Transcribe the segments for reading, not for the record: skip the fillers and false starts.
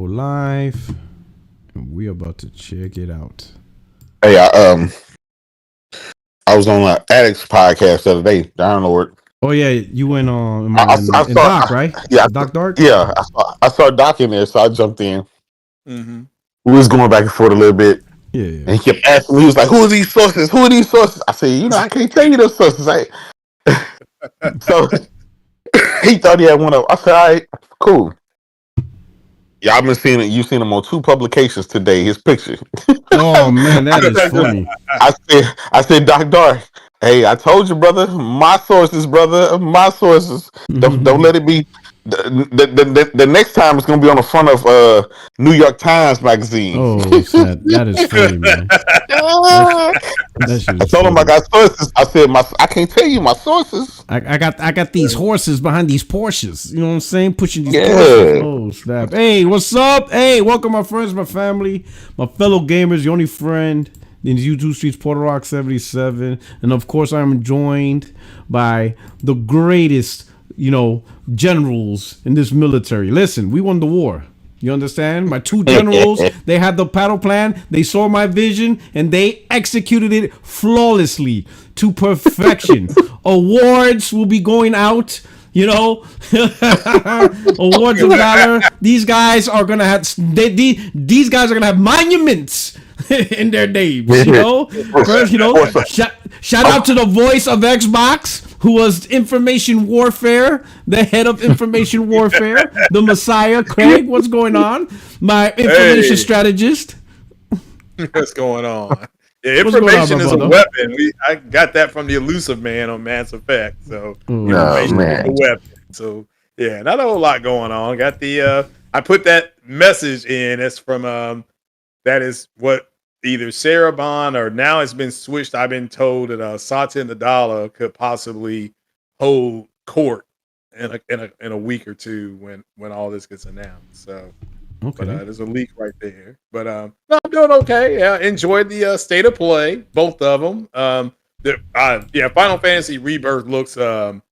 Live, and we're about to check it out. Hey, I was on an Addicts podcast the other day. Download. Oh yeah, you went on in saw, Doc, right? Yeah, Doc Dark. Yeah, I saw Doc in there, so I jumped in. Mm-hmm. We was going back and forth a little bit, Yeah. and he kept asking me. He was like, "Who are these sources? Who are these sources?" I said, "I can't tell you those sources." So he thought he had one of. I said, "All right, cool." Yeah, I've been seeing it. You've seen him on 2 publications today. His picture. Oh man, that is funny. I said, Doc Dark. Hey, I told you, brother. My sources, brother. My sources. Don't let it be. The next time it's gonna be on the front of New York Times magazine. Oh, sad. That is funny, man. I told him I got sources. I said I can't tell you my sources. I got these horses behind these Porsches. You know what I'm saying? Pushing these Porsches. Oh snap! Hey, what's up? Hey, welcome my friends, my family, my fellow gamers. Your only friend in the YouTube streets, Puerto77, and of course I am joined by the greatest, generals in this military. Listen, we won the war. You understand? My 2 generals, they had the battle plan, they saw my vision, and they executed it flawlessly to perfection. Awards will be going out, awards of valor. These guys are gonna have these guys are gonna have monuments in their names. First, shout out to the voice of Xbox, who was information warfare, the head of information warfare, the Messiah. Craig, what's going on? My information strategist. What's going on? Yeah, information is a weapon. I got that from the Elusive Man on Mass Effect. So information is a weapon. So yeah, not a whole lot going on. Got the I put that message in. It's from that is what either Sarah Bond or now it's been switched. I've been told that Satya Nadella could possibly hold court in a week or two when all this gets announced. So, okay. But there's a leak right there. But no, I'm doing okay. Yeah, enjoyed the state of play, both of them. Final Fantasy Rebirth looks. It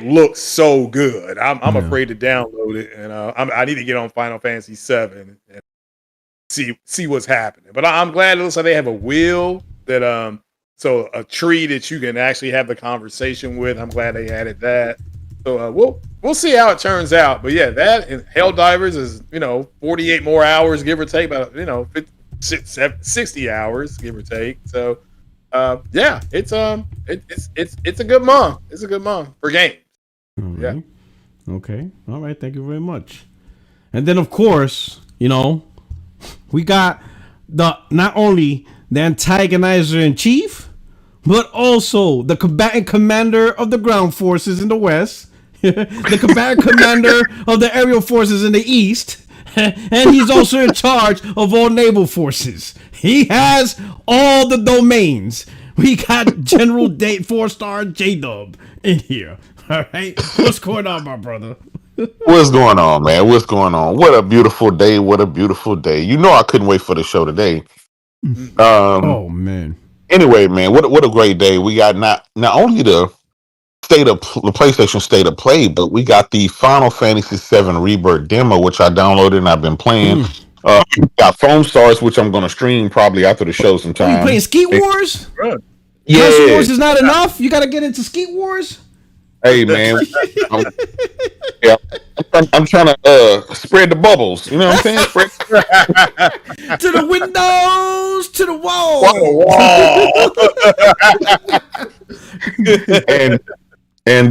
looks so good. I'm afraid to download it, and I need to get on Final Fantasy 7 and see what's happening. But I'm glad it looks like they have a wheel that so a tree that you can actually have the conversation with. I'm glad they added that. So we'll see how it turns out. But yeah, that and Helldivers is 48 more hours, give or take, about 60 hours, give or take. So it's a good month. It's a good month for games. Right. Yeah. Okay. All right. Thank you very much. And then of course, we got not only the antagonizer in chief, but also the combatant commander of the ground forces in the west, the combatant commander of the aerial forces in the east, and he's also in charge of all naval forces. He has all the domains. We got General 4-star J-Dub in here. All right, what's going on, my brother? What's going on, man? What's going on? What a beautiful day! What a beautiful day! I couldn't wait for the show today. Oh man. Anyway, man, what a great day! We got not only the PlayStation State of Play, but we got the Final Fantasy 7 Rebirth demo, which I downloaded and I've been playing. Got Foam Stars, which I'm going to stream probably after the show sometime. You playing Skeet Wars? Yeah, Skeet Wars is not enough. You got to get into Skeet Wars. Hey man, I'm trying to spread the bubbles. You know what I'm saying? To the windows, to the wall. and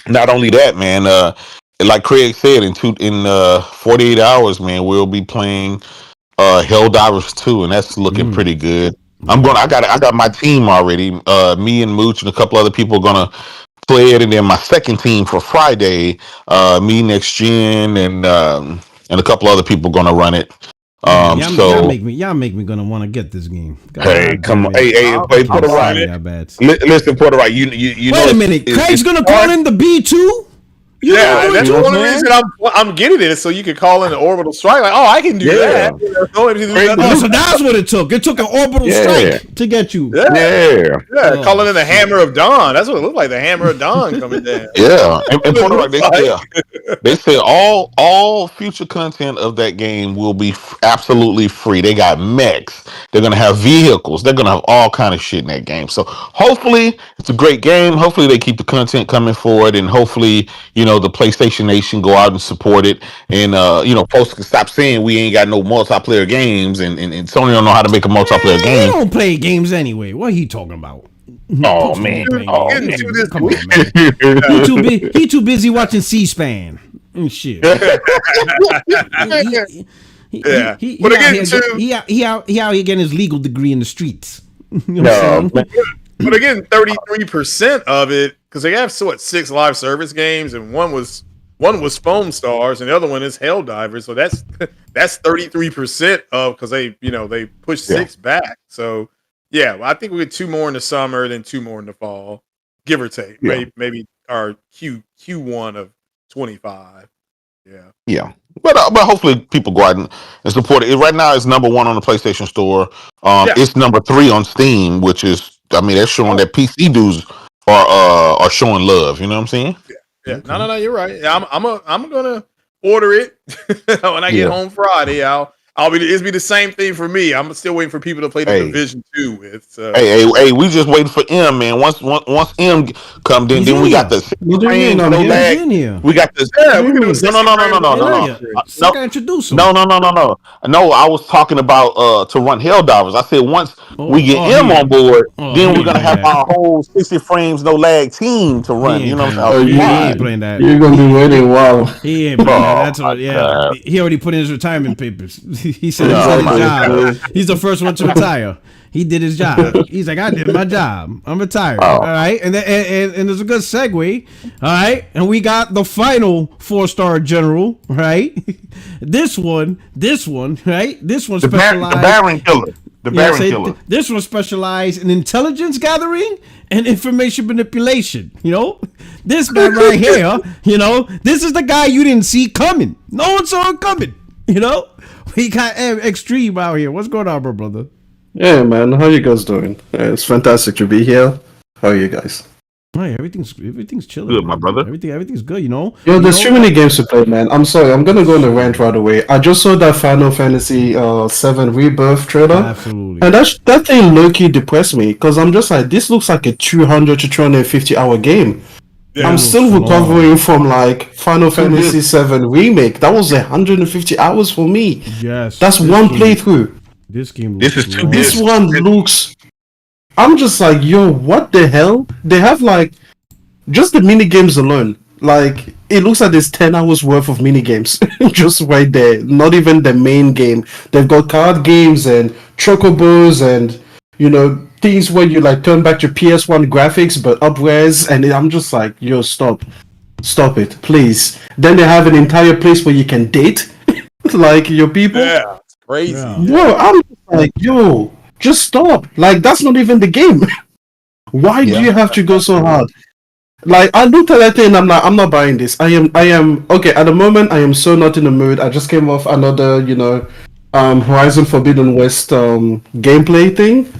not only that, man. Like Craig said, in 48 hours, man, we'll be playing Helldivers 2, and that's looking pretty good. I got my team already. Me and Mooch and a couple other people are gonna play it, and then my second team for Friday, me, Next Gen, and a couple other people gonna run it. Y'all make me gonna want to get this game. Hey, come on, hey, Puerto Right. Listen, Puerto Right, you wait a minute, Craig's gonna call in the B2. That's one reason I'm getting it, so you can call in an orbital strike. Like, I can do that. So that's what it took. It took an orbital strike to get you. Calling in the Hammer of Dawn. That's what it looked like. The Hammer of Dawn coming down. They say all future content of that game will be absolutely free. They got mechs. They're gonna have vehicles. They're gonna have all kind of shit in that game. So hopefully it's a great game. Hopefully they keep the content coming forward, and hopefully the PlayStation Nation go out and support it. And folks can stop saying we ain't got no multiplayer games, and Sony don't know how to make a multiplayer game. They don't play games anyway. What are he talking about? Oh man! Come on, man. He too busy watching C-SPAN and shit. He out here getting his legal degree in the streets. But again, 33% of it, because they have 6 live service games, and one was Foam Stars, and the other one is Helldivers. So that's 33% of, because they pushed 6 back. So I think we get 2 more in the summer, then 2 more in the fall, give or take. Maybe our Q1 of 25. Yeah. But hopefully people go out and support it. Right now, it's number 1 on the PlayStation Store. It's number 3 on Steam, which is, they're showing that PC dudes are showing love. You know what I'm saying? Yeah. Okay. No, you're right. Yeah, I'm gonna order it when I get home Friday. It'll be the same thing for me. I'm still waiting for people to play the Division 2 with. Hey, we just waiting for M, man. Once M come, then we got the frames, no lag. We got this. No, I was talking about to run Helldivers. I said once we get M on board, then we're gonna have our whole 60 frames no lag team to run. You know what I'm saying? He ain't playing that. You're gonna be waiting a while. He ain't playing that. That's what. Yeah, he already put in his retirement papers. He said he did his job. He's the first one to retire. He did his job. He's like, I did my job. I'm retired. All right, and there's a good segue. All right, and we got the final 4-star general. Right, this one. Right, this one specialized. The Baron Killer. The Baron Killer. This one specialized in intelligence gathering and information manipulation. This guy right here. This is the guy you didn't see coming. No one saw it coming. We got Extreme out here. What's going on, brother? Yeah, man. How you guys doing? It's fantastic to be here. How are you guys? Hey, everything's chilling. Good, my brother. Everything's good. There's too many games to play, man. I'm sorry. I'm gonna go on the rant right away. I just saw that Final Fantasy 7 Rebirth trailer. Absolutely. And that thing low-key depressed me because I'm just like, this looks like a 200 to 250 hour game. Yeah, I'm still recovering from Final Fantasy 7 Remake. That was 150 hours for me. Yes. That's one playthrough. This game looks This one looks... I'm just like, yo, what the hell? They have just the mini games alone. It looks like there's 10 hours worth of mini games just right there. Not even the main game. They've got card games and chocobos and things where you turn back to PS1 graphics but up-res, and I'm just like, yo, stop it, please. Then they have an entire place where you can date your people. Yeah, it's crazy. Yo, I'm like, yo, just stop. That's not even the game. Why do you have to go so hard? I looked at that thing and I'm like, I'm not buying this. I am okay at the moment. I am so not in the mood. I just came off another Horizon Forbidden West gameplay thing.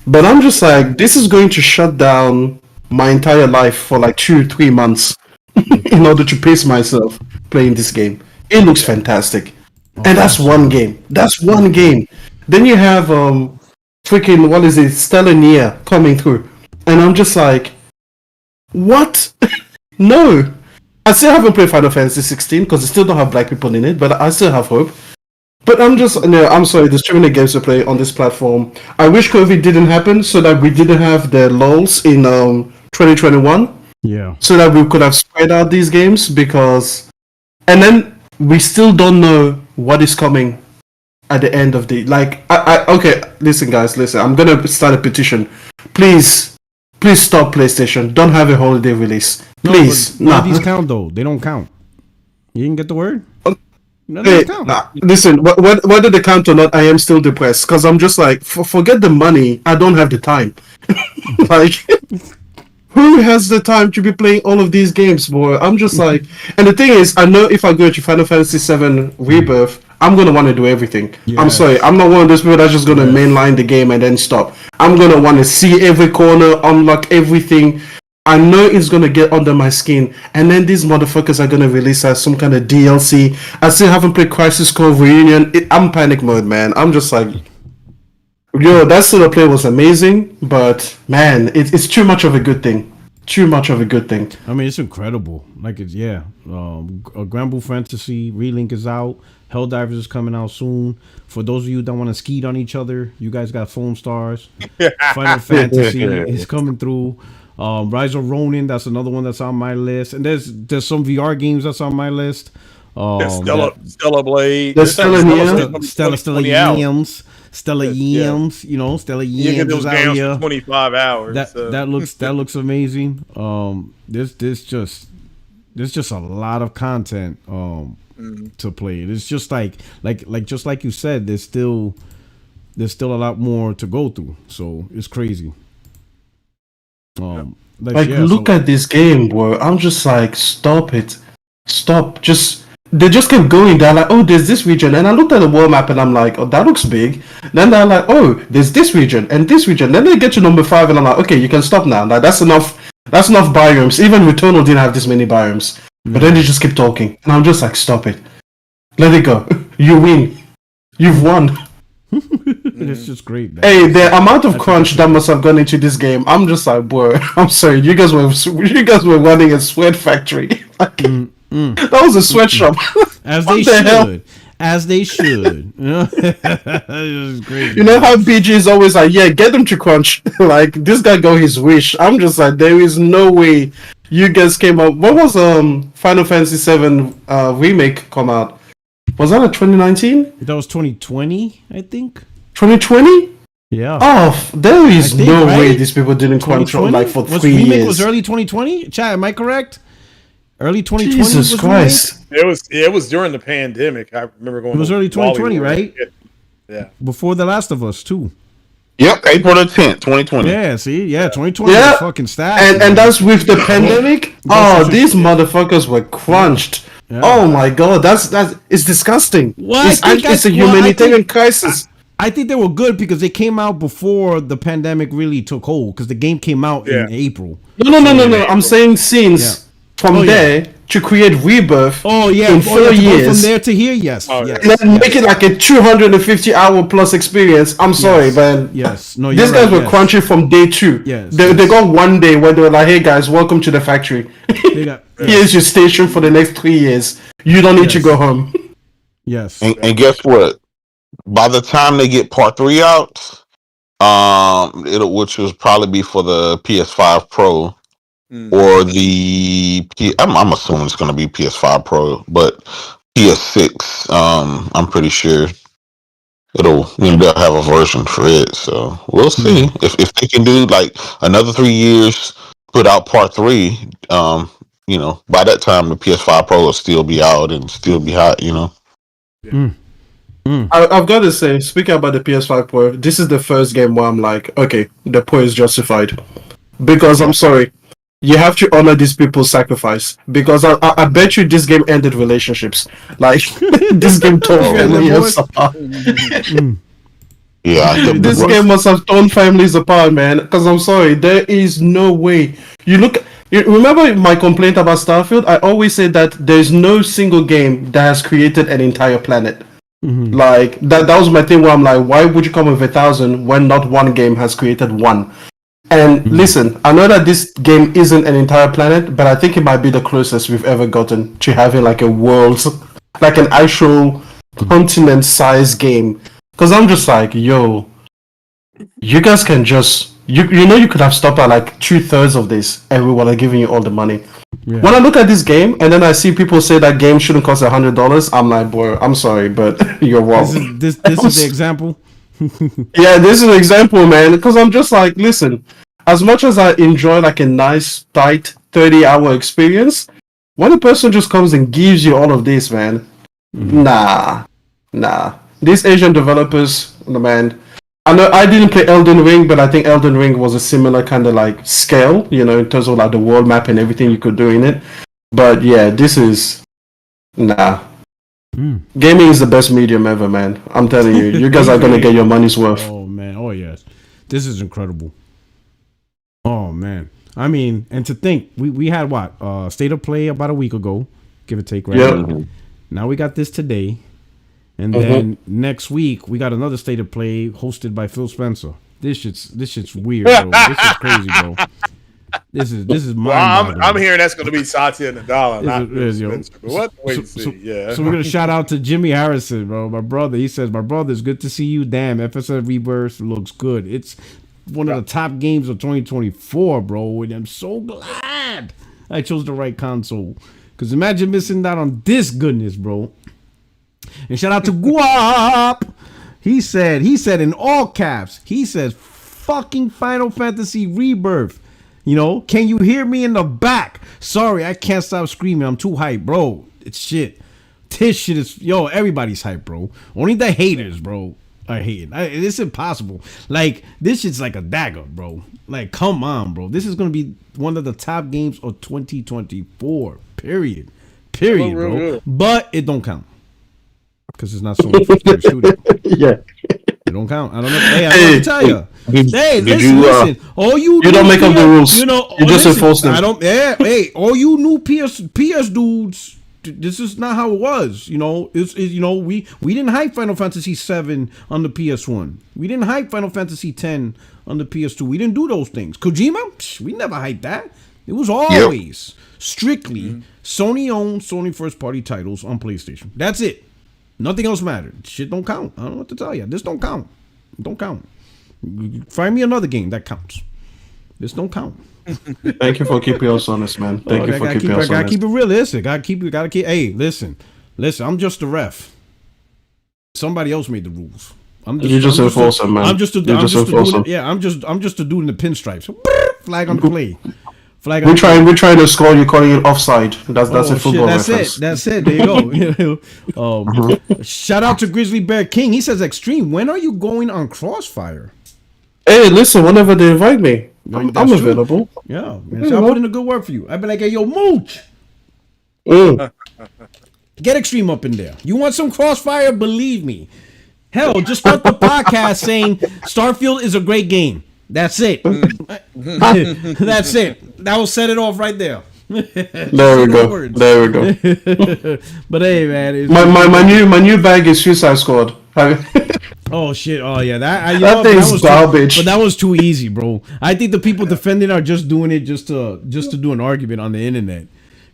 But I'm just like, this is going to shut down my entire life for 2-3 months in order to pace myself playing this game. It looks fantastic. And that's one game. Then you have freaking, what is it, Stellar Nier coming through. And I'm just like, what? No. I still haven't played Final Fantasy 16 because I still don't have black people in it, but I still have hope. But I'm sorry, there's too many games to play on this platform. I wish COVID didn't happen so that we didn't have the lulls in 2021. Yeah. So that we could have spread out these games and then we still don't know what is coming at the end of the... okay, listen guys, I'm gonna start a petition. Please stop PlayStation. Don't have a holiday release. Please. No, these count though. They don't count. You didn't get the word? Listen, whether they count or not, I am still depressed because I'm just like, forget the money. I don't have the time. who has the time to be playing all of these games, boy? I'm just like, and the thing is, I know if I go to Final Fantasy VII Rebirth, I'm gonna want to do everything. Yes. I'm sorry, I'm not one of those people that's just gonna mainline the game and then stop. I'm gonna want to see every corner, unlock everything. I know it's gonna get under my skin, and then these motherfuckers are gonna release as some kind of DLC. I still haven't played Crisis Core Reunion. I'm panic mode, man. I'm just like, yo, that sort of play was amazing, but man, it's too much of a good thing. Too much of a good thing. I mean, it's incredible. Like, it's Grand Blue Fantasy Relink is out. Helldivers is coming out soon. For those of you that want to skeet on each other, you guys got Foam Stars. Final Fantasy is coming through. Rise of Ronin, that's another one that's on my list. And there's some VR games that's on my list. Stella Blade. There's Stella Yams. Stella Yams, you know, Stella Yams. You get those games for 25 hours. That looks amazing. There's just a lot of content to play. It's just like you said, there's still a lot more to go through. So it's crazy. Look at this game, bro. I'm just like, stop it. Stop. They just kept going. They're like, oh, there's this region. And I looked at the world map and I'm like, oh, that looks big. Then they're like, oh, there's this region and this region. Then they get to number 5 and I'm like, okay, you can stop now. Like, that's enough biomes. Even Returnal didn't have this many biomes. But then they just keep talking. And I'm just like, stop it. Let it go. You win. You've won. It's just great, man. Hey, the amount of crunch that must have gone into this game, I'm just like, boy, I'm sorry. You guys were running a sweat factory. That was a sweatshop. As they should. Hell? As they should. You know? It was great. You know how BG is always like, yeah, get them to crunch. Like, this guy got his wish. I'm just like, there is no way you guys came up. What was Final Fantasy VII remake come out? Was that in 2019? That was 2020, I think. 2020? Yeah. Oh, there is no way these people didn't control like for 3 years. Remake was early 2020? Chat, am I correct? Early 2020. Jesus Christ! It was during the pandemic. I remember going. It was early 2020, right? Yeah. Before The Last of Us too. Yep, April the 10th, 2020. Yeah, see, 2020 was fucking stacked. And that's with the pandemic. Oh, these motherfuckers were crunched. Yeah. Oh my god, it's disgusting. It's a humanitarian crisis. I think they were good because they came out before the pandemic really took hold. Because the game came out in April. No. I'm saying since from there to create Rebirth. In 4 years. From there to here, yes. Then make it like a 250-hour plus experience. I'm sorry, man. Yes. No, these guys were crunching from day 2. Yes. They got one day where they were like, hey guys, welcome to the factory. Here's your station for the next 3 years. You don't need to go home. Yes. And guess what? By the time they get part 3 out, which will probably be for the PS5 Pro or I'm assuming it's going to be PS5 Pro, but PS6, I'm pretty sure they'll have a version for it. So we'll see if they can do like another 3 years, put out part 3. By that time the PS5 Pro will still be out and still be hot. I've got to say, speaking about the PS5 Pro, this is the first game where I'm like, okay, the Pro is justified. Because I'm sorry, you have to honor these people's sacrifice. Because I bet you this game ended relationships. Like, this game tore families apart. This game must have torn families apart, man. Because I'm sorry, there is no way. You remember my complaint about Starfield? I always say that there's no single game that has created an entire planet. Like that was my thing where I'm like, why would you come with 1,000 when not one game has created one? And listen, I know that this game isn't an entire planet, but I think it might be the closest we've ever gotten to having like a world, like an actual continent-sized game. Because I'm just like, yo, you guys can just you could have stopped at like 2/3 of this, and we would have given you all the money. Yeah. When I look at this game and then I see people say that game shouldn't cost $100, I'm like, boy, I'm sorry, but you're wrong. This is the example. Yeah, this is an example, man. Because I'm just like, listen, as much as I enjoy like a nice, tight 30-hour experience, when a person just comes and gives you all of this, man, nah. These Asian developers, man, I know I didn't play Elden Ring, but I think Elden Ring was a similar kind of like scale, in terms of like the world map and everything you could do in it. But yeah, this is nah. Gaming is the best medium ever, man. I'm telling you, you guys are gonna get your money's worth. Oh man, oh yes, this is incredible. Oh man, I mean, and to think we had what state of play about a week ago, give or take, right? Yep. Now we got this today, and then next week we got another state of play hosted by Phil Spencer. This shit's weird, bro. This is crazy, bro. This is well, I'm hearing that's going to be Satya and Nadal, not Spencer. But what? Wait and see. Yeah. So we're gonna shout out to Jimmy Harrison, bro. My brother. He says, "My brother, it's good to see you. Damn, FSF Rebirth looks good. It's one of the top games of 2024, bro. And I'm so glad I chose the right console. Because imagine missing out on this goodness, bro." And shout out to Guap. He said in all caps, he says, "Fucking Final Fantasy Rebirth. Can you hear me in the back? Sorry, I can't stop screaming. I'm too hyped, bro. It's shit. This shit is, everybody's hyped, bro. Only the haters, bro, are hating. It's impossible. Like, this shit's like a dagger, bro. Like, come on, bro. This is going to be one of the top games of 2024, period, bro. But it don't count. Because it's not so much shooting. Yeah. It don't count. I don't know. Hey, I want to tell you. Hey, listen. All you don't make up the rules. You just enforce them. Hey, all you new PS dudes. This is not how it was. We didn't hype Final Fantasy 7 on the PS1. We didn't hype Final Fantasy 10 on the PS2. We didn't do those things. Kojima, we never hyped that. It was always strictly Sony owned, Sony first party titles on PlayStation. That's it. Nothing else mattered. Shit don't count. I don't know what to tell you. This don't count. It don't count. Find me another game that counts. This don't count. Thank you for keeping us honest, man. Thank you for keeping us honest. Gotta keep it realistic. Gotta keep. Hey, listen. I'm just a ref. Somebody else made the rules. You're just an enforcer, man. I'm just a dude in the pinstripes. Flag on the play. We're trying to score. You're calling it offside. That's a football reference. That's it. There you go. Shout out to Grizzly Bear King. He says, "Extreme, when are you going on Crossfire?" Hey, listen. Whenever they invite me, I'm available. Yeah, man. So I'll put in a good word for you. I'd be like, "Hey, yo, Mooch, get Extreme up in there. You want some Crossfire? Believe me. Hell, just start the podcast saying Starfield is a great game. That's it. That's it. That will set it off right there." There we go. But hey, man, my new bag is Suicide Squad. Oh shit! Oh yeah, that thing's garbage. But that was too easy, bro. I think the people defending are just doing it just to do an argument on the internet.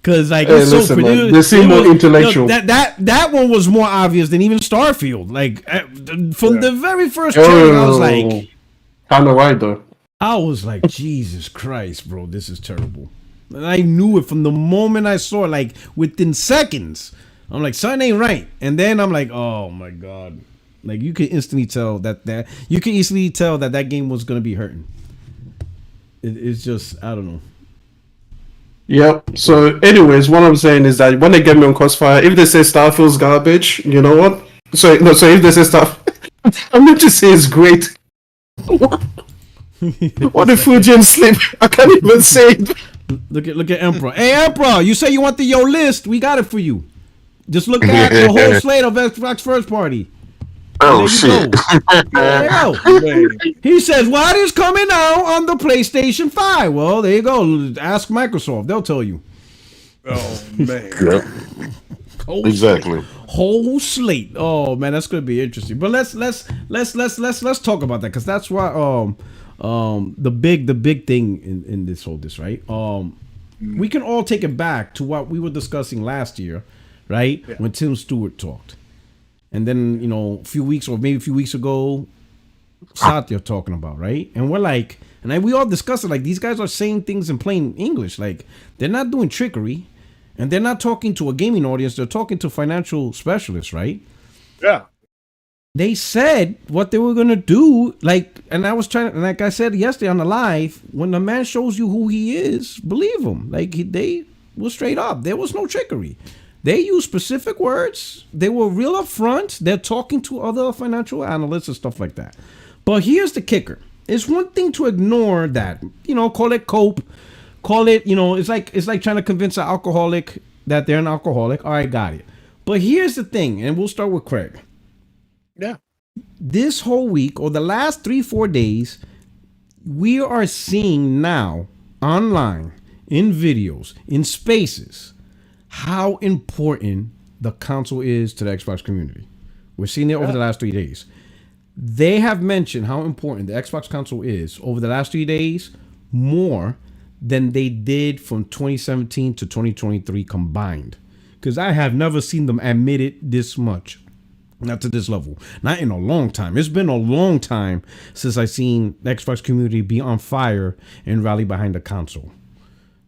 Cause like it's so man, they seem more intellectual. That one was more obvious than even Starfield. Like from the very first trailer, I was like, kind of right though. I was like, Jesus Christ, bro, this is terrible. And I knew it from the moment I saw it, like within seconds. I'm like, something ain't right. And then I'm like, oh my God. Like you can instantly tell that game was gonna be hurting. It's just, I don't know. Yep. So anyways, what I'm saying is that when they get me on Crossfire, if they say Starfield's garbage, you know what? So if they say I'm not just say it's great. What if Fujian sleep? I can't even say it. Look at Emperor. Hey Emperor, you say you want the list? We got it for you. Just look at the whole slate of Xbox first party. Oh shit! He says, "What is coming out on the PlayStation 5?" Well, there you go. Ask Microsoft; they'll tell you. Oh man! Yep. Exactly. Whole slate. Oh man, that's gonna be interesting. But let's talk about that because that's why the big thing in this right. We can all take it back to what we were discussing last year, right? Yeah. When Tim Stewart talked. And then, a few weeks ago, Satya talking about, right? And we're like, we all discussed it, like, these guys are saying things in plain English. Like, they're not doing trickery, and they're not talking to a gaming audience. They're talking to financial specialists, right? Yeah. They said what they were going to do, like, and I was trying, and like I said yesterday on the live, when the man shows you who he is, believe him. Like, they were straight up. There was no trickery. They use specific words. They were real upfront. They're talking to other financial analysts and stuff like that. But here's the kicker. It's one thing to ignore that, call it cope, call it, it's like trying to convince an alcoholic that they're an alcoholic. All right, got it. But here's the thing, and we'll start with Craig. Yeah. This whole week or the last 3-4 days, we are seeing now online, in videos, in spaces, how important the console is to the Xbox community. We're seeing it over the last 3 days. They have mentioned how important the Xbox console is over the last 3 days more than they did from 2017 to 2023 combined. Because I have never seen them admit it this much. Not to this level. Not in a long time. It's been a long time since I've seen the Xbox community be on fire and rally behind the console.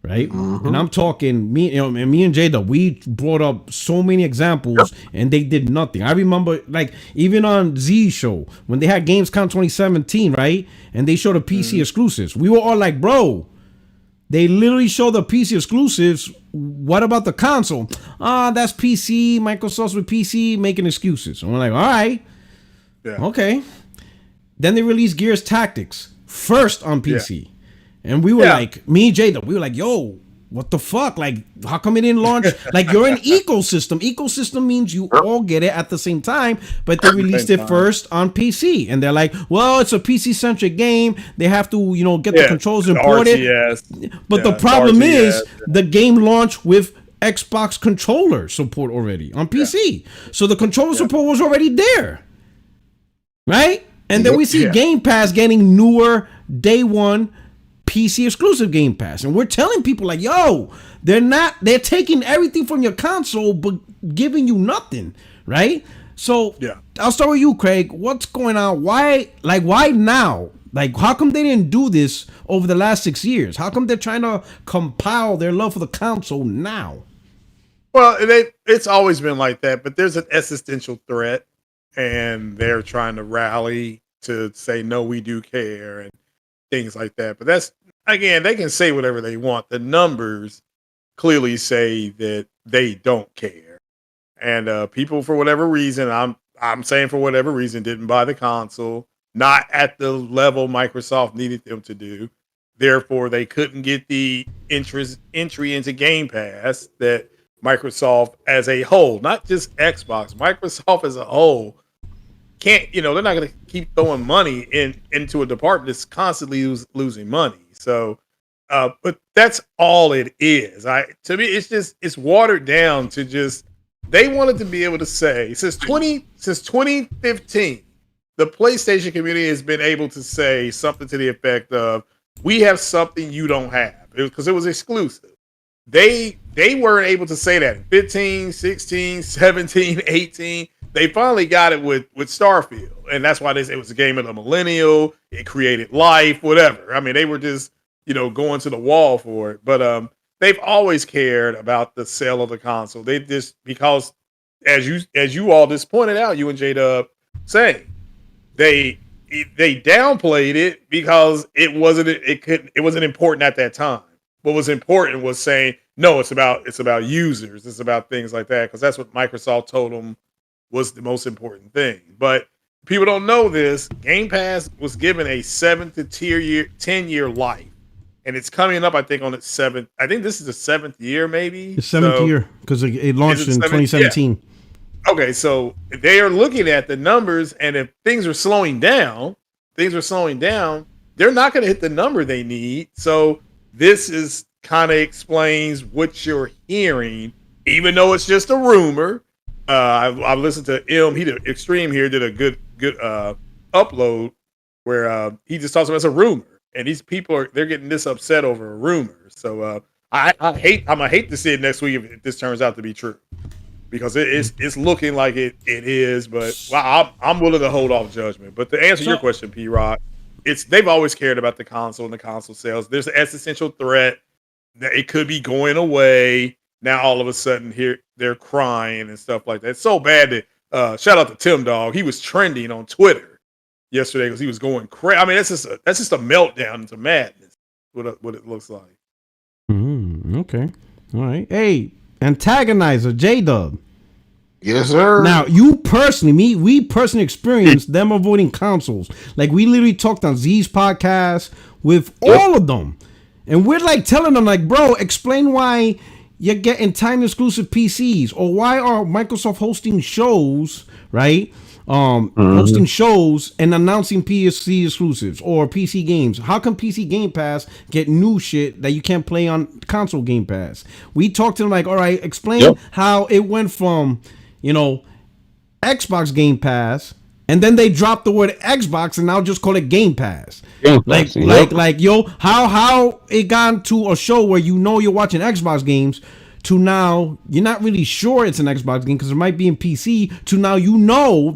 Right? Mm-hmm. And I'm talking me and Jada, we brought up so many examples and they did nothing. I remember even on Z show when they had Gamescom 2017, right? And they showed the PC exclusives. We were all like, bro, they literally show the PC exclusives. What about the console? That's PC. Microsoft's with PC making excuses. And we're like, all right. Yeah. Okay. Then they released Gears Tactics first on PC. Yeah. And we were like, me and Jada, we were like, yo, what the fuck? Like, how come it didn't launch? Like, you're an ecosystem. Ecosystem means you all get it at the same time, but they released it first on PC. And they're like, well, it's a PC-centric game. They have to, get the controls imported. But the problem is the game launched with Xbox controller support already on PC. So the controller support was already there. Right? And then we see Game Pass getting newer day one PC exclusive Game Pass, and we're telling people like, yo, they're taking everything from your console but giving you nothing, right? So I'll start with you, Craig. What's going on? Why now? Like, how come they didn't do this over the last 6 years? How come they're trying to compile their love for the console now? Well, it's always been like that, but there's an existential threat, and they're trying to rally to say, no, we do care, and things like that. But that's, again, they can say whatever they want. The numbers clearly say that they don't care. And people, for whatever reason, I'm saying for whatever reason, didn't buy the console, not at the level Microsoft needed them to do. Therefore, they couldn't get the entry into Game Pass that Microsoft as a whole, not just Xbox, Microsoft as a whole, can't, they're not going to keep throwing money into a department that's constantly losing money. So, but that's all it is. To me, it's watered down to just, they wanted to be able to say since 2015, the PlayStation community has been able to say something to the effect of, we have something you don't have, because it was exclusive. They weren't able to say that in 15, 16, 17, 18. They finally got it with Starfield, and that's why it was a game of the millennial. It created life, whatever. I mean, they were just going to the wall for it. But they've always cared about the sale of the console. They just, because as you all just pointed out, you and J-Dub saying, they downplayed it because it wasn't important at that time. What was important was saying, no, it's about users. It's about things like that, because that's what Microsoft told them was the most important thing. But people don't know this. Game Pass was given a 7 to 10 year life, and it's coming up, I think, on its 7th. I think this is the 7th year, maybe. The 7th year, because it launched in 2017. Yeah. Okay, so they are looking at the numbers, and if things are slowing down, they're not going to hit the number they need. So this is kind of explains what you're hearing, even though it's just a rumor. I've listened to Extreme here did a good upload where he just talks about it's a rumor, and these people they're getting this upset over a rumor. So I'm gonna hate to see it next week if this turns out to be true, because it's looking like it is. But I'm willing to hold off judgment. But to answer your question, P Rock, they've always cared about the console and the console sales. There's an existential threat that it could be going away. Now all of a sudden here they're crying and stuff like that. It's so bad that shout out to Tim Dog. He was trending on Twitter yesterday because he was going crazy. I mean, that's just a meltdown into madness. What it looks like. Okay, all right. Hey, Antagonizer, J-Dub. Yes, sir. Now, we personally experienced them avoiding consoles. Like, we literally talked on Z's podcast with all of them. And we're like telling them, like, bro, explain why you're getting time exclusive PCs, or why are Microsoft hosting shows, right? Hosting shows and announcing PC exclusives or PC games. How come PC Game Pass get new shit that you can't play on console Game Pass? We talked to them like, all right, explain how it went from, Xbox Game Pass, and then they dropped the word Xbox and now just call it Game Pass. How it got to a show where you're watching Xbox games, to now you're not really sure it's an Xbox game because it might be in PC, to now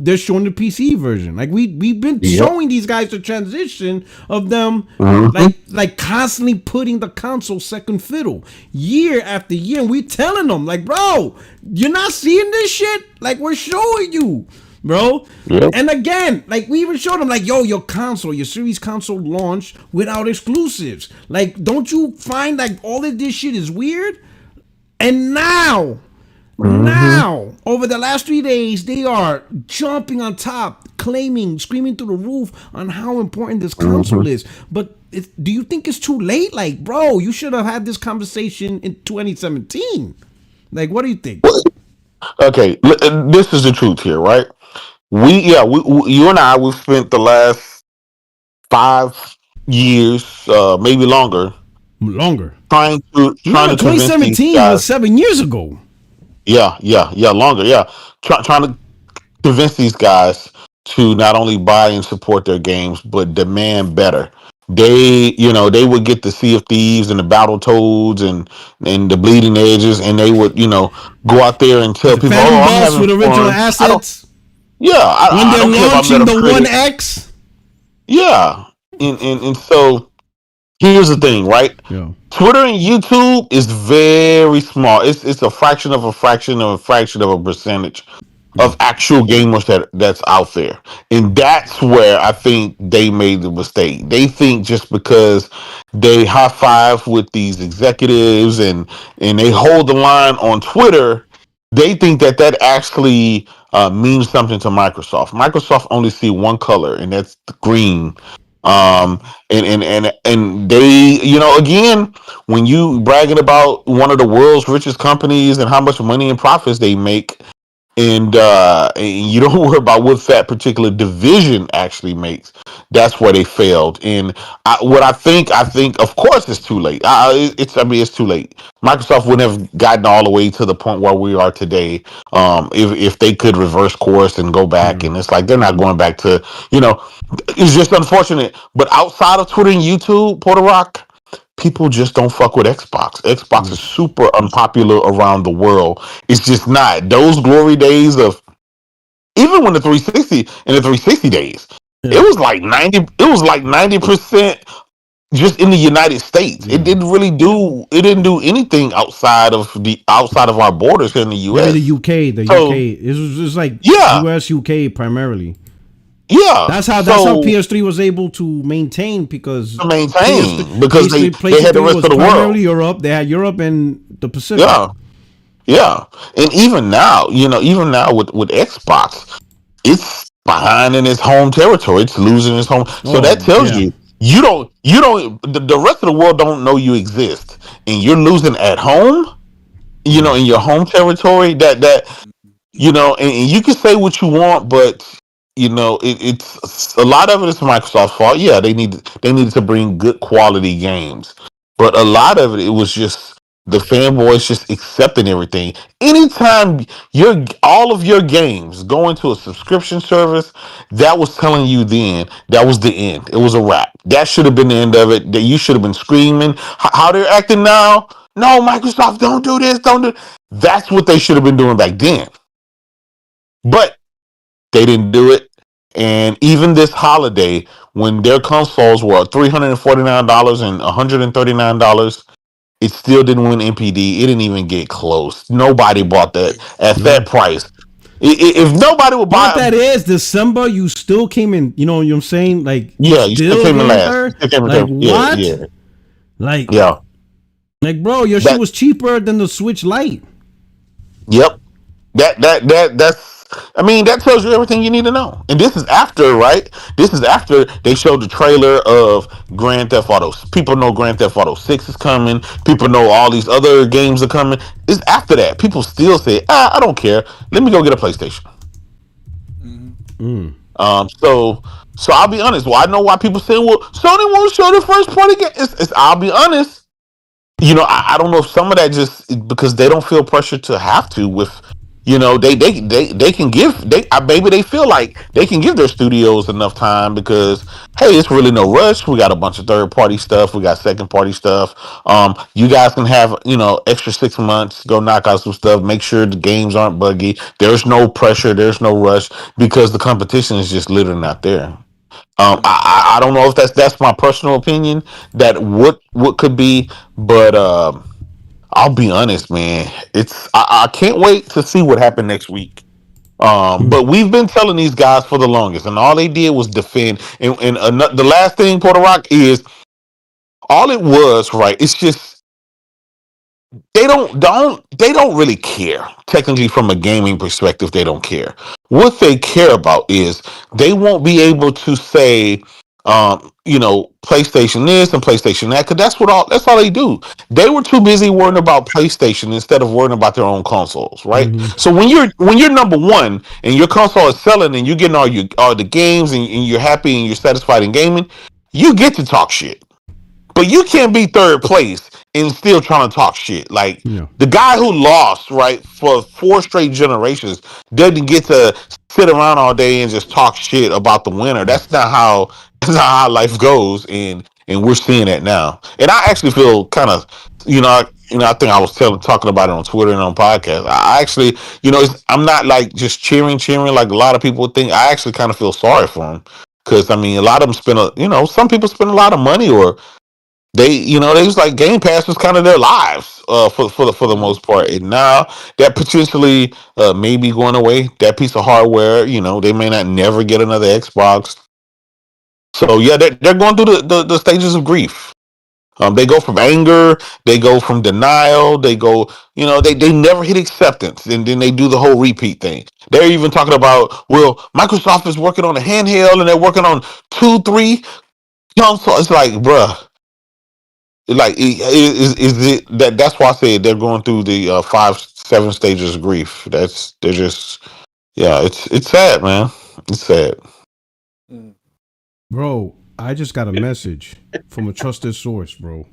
they're showing the PC version. Like we've been showing these guys the transition of them like constantly putting the console second fiddle year after year, and we telling them like, bro, you're not seeing this shit? Like, we're showing you, bro. And again, like, we even showed them like, yo, your series console launched without exclusives. Like, don't you find like all of this shit is weird? And now, over the last 3 days, they are jumping on top, screaming through the roof on how important this console is. But do you think it's too late? Like, bro, you should have had this conversation in 2017. Like, what do you think? Okay, this is the truth here, right? You and I, we've spent the last 5 years, maybe longer, trying to 2017 was 7 years ago. Longer. Trying to convince these guys to not only buy and support their games, but demand better. They would get the Sea of Thieves and the Battletoads and the Bleeding Edges, and they would, go out there and tell people, "Oh, I'm having with original assets." When they're launching the One X. Yeah, and so here's the thing, right? Yeah. Twitter and YouTube is very small. It's a fraction of a fraction of a fraction of a percentage of actual gamers that's out there. And that's where I think they made the mistake. They think just because they high five with these executives and they hold the line on Twitter, they think that actually means something to Microsoft. Microsoft only see one color, and that's the green. And they, again, when you bragging about one of the world's richest companies and how much money and profits they make, and you don't worry about what that particular division actually makes, that's where they failed. And I think, of course, it's too late. It's too late. Microsoft wouldn't have gotten all the way to the point where we are today if they could reverse course and go back. And it's like they're not going back to, it's just unfortunate. But outside of Twitter and YouTube, Puerto Rock, people just don't fuck with Xbox. Xbox is super unpopular around the world. It's just not. Those glory days of, even when the 360 in the 360 days, it was like 90% just in the United States. It didn't do anything outside of our borders here in the US. Maybe the UK. It was just like US, UK primarily. Yeah, that's how PS3 was able to maintain because they had the rest of the world. Europe, they had Europe and the Pacific. Yeah, and even now, with Xbox, it's behind in its home territory. It's losing its home. So that tells you don't. The rest of the world don't know you exist, and you're losing at home. In your home territory. And you can say what you want, but. It's a lot of it is Microsoft's fault. Yeah, they needed to bring good quality games, but a lot of it was just the fanboys just accepting everything. Anytime all of your games go into a subscription service, that was telling you then that was the end. It was a wrap. That should have been the end of it. That you should have been screaming. How they're acting now? No, Microsoft, don't do this. Don't do. That's what they should have been doing back then. But they didn't do it. And even this holiday, when their consoles were $349 and $139, it still didn't win NPD. It didn't even get close. Nobody bought that at that price. If nobody would buy, what that is, December, you still came in. You know what I'm saying? Like, you still came in last. Like, what? Yeah. Like, Like, bro, your shit was cheaper than the Switch Lite. Yep. That's. I mean, that tells you everything you need to know. And this is after, right? This is after they showed the trailer of Grand Theft Auto. People know Grand Theft Auto 6 is coming. People know all these other games are coming. It's after that. People still say, I don't care. Let me go get a PlayStation. So I'll be honest. Well, I know why people say, well, Sony won't show the first party game. I'll be honest. I don't know if some of that just because they don't feel pressure to have to with, they can give maybe they feel like they can give their studios enough time because hey, it's really no rush. We got a bunch of third party stuff. We got second party stuff. You guys can have extra 6 months, go knock out some stuff. Make sure the games aren't buggy. There's no pressure. There's no rush because the competition is just literally not there. I don't know if that's my personal opinion that what could be, but I'll be honest, man. I can't wait to see what happened next week. But we've been telling these guys for the longest, and all they did was defend. And the last thing, Puerto Rock, is all it was, right? It's just they don't really care. Technically, from a gaming perspective, they don't care. What they care about is they won't be able to say, PlayStation this and PlayStation that, because that's all they do. They were too busy worrying about PlayStation instead of worrying about their own consoles, right? So when you're number one and your console is selling and you're getting all the games and you're happy and you're satisfied in gaming, you get to talk shit. But you can't be third place and still trying to talk shit. Like the guy who lost, right, for 4 straight generations doesn't get to sit around all day and just talk shit about the winner. That's not how life goes, and we're seeing it now. And I actually feel kind of, I think I was talking about it on Twitter and on podcasts. I actually, I'm not like just cheering like a lot of people think. I actually kind of feel sorry for them because I mean, a lot of them some people spend a lot of money or. They was like Gamepass was kind of their lives for the most part, and now that potentially may be going away. That piece of hardware, they may not never get another Xbox. So yeah, they're going through the stages of grief. They go from anger, they go from denial, they go, they never hit acceptance, and then they do the whole repeat thing. They're even talking about, well, Microsoft is working on a handheld, and they're working on 2-3 consoles. It's like, bruh. Like is it that's why I said they're going through the 5-7 stages of grief. They're just it's sad, man. It's sad. Bro, I just got a message from a trusted source, bro.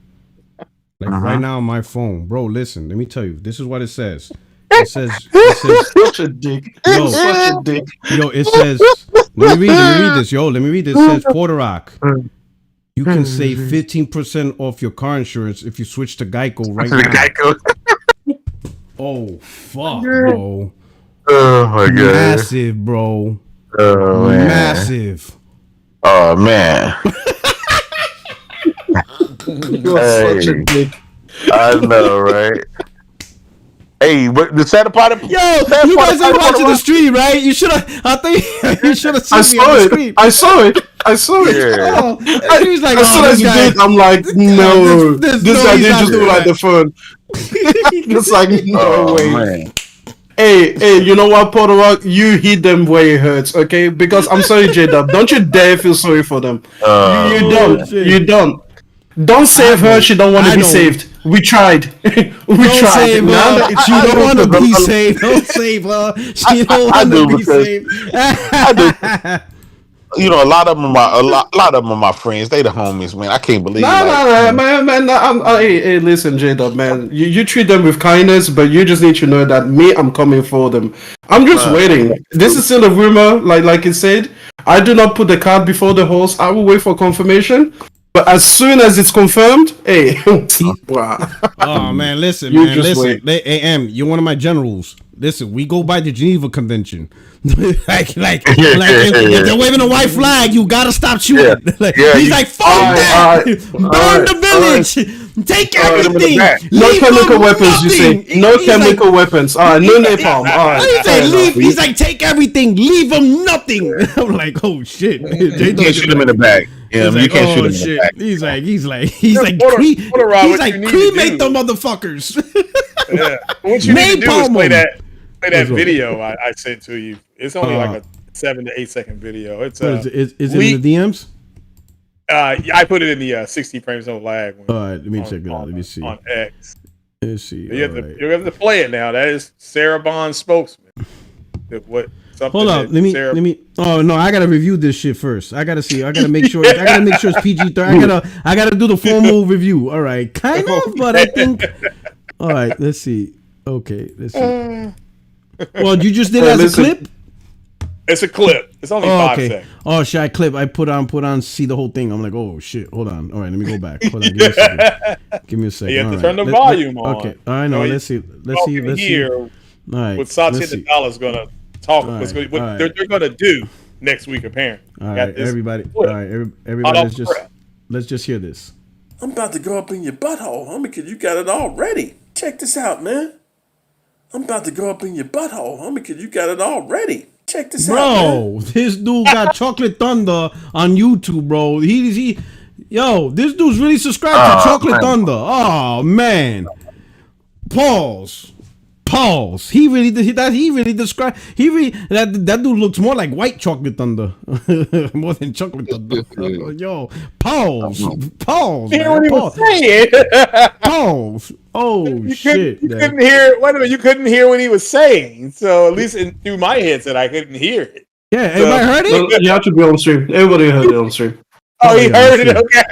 Like right now on my phone. Bro, listen, let me tell you. This is what it says. It says such a dick. Such a dick. Yo, it says let me read this. Let me read this. It says Puerto Rock. You can save 15% off your car insurance if you switch to Geico right now. Geico. Oh, fuck, bro. Oh, my God. Massive, bro. Oh, man. Massive. Oh, man. You're such a dick. I know, right? Hey, but the sad part of you guys ain't watching the stream, right? You should have. I think you should have seen me on the stream. I saw it. Yeah. He's like, as soon as you did, I'm like, no, this guy did just pull out the phone. It's like, no way. Man. Hey, you know what, Puerto Rock? You hit them where it hurts, okay? Because I'm sorry, J-Dub. Don't you dare feel sorry for them. You don't. Don't save her. She don't want to be saved. We tried. Don't tried. Save her. She don't want to be saved. Don't save her. She don't want to be saved. I do. A lot of them are my friends. They the homies, man. I can't believe. Man. Hey, listen, J-Dub, man. You treat them with kindness, but you just need to know that I'm coming for them. I'm just waiting. This is still a rumor, like it said. I do not put the cart before the horse. I will wait for confirmation. But as soon as it's confirmed, hey, wow. Oh man, listen, listen. AM, you're one of my generals. Listen, we go by the Geneva Convention. like if they're waving a white flag, you gotta stop shooting. He's like, fuck that, burn the village, take everything. No chemical weapons, you say? No chemical weapons. All right, no napalm. All right. He's like, take everything, leave them nothing. I'm like, oh shit. You can't shoot him in the back. Yeah, you can't shoot him in the back. He's like, cremate them motherfuckers. Yeah. What you need to do is play that. play that video I sent to you. It's only like a 7 to 8 second video. It's is it in the DMs? I put it in the 60 frames no lag. All right, let me check it out. Let me see on X. Let's see. You have to play it now. That is Sarah Bond's spokesman. Hold up, let me. Oh no, I gotta review this shit first. I gotta see. I gotta make sure. It's PG-13. I gotta do the formal review. All right, kind of, but I think. All right, let's see. Okay, let's see. Well, you just did it as a clip. It's a clip. It's only 5 seconds. Oh, should I clip? I put on, see the whole thing. I'm like, oh shit. Hold on. All right, let me go back. Hold on. Give me a second. You have to turn the volume on. Okay. I know. Let's see. Let's see. All right. What Satya Nadella gonna talk. What they're gonna do next week, apparently. All right, everybody. All right, everybody. Let's just hear this. I'm about to go up in your butthole, homie, because you got it all ready. Check this out, man. I'm about to go up in your butthole, homie, because you got it all ready. Check this out, bro. This dude got Chocolate Thunder on YouTube, bro. This dude's really subscribed to Chocolate Thunder. Oh man. Pause. He really described. That dude looks more like white Chocolate Thunder, more than Chocolate Thunder. Yo, pause. Hear what he was saying? Pause. Oh shit! You couldn't hear. Wait a minute. You couldn't hear what he was saying. So at least through my headset, I couldn't hear it. Yeah, everybody heard it. Well, you have to be on stream. Everybody heard it on stream. Oh, he heard it. Okay.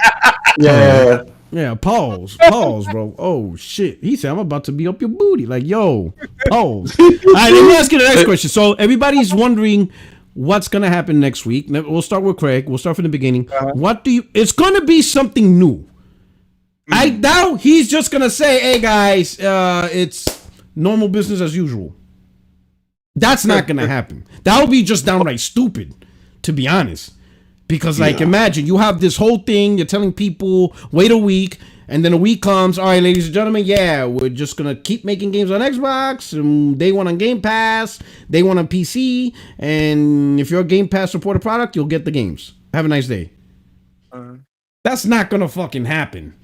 Yeah. Yeah, pause, bro. Oh shit! He said, "I'm about to be up your booty." Like, yo, pause. All right, let me ask you the next question. So everybody's wondering what's gonna happen next week. We'll start with Craig. We'll start from the beginning. It's gonna be something new. I doubt he's just gonna say, "Hey guys, it's normal business as usual." That's not gonna happen. That would be just downright stupid, to be honest. Because, imagine you have this whole thing, you're telling people, wait a week, and then a week comes, all right, ladies and gentlemen, we're just going to keep making games on Xbox, and they want on Game Pass, they want on PC, and if you're a Game Pass supported product, you'll get the games. Have a nice day. That's not going to fucking happen.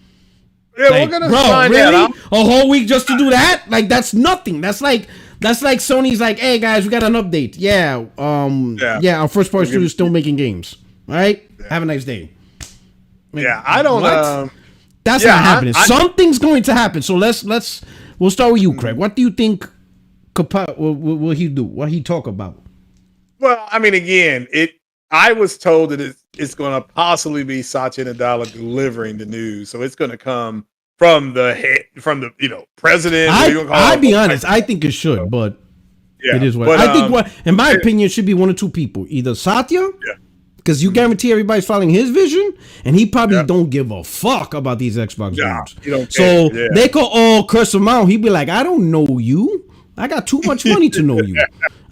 Yeah, we're going to find out. A whole week just to do that? Like, that's nothing. That's like Sony's like, hey, guys, we got an update. Our first party studio is still making games. All right. Yeah. Have a nice day. I don't know. That's not happening. Something's going to happen. So we'll start with you, Craig. What do you think will he do? What he talk about? Well, I mean, again, I was told that it's going to possibly be Satya Nadella delivering the news. So it's going to come from the president. I'll be honest. I think it should, but it is what I think. In my opinion, it should be one or two people. Either Satya. Because you guarantee everybody's following his vision, and he probably don't give a fuck about these Xbox games. So they could all curse him out. He'd be like, I don't know you. I got too much money to know you.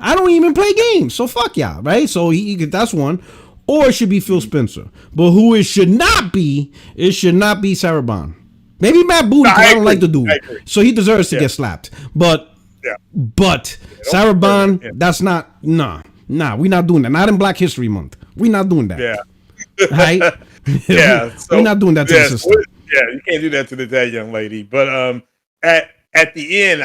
I don't even play games. So fuck y'all, right? So that's one. Or it should be Phil Spencer. But who it should not be Sarah Bond. Maybe Matt Booty, because I don't like the dude. So he deserves to get slapped. But Sarah Bond, that's not, nah, we're not doing that. Not in Black History Month. We're not doing that. Yeah. Right? So, we're not doing that to the system. Yeah, you can't do that to that young lady. But at the end,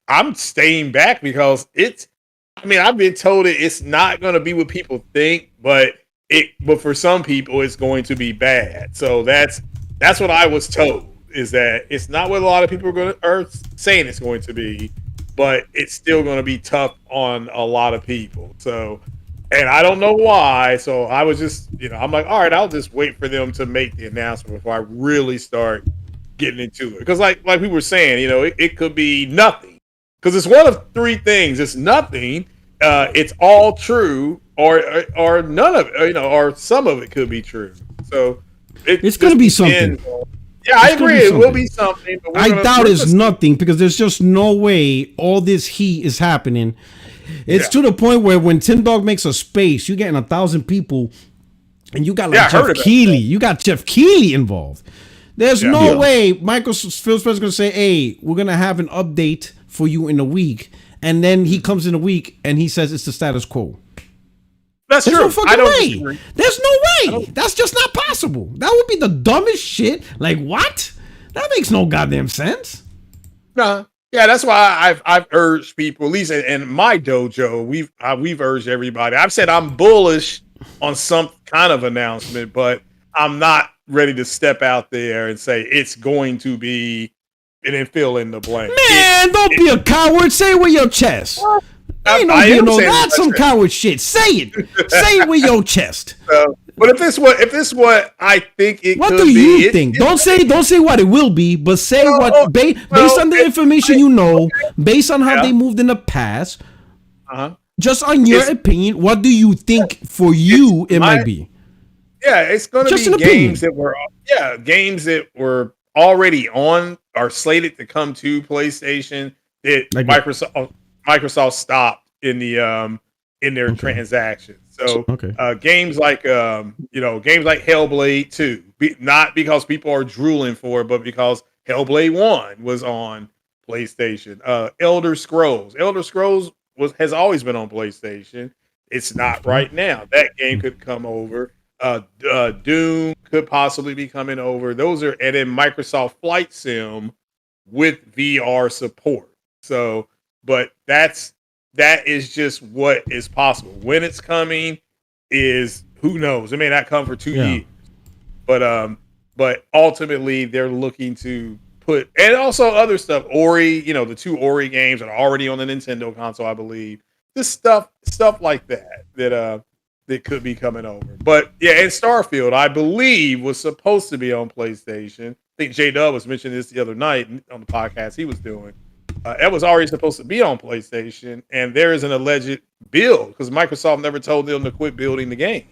I'm staying back because I've been told it's not going to be what people think, but for some people it's going to be bad. So that's what I was told, is that it's not what a lot of people are saying it's going to be, but it's still going to be tough on a lot of people. So. And I don't know why, so I was just, I'm like, all right, I'll just wait for them to make the announcement before I really start getting into it. Because like we were saying, it could be nothing. Because it's one of three things. It's nothing, it's all true, or none of it, or some of it could be true. So it's going to be something. I agree. It will be something. But I doubt it's nothing, because there's just no way all this heat is happening. It's to the point where when Tim Dog makes a space, you're getting 1,000 people, and you got Jeff Keighley. You got Jeff Keighley involved. There's no way Phil Spencer's gonna say, "Hey, we're gonna have an update for you in a week," and then he comes in a week and he says it's the status quo. There's true. No fucking way. There's no way. That's just not possible. That would be the dumbest shit. Like, what? That makes no goddamn sense. Nah. Yeah, that's why I've urged people, at least in my dojo, we've urged everybody. I've said I'm bullish on some kind of announcement, but I'm not ready to step out there and say it's going to be and then fill in the blank. Man, don't be a coward. Say it with your chest. Ain't that's some coward shit. Say it. Say it with your chest. But if this what I think it what could do you be, think? Don't say what it will be, but say based on the information you know, based on how they moved in the past. Just on your opinion, what do you think for you it might be? Yeah, it's going to be games that were already on or slated to come to PlayStation that like Microsoft stopped in the in their transactions. So games like games like Hellblade 2, not because people are drooling for it, but because Hellblade 1 was on PlayStation. Elder Scrolls has always been on PlayStation. It's not right now. That game could come over. Doom could possibly be coming over. Those are, and then Microsoft Flight Sim with VR support. So, but that is just what is possible. When it's coming is who knows. It may not come for 2 years, but ultimately they're looking to put, and also other stuff. Ori, the 2 Ori games are already on the Nintendo console, I believe. Just stuff like that could be coming over. But yeah, and Starfield, I believe, was supposed to be on PlayStation. I think J-Dub was mentioning this the other night on the podcast he was doing. It was already supposed to be on PlayStation, and there is an alleged build because Microsoft never told them to quit building the game.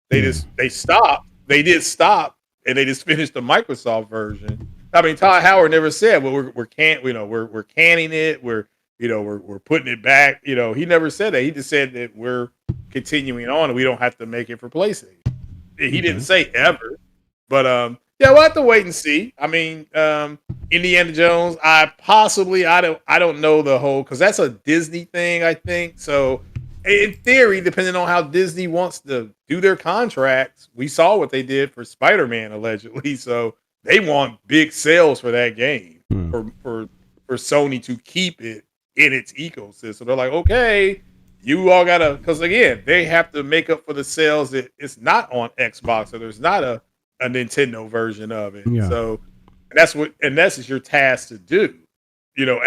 They stopped. They did stop, and they just finished the Microsoft version. I mean, Todd Howard never said, "Well, we're canning it. We're putting it back." He never said that. He just said that we're continuing on, and we don't have to make it for PlayStation. He didn't say ever, but we'll have to wait and see. I mean, Indiana Jones. I don't know the whole, because that's a Disney thing, I think. So, in theory, depending on how Disney wants to do their contracts, we saw what they did for Spider-Man allegedly. So they want big sales for that game for Sony to keep it in its ecosystem. They're like, okay, you all gotta, because again, they have to make up for the sales that it's not on Xbox, or there's not a Nintendo version of it. Yeah. So that's your task to do,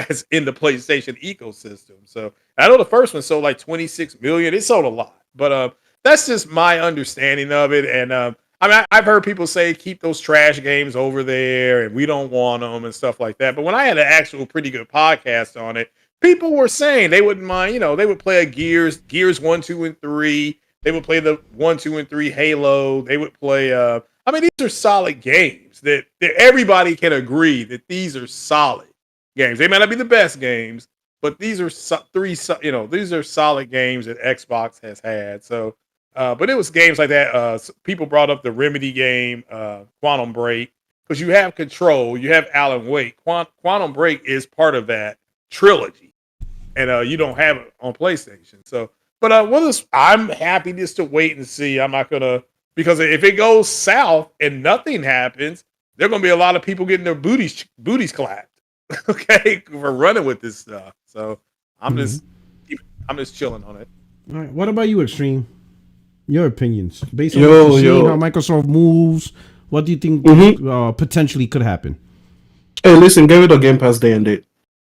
as in the PlayStation ecosystem. So I know the first one sold like 26 million. It sold a lot, but that's just my understanding of it. And I mean, I've heard people say keep those trash games over there, and we don't want them and stuff like that. But when I had an actual pretty good podcast on it, people were saying they wouldn't mind. They would play a Gears 1, 2, and 3. They would play the 1, 2, and 3 Halo. They would play. I mean, these are solid games that everybody can agree that these are solid games. They may not be the best games, but these are these are solid games that Xbox has had. So, but it was games like that. People brought up the Remedy game, Quantum Break, because you have Control, you have Alan Wake. Quantum Break is part of that trilogy, and you don't have it on PlayStation. So, but I'm happy just to wait and see. I'm not gonna. Because if it goes south and nothing happens, there are going to be a lot of people getting their booties clapped, okay, for running with this stuff. So I'm just chilling on it. All right. What about you, Extreme? Your opinions based on what you see, how Microsoft moves. What do you think potentially could happen? Hey, listen, get rid of Gamepass day and date.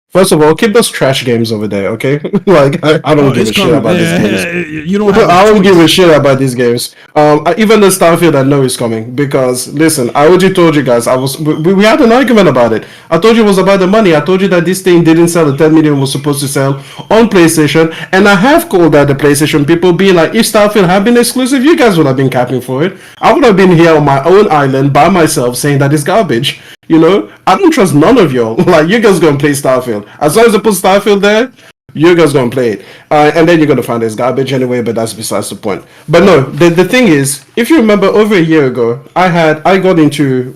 First of all, keep those trash games over there, okay? Like, I don't give a shit about these games. I don't give a shit about these games. Even the Starfield, I know is coming because, listen, I already told you guys. We had an argument about it. I told you it was about the money. I told you that this thing didn't sell the 10 million it was supposed to sell on PlayStation, and I have called out the PlayStation people, being like, if Starfield had been exclusive, you guys would have been capping for it. I would have been here on my own island by myself saying that it's garbage. I don't trust none of y'all. Like, you guys gonna play Starfield. As long as they put Starfield there, you guys gonna play it. And then you're gonna find it's garbage anyway, but that's besides the point. But no, the thing is, if you remember over a year ago, I got into,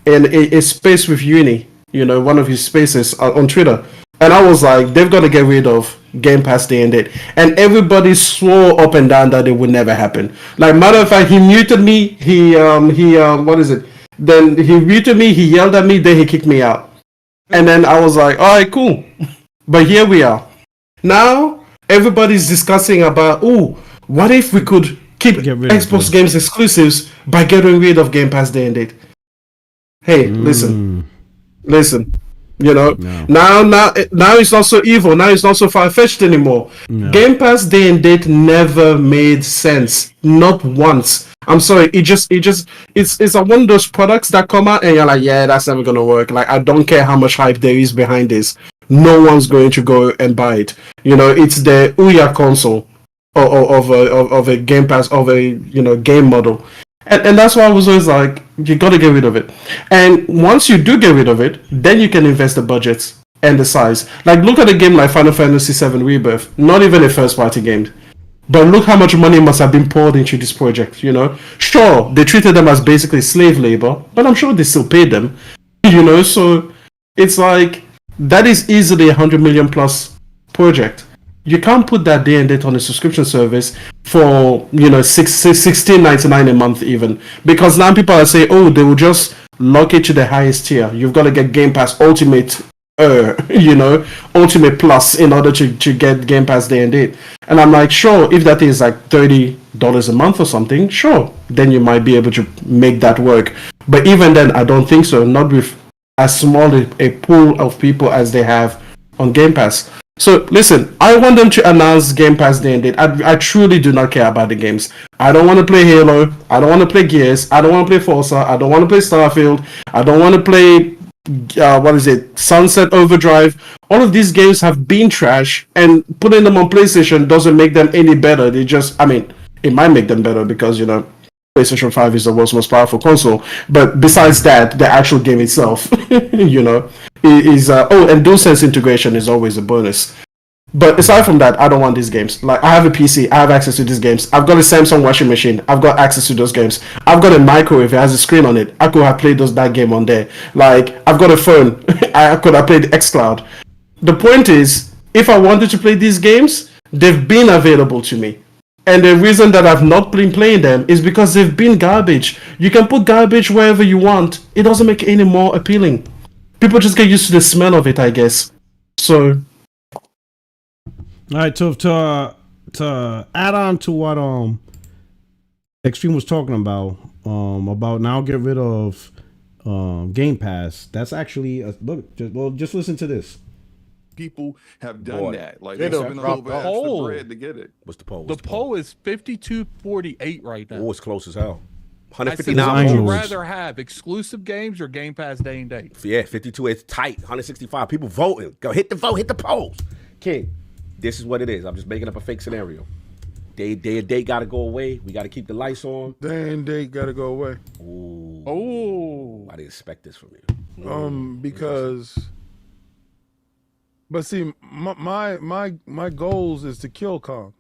in a space with Uni, one of his spaces on Twitter. And I was like, they've got to get rid of Game Pass day and date. And everybody swore up and down that it would never happen. Like, matter of fact, he muted me. Then he muted me, he yelled at me, then he kicked me out. And then I was like, all right, cool. But here we are. Now, everybody's discussing about, what if we could keep Xbox games exclusives by getting rid of Game Pass Day and Date? Hey, listen. Now it's not so evil. Now it's not so far-fetched anymore. No. Game Pass Day and Date never made sense. Not once. I'm sorry. It's one of those products that come out and you're like, yeah, that's never gonna work. Like, I don't care how much hype there is behind this. No one's going to go and buy it. It's the Ouya console of a Game Pass, of a game model. And that's why I was always like, you got to get rid of it. And once you do get rid of it, then you can invest the budgets and the size. Like, look at a game like Final Fantasy VII Rebirth. Not even a first-party game. But look how much money must have been poured into this project, Sure, they treated them as basically slave labor, but I'm sure they still paid them, So it's like, that is easily $100 million plus project. You can't put that day and date on a subscription service for $16.99 a month even, because now people are saying, they will just lock it to the highest tier. You've got to get Game Pass Ultimate, Ultimate Plus in order to get Game Pass Day and Date. And I'm like, sure, if that is like $30 a month or something, sure, then you might be able to make that work. But even then, I don't think so. Not with as small a pool of people as they have on Game Pass. So listen, I want them to announce Game Pass Day and Date. I truly do not care about the games. I don't want to play Halo. I don't want to play Gears. I don't want to play Forza. I don't want to play Starfield. I don't want to play Sunset Overdrive. All of these games have been trash, and putting them on PlayStation doesn't make them any better. It might make them better because PlayStation 5 is the world's most powerful console. But besides that, the actual game itself, is and DualSense integration is always a bonus. But aside from that, I don't want these games. Like, I have a PC, I have access to these games. I've got a Samsung washing machine, I've got access to those games. I've got a microwave, it has a screen on it. I could have played that game on there. Like, I've got a phone, I could have played xCloud. The point is, if I wanted to play these games, they've been available to me. And the reason that I've not been playing them is because they've been garbage. You can put garbage wherever you want. It doesn't make it any more appealing. People just get used to the smell of it, I guess. So... All right, to add on to what Extreme was talking about now get rid of Game Pass. That's actually just listen to this. People have done that. Like, they spend a little bit extra bread to get it. What's the poll? The poll is 52-48 right now. Oh, it's close as hell. 159. Would you rather have exclusive games or Game Pass Day and Date? Yeah, 52. It's tight. 165 people voting. Go hit the vote. Hit the polls. King, this is what it is. I'm just making up a fake scenario. Day and Date got to go away. We got to keep the lights on. Day and Date got to go away. Ooh. Oh. I didn't expect this from you. Because... But see, my goals is to kill Kong.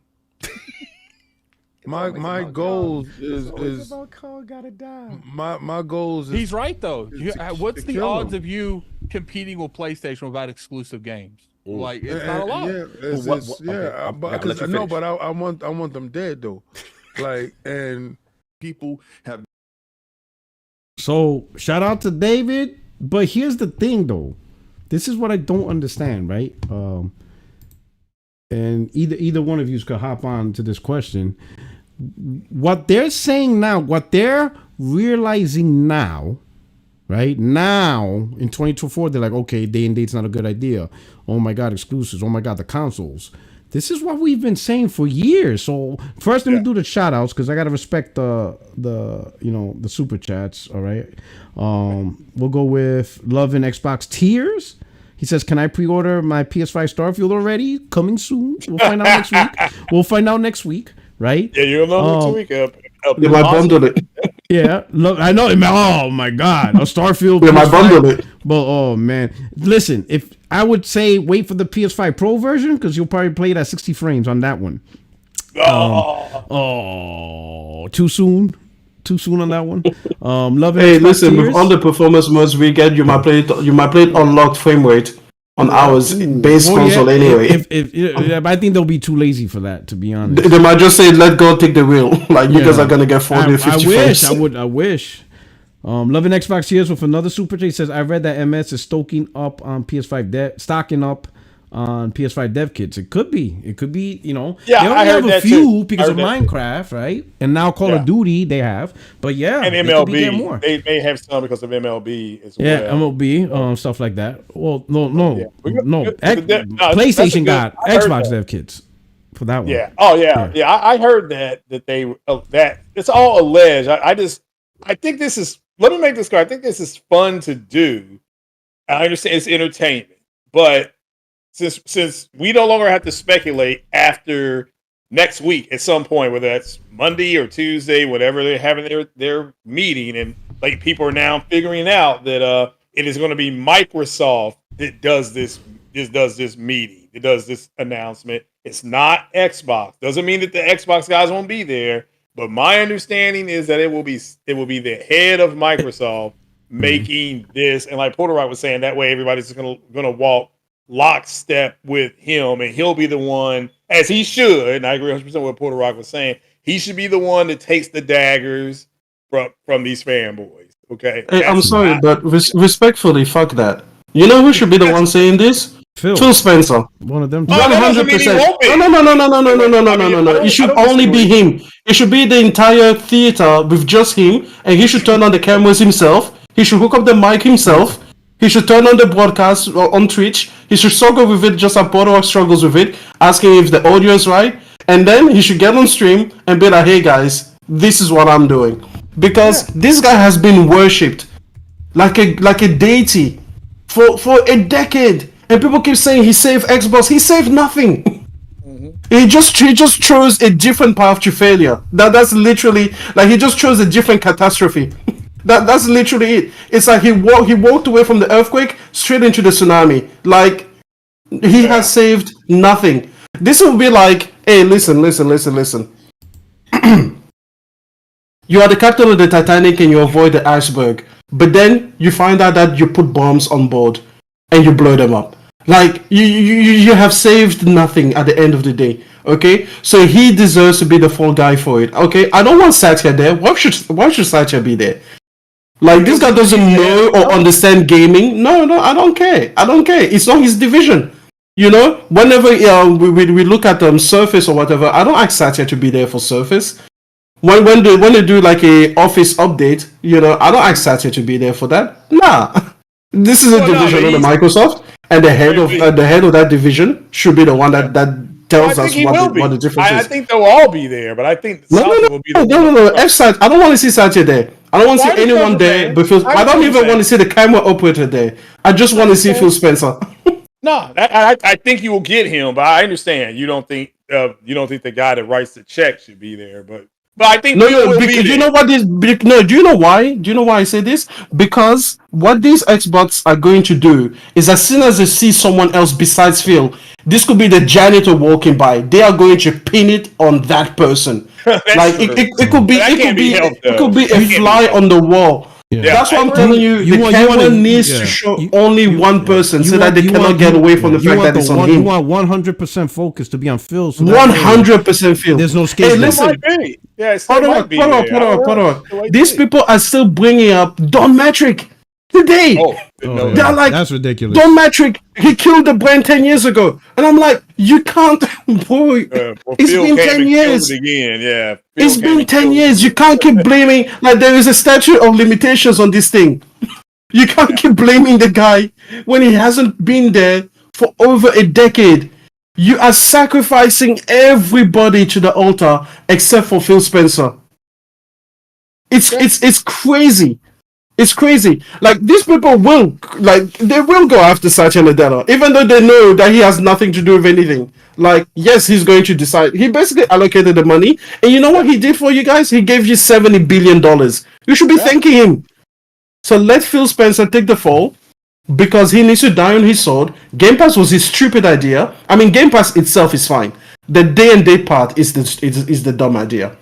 my goals is about Kong gotta die. My goals is... He's right though. What's the odds of you competing with PlayStation without exclusive games? Like, it's not a lot. But I want them dead though. Like, and people have... So shout out to David, but here's the thing though. This is what I don't understand, right? And either one of you could hop on to this question. What they're saying now, what they're realizing now, right? Now, in 2024, they're like, okay, Day and Date's not a good idea. Oh my God, exclusives. Oh my God, the consoles. This is what we've been saying for years. So first, let me do the shout outs because I gotta respect the super chats. All right. We'll go with Love and Xbox Tears. He says, "Can I pre-order my PS5 Starfield already? Coming soon. We'll find out next week. Right? Yeah, you'll know next week. You might bundle it. Yeah, look, I know. Oh my God, a Starfield. You might bundle it. But oh man, listen. If I would say wait for the PS5 Pro version because you'll probably play it at 60 frames on that one. Too soon. Too soon on that one. Listen, with all the performance modes we get, you might play it unlocked frame rate on ours base console anyway. But I think they'll be too lazy for that, to be honest. They might just say, "Let go, take the wheel." Like, you guys are gonna get 40, 50 frames. I wish. Loving Xbox Years with another super chat. He says, I read that MS is stocking up on stocking up on PS5 dev kits. It could be, you know. Yeah, they only I heard have a that few too. because of Minecraft, right? And now Call of Duty they have. But yeah, and MLB. They may have some because of MLB as well. Yeah, MLB, stuff like that. Well, no. PlayStation got Xbox dev kits for that one. Yeah. Oh yeah. I heard that they that it's all alleged. I think this is. Let me make this clear. I think this is fun to do. I understand it's entertainment, but since we no longer have to speculate after next week at some point, whether that's Monday or Tuesday, whatever they're having their meeting, and like people are now figuring out that it is going to be Microsoft that does this meeting, it does this announcement. It's not Xbox. Doesn't mean that the Xbox guys won't be there, but my understanding is that it will be the head of Microsoft making this, and like Porter Rock was saying, that way everybody's gonna walk lockstep with him, and he'll be the one, as he should, and I agree 100% with what Porter Rock was saying, he should be the one that takes the daggers from these fanboys. Okay. Hey, I'm sorry, but respectfully, fuck that. You know who should be the one saying this? Phil Spencer. One of them. 100%. No. It should only be him. It should be the entire theater with just him, and he should turn on the cameras himself. He should hook up the mic himself. He should turn on the broadcast on Twitch. He should struggle with it just like Porter struggles with it, asking if the audio is right. And then he should get on stream and be like, hey guys, this is what I'm doing. Because this guy has been worshipped like a deity for a decade. And people keep saying he saved Xbox. He saved nothing. He just chose a different path to failure. That's literally, like, he just chose a different catastrophe. That's literally it. It's like he walked away from the earthquake straight into the tsunami. Like, he has saved nothing. This will be like, hey, listen. You are the captain of the Titanic and you avoid the iceberg, but then you find out that you put bombs on board and you blow them up. Like, you have saved nothing at the end of the day. Okay, so he deserves to be the fall guy for it. Okay, I don't want Satya there. Why should Satya be there? Like, this guy doesn't know or understand gaming. No, I don't care. It's not his division. You know, whenever we look at Surface or whatever, I don't ask Satya to be there for Surface. When they do like a Office update, you know, I don't ask Satya to be there for that. Nah, this is a division of Microsoft, and the head of that division should be the one that tells us what the difference is. I think they'll all be there, but I think Satya will be there. No. I don't want to see Satya there. I don't want to see anyone there. Because I don't even want to see the camera operator there. I just want to see Phil Spencer. No, I think you will get him, but I understand you don't think the guy that writes the check should be there, but I think do you know what this? No, do you know why? Do you know why I say this? Because what these Xbox are going to do is, as soon as they see someone else besides Phil, this could be the janitor walking by, they are going to pin it on that person. Like it could be a fly on the wall. Yeah. That's what I'm telling you. The camera needs to show only one person so that they cannot get away from the fact that it's on him. You want 100% focus to be on Phil. 100% Phil. There's no skate. Hey, listen. Hold on. These people are still bringing up Don Matrick today. They're like, that's ridiculous. Don Matrick, he killed the brand 10 years ago. And I'm like, you can't, boy. It's been 10 years. It's been 10 years. You can't keep blaming. Like, there is a statute of limitations on this thing. You can't keep blaming the guy when he hasn't been there for over a decade. You are sacrificing everybody to the altar except for Phil Spencer. It's crazy. It's crazy. Like, these people will go after Satya Nadella, even though they know that he has nothing to do with anything. Like, yes, he's going to decide. He basically allocated the money, and you know what he did for you guys? He gave you $70 billion. You should be thanking him. So let Phil Spencer take the fall, because he needs to die on his sword. Game Pass was his stupid idea. I mean, Game Pass itself is fine. The day and date part is the dumb idea.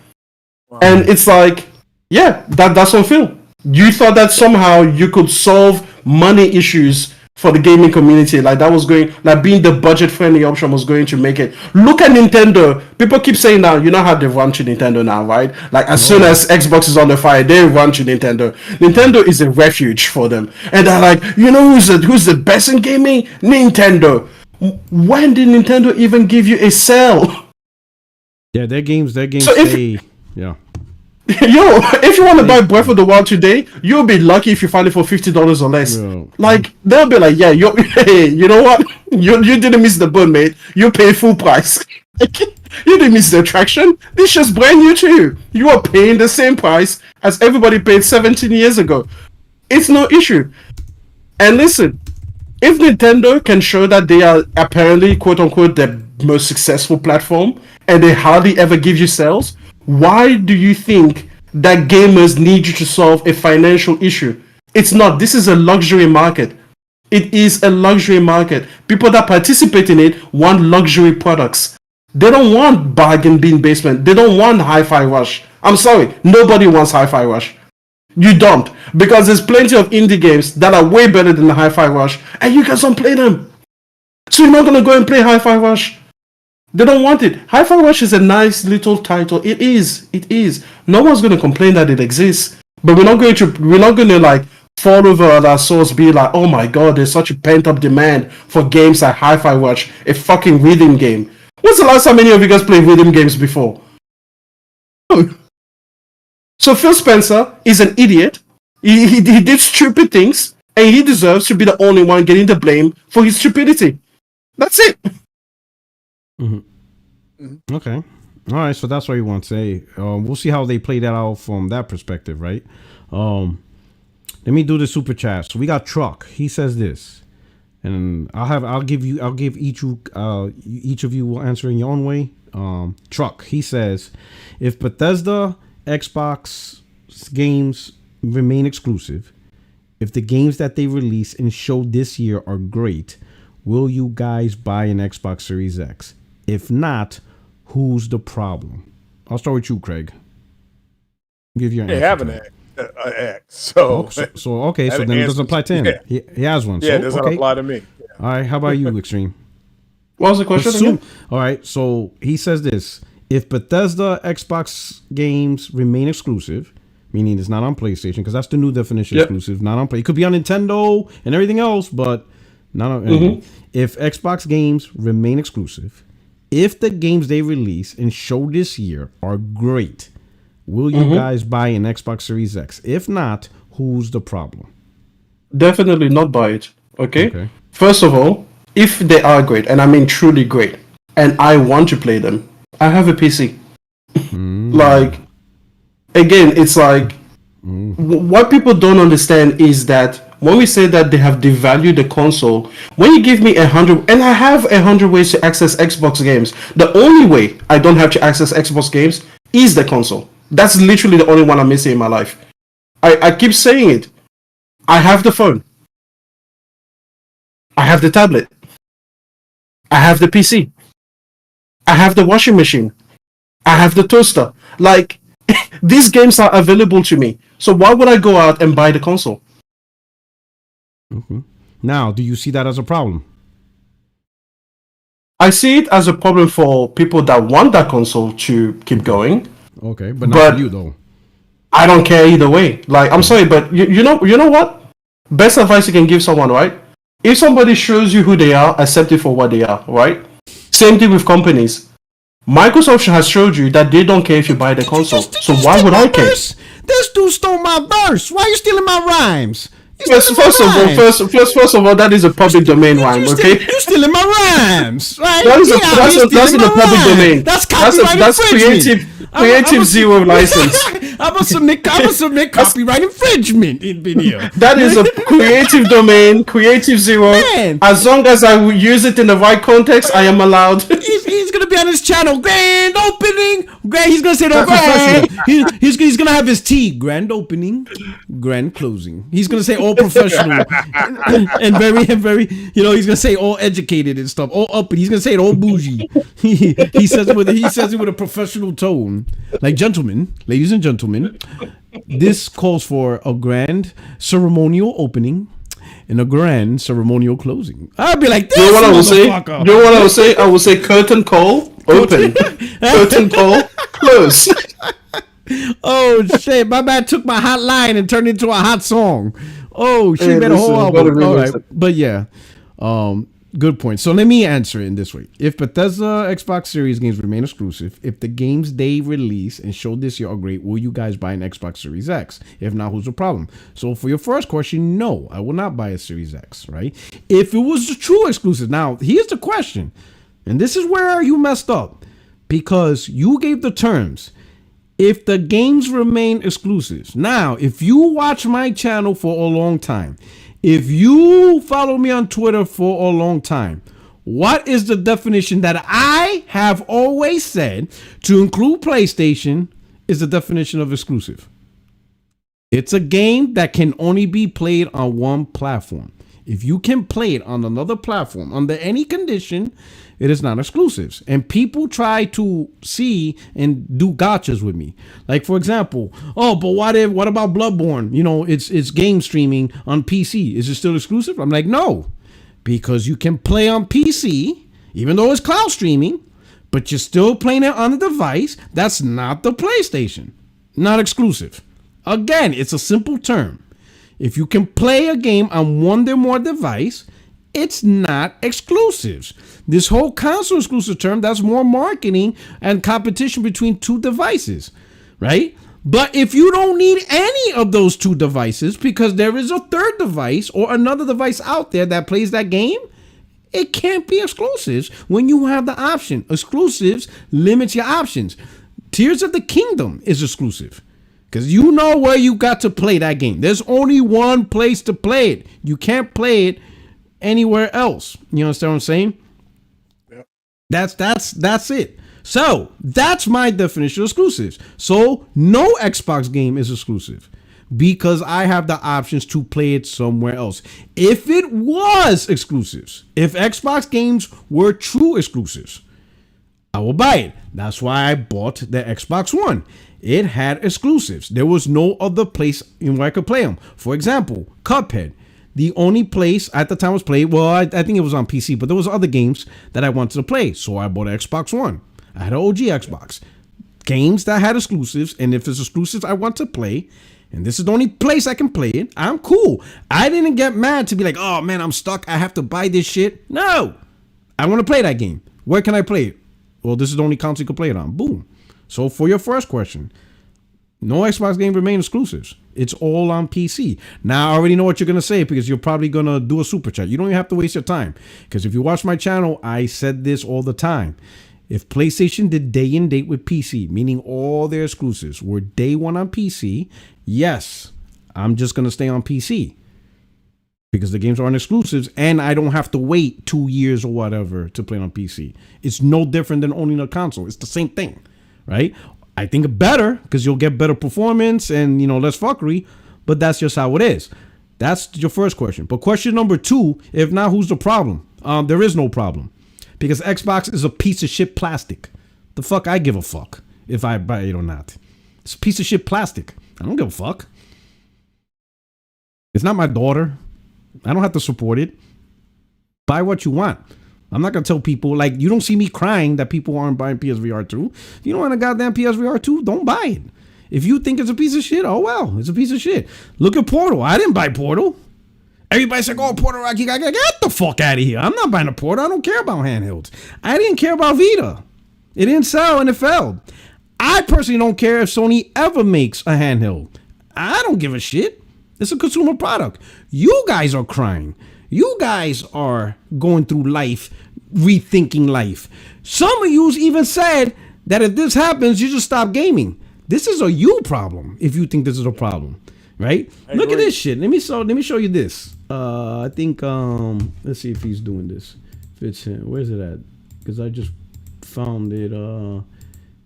Wow. And it's like, yeah, that's on Phil. You thought that somehow you could solve money issues for the gaming community. Like that was going, like being the budget-friendly option was going to make it. Look at Nintendo. People keep saying now, you know how they run to Nintendo now, right? Like as soon as Xbox is on the fire, they run to Nintendo. Nintendo is a refuge for them, and they're like, you know who's the best in gaming? Nintendo. When did Nintendo even give you a sale? Yeah, their games So stay. Yeah. Yo, if you want to buy Breath of the Wild today, you'll be lucky if you find it for $50 or less. Bro. Like they'll be like, yeah, hey, you know what? You didn't miss the boat, mate. You paid full price. You didn't miss the attraction. This just brand new to you. You are paying the same price as everybody paid 17 years ago. It's no issue. And listen, if Nintendo can show that they are apparently quote unquote the most successful platform and they hardly ever give you sales, why do you think that gamers need you to solve a financial issue? It's not. This is a luxury market. It is a luxury market. People that participate in it want luxury products. They don't want bargain bin basement. They don't want Hi-Fi Rush. I'm sorry. Nobody wants Hi-Fi Rush. You don't. Because there's plenty of indie games that are way better than the Hi-Fi Rush and you guys don't play them. So you're not going to go and play Hi-Fi Rush. They don't want it. Hi-Fi Rush is a nice little title. It is. It is. No one's going to complain that it exists. But we're not going to like fall over our swords, be like, oh my god, there's such a pent-up demand for games like Hi-Fi Rush, a fucking rhythm game. When's the last time any of you guys played rhythm games before? So Phil Spencer is an idiot. He did stupid things, and he deserves to be the only one getting the blame for his stupidity. That's it. Mm-hmm. Okay. All right. So that's what you want to say. We'll see how they play that out from that perspective, right? Let me do the super chat. So we got Truck. He says this, and I'll give each of you will answer in your own way. Truck. He says, if Bethesda Xbox games remain exclusive, if the games that they release and show this year are great, will you guys buy an Xbox Series X? If not, who's the problem? I'll start with you, Craig. Give your answer. They have an X. So okay, so then it doesn't apply to him. Yeah. He has one. Yeah, it doesn't apply to me. Yeah. All right, how about you, Extreme? What was the question again? All right, so he says this. If Bethesda Xbox games remain exclusive, meaning it's not on PlayStation, because that's the new definition, exclusive, not on Play. It could be on Nintendo and everything else, but not on. If Xbox games remain exclusive, if the games they release and show this year are great, will you guys buy an Xbox Series X? If not, who's the problem? Definitely not buy it. Okay. First of all, if they are great, and I mean truly great, and I want to play them, I have a PC. Like, again, it's like what people don't understand is that when we say that they have devalued the console, when you give me 100, and I have 100 ways to access Xbox games, the only way I don't have to access Xbox games is the console. That's literally the only one I'm missing in my life. I keep saying it. I have the phone. I have the tablet. I have the PC. I have the washing machine. I have the toaster. Like, these games are available to me. So why would I go out and buy the console? Now, do you see that as a problem? I see it as a problem for people that want that console to keep going. Okay, but not for you though. I don't care either way. Like, I'm sorry, but you know what? Best advice you can give someone, right? If somebody shows you who they are, accept it for what they are, right? Same thing with companies. Microsoft has showed you that they don't care if you buy the console. So why would I care? This dude stole my verse. Why are you stealing my rhymes? First of all, that is a public domain rhyme, okay? You're stealing my rhymes, right? That's in the public domain. That's copyright infringement. Creative Zero license. I must submit copyright infringement in video. That is a creative domain, Creative Zero. Man. As long as I use it in the right context, I am allowed. He's gonna be on his channel. Grand opening. He's gonna say the he's gonna have his T. Grand opening, grand closing. He's gonna say all professional and very, he's gonna say all educated and stuff. All up. He's gonna say it all bougie. He says it with a professional tone. Like, gentlemen, ladies and gentlemen, this calls for a grand ceremonial opening in a grand ceremonial closing. I'd be like, this you know what I would say? motherfucker. You know what I would say? I would say curtain call, open. Curtain call, close. Oh shit! My man took my hot line and turned it into a hot song. Oh, she Hey, made a whole listen, album. gotta All right, remix it. but yeah, good point. So let me answer it in this way: if Bethesda Xbox Series games remain exclusive, if the games they release and show this year are great, will you guys buy an Xbox Series X? If not, who's the problem? So for your first question, no, I will not buy a Series X. Right? If it was a true exclusive, now here's the question, and this is where you messed up because you gave the terms. If the games remain exclusives. Now, if you watch my channel for a long time, if you follow me on Twitter for a long time, what is the definition that I have always said to include PlayStation is the definition of exclusive? It's a game that can only be played on one platform. If you can play it on another platform under any condition, it is not exclusives. And people try to see and do gotchas with me. Like, for example, oh, but what about Bloodborne? You know, it's game streaming on PC. Is it still exclusive? I'm like, no. Because you can play on PC, even though it's cloud streaming, but you're still playing it on a device that's not the PlayStation. Not exclusive. Again, it's a simple term. If you can play a game on one or more device, it's not exclusives. This whole console exclusive term, that's more marketing and competition between two devices, right? But if you don't need any of those two devices because there is a third device or another device out there that plays that game, it can't be exclusives when you have the option. Exclusives limits your options. Tears of the Kingdom is exclusive. Because you know where you got to play that game. There's only one place to play it. You can't play it anywhere else. You understand what I'm saying? Yep. That's it. So that's my definition of exclusives. So no Xbox game is exclusive because I have the options to play it somewhere else. If it was exclusives, if Xbox games were true exclusives, I will buy it. That's why I bought the Xbox One. It had exclusives. There was no other place in where I could play them. For example, Cuphead. The only place at the time was played, well, I think it was on PC, but there was other games that I wanted to play. So I bought an Xbox One. I had an OG Xbox. Games that had exclusives, and if it's exclusives I want to play, and this is the only place I can play it, I'm cool. I didn't get mad to be like, oh man, I'm stuck. I have to buy this shit. No. I want to play that game. Where can I play it? Well, this is the only console you can play it on. Boom. So for your first question, no Xbox game remain exclusives. It's all on PC. Now, I already know what you're going to say because you're probably going to do a super chat. You don't even have to waste your time. Because if you watch my channel, I said this all the time. If PlayStation did day and date with PC, meaning all their exclusives were day one on PC, yes, I'm just going to stay on PC. Because the games aren't exclusives and I don't have to wait 2 years or whatever to play on PC. It's no different than owning a console. It's the same thing. Right? I think better because you'll get better performance and, you know, less fuckery, but that's just how it is. That's your first question. But question number 2, if not, who's the problem? There is no problem because Xbox is a piece of shit plastic. The fuck I give a fuck if I buy it or not. It's a piece of shit plastic. I don't give a fuck. It's not my daughter. I don't have to support it. Buy what you want. I'm not going to tell people, like, you don't see me crying that people aren't buying PSVR 2. If you don't want a goddamn PSVR 2, don't buy it. If you think it's a piece of shit, oh well, it's a piece of shit. Look at Portal. I didn't buy Portal. Everybody's like, oh, Portal, get the fuck out of here. I'm not buying a Portal. I don't care about handhelds. I didn't care about Vita. It didn't sell and it failed. I personally don't care if Sony ever makes a handheld. I don't give a shit. It's a consumer product. You guys are crying. You guys are going through life, rethinking life. Some of you even said that if this happens, you just stop gaming. This is a you problem if you think this is a problem, right? Look at this shit. Let me show you this. I think let's see if he's doing this. Fits in. Where's it at? Because I just found it. So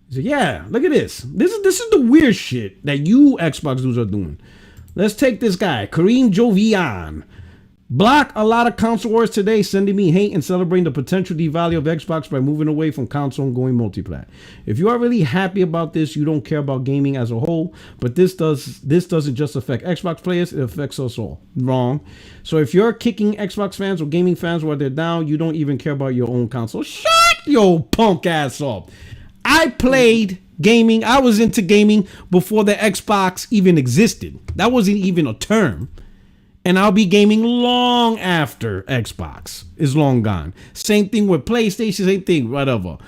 yeah, look at this. This is the weird shit that you Xbox dudes are doing. Let's take this guy, Kareem Jovian. Block a lot of console wars today, sending me hate and celebrating the potential devalue of Xbox by moving away from console and going multiplat. If you are really happy about this, you don't care about gaming as a whole, but this doesn't just affect Xbox players, it affects us all. Wrong. So if you're kicking Xbox fans or gaming fans while they're down, you don't even care about your own console. Shut your punk ass up. I played gaming. I was into gaming before the Xbox even existed. That wasn't even a term. And I'll be gaming long after Xbox is long gone. Same thing with PlayStation, same thing, whatever.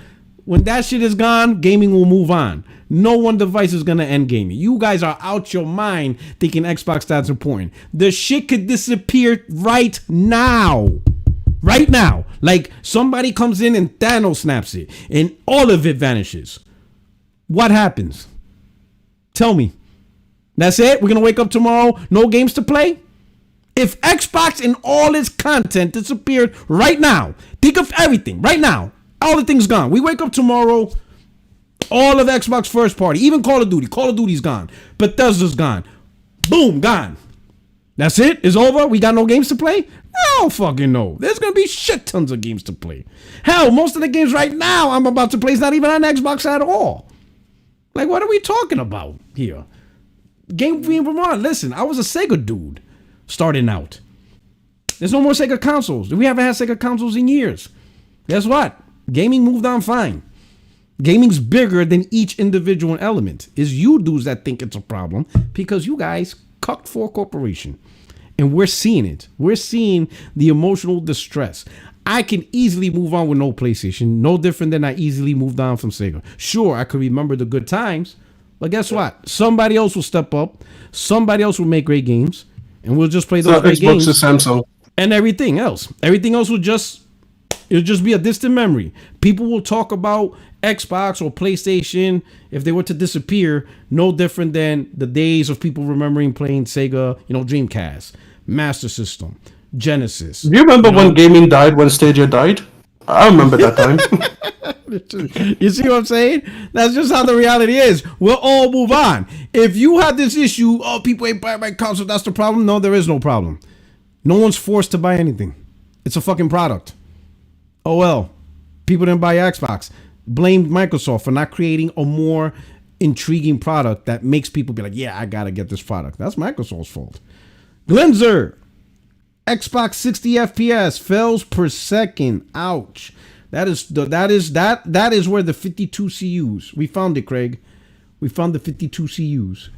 When that shit is gone, gaming will move on. No one device is going to end gaming. You guys are out your mind thinking Xbox that's important. The shit could disappear right now. Right now. Like somebody comes in and Thanos snaps it and all of it vanishes. What happens? Tell me. That's it? We're going to wake up tomorrow, no games to play? If Xbox and all its content disappeared right now, think of everything right now. All the things gone. We wake up tomorrow, all of Xbox first party, even Call of Duty. Call of Duty's gone. Bethesda's gone. Boom, gone. That's it? It's over? We got no games to play? No fucking no. There's going to be shit tons of games to play. Hell, most of the games right now I'm about to play is not even on Xbox at all. Like, what are we talking about here? Game Vermont, listen, I was a Sega dude. Starting out. There's no more Sega consoles. We haven't had Sega consoles in years. Guess what? Gaming moved on fine. Gaming's bigger than each individual element. It's you dudes that think it's a problem because you guys cucked for a corporation. And we're seeing it. We're seeing the emotional distress. I can easily move on with no PlayStation. No different than I easily moved on from Sega. Sure, I could remember the good times. But guess what? Somebody else will step up. Somebody else will make great games. And we'll just play those great games. Samsung. And everything else. Everything else will just be a distant memory. People will talk about Xbox or PlayStation if they were to disappear, no different than the days of people remembering playing Sega, Dreamcast, Master System, Genesis. Do you remember when gaming died, when Stadia died? I remember that time. You see what I'm saying? That's just how the reality is. We'll all move on. If you have this issue, people ain't buying my console, that's the problem. No, there is no problem. No one's forced to buy anything. It's a fucking product. Oh well, people didn't buy Xbox. Blame Microsoft for not creating a more intriguing product that makes people be like, yeah, I gotta get this product. That's Microsoft's fault. Glenzer, Xbox 60 FPS fails per second. Ouch. That is where the 52 CUs. We found it, Craig. We found the 52 CUs.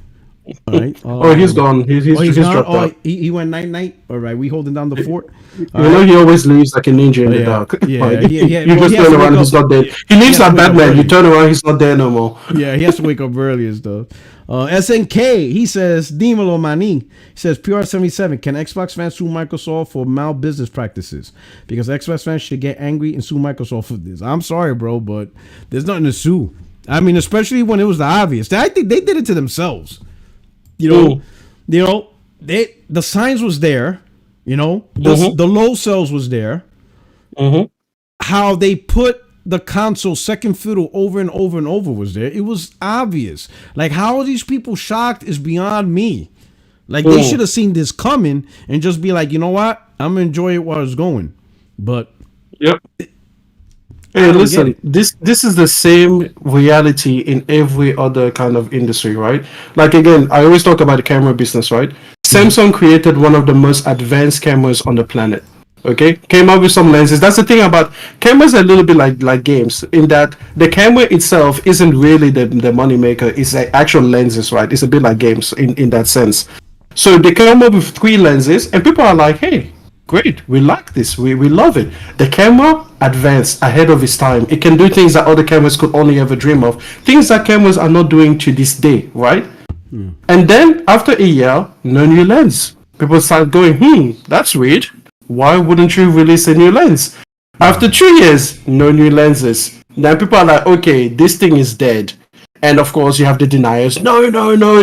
All right. He's gone. He's gone? dropped out. He went night. All right. We holding down the fort. He always leaves like a ninja in the dark. You just turn around, he's not there. He leaves like Batman. You turn around, he's not there no more. Yeah, he has to wake up early and stuff. SNK, he says, Dímelo Mani. He says, PR77, can Xbox fans sue Microsoft for malbusiness practices? Because Xbox fans should get angry and sue Microsoft for this. I'm sorry, bro, but there's nothing to sue. I mean, especially when it was the obvious. I think they did it to themselves. The signs was there. The low cells was there. Mm-hmm. How they put the console second fiddle over and over and over was there. It was obvious. Like, how are these people shocked is beyond me. Like, they should have seen this coming and just be like, you know what? I'm going to enjoy it while it's going. But yep. Hey, listen, this is the same reality in every other kind of industry, right? Like, again, I always talk about the camera business, right? Samsung created one of the most advanced cameras on the planet. Okay, came up with some lenses. That's the thing about cameras, a little bit like games, in that the camera itself isn't really the money maker. It's the actual lenses, right? It's a bit like games in that sense. So they came up with 3 lenses, and people are like, hey, great, we like this, we love it. The camera advanced ahead of its time. It can do things that other cameras could only ever dream of, things that cameras are not doing to this day, right? And then after a year, no new lens. People start going, that's weird. Why wouldn't you release a new lens? After 2 years, no new lenses. Then people are like, okay, this thing is dead. And of course, you have the deniers. No,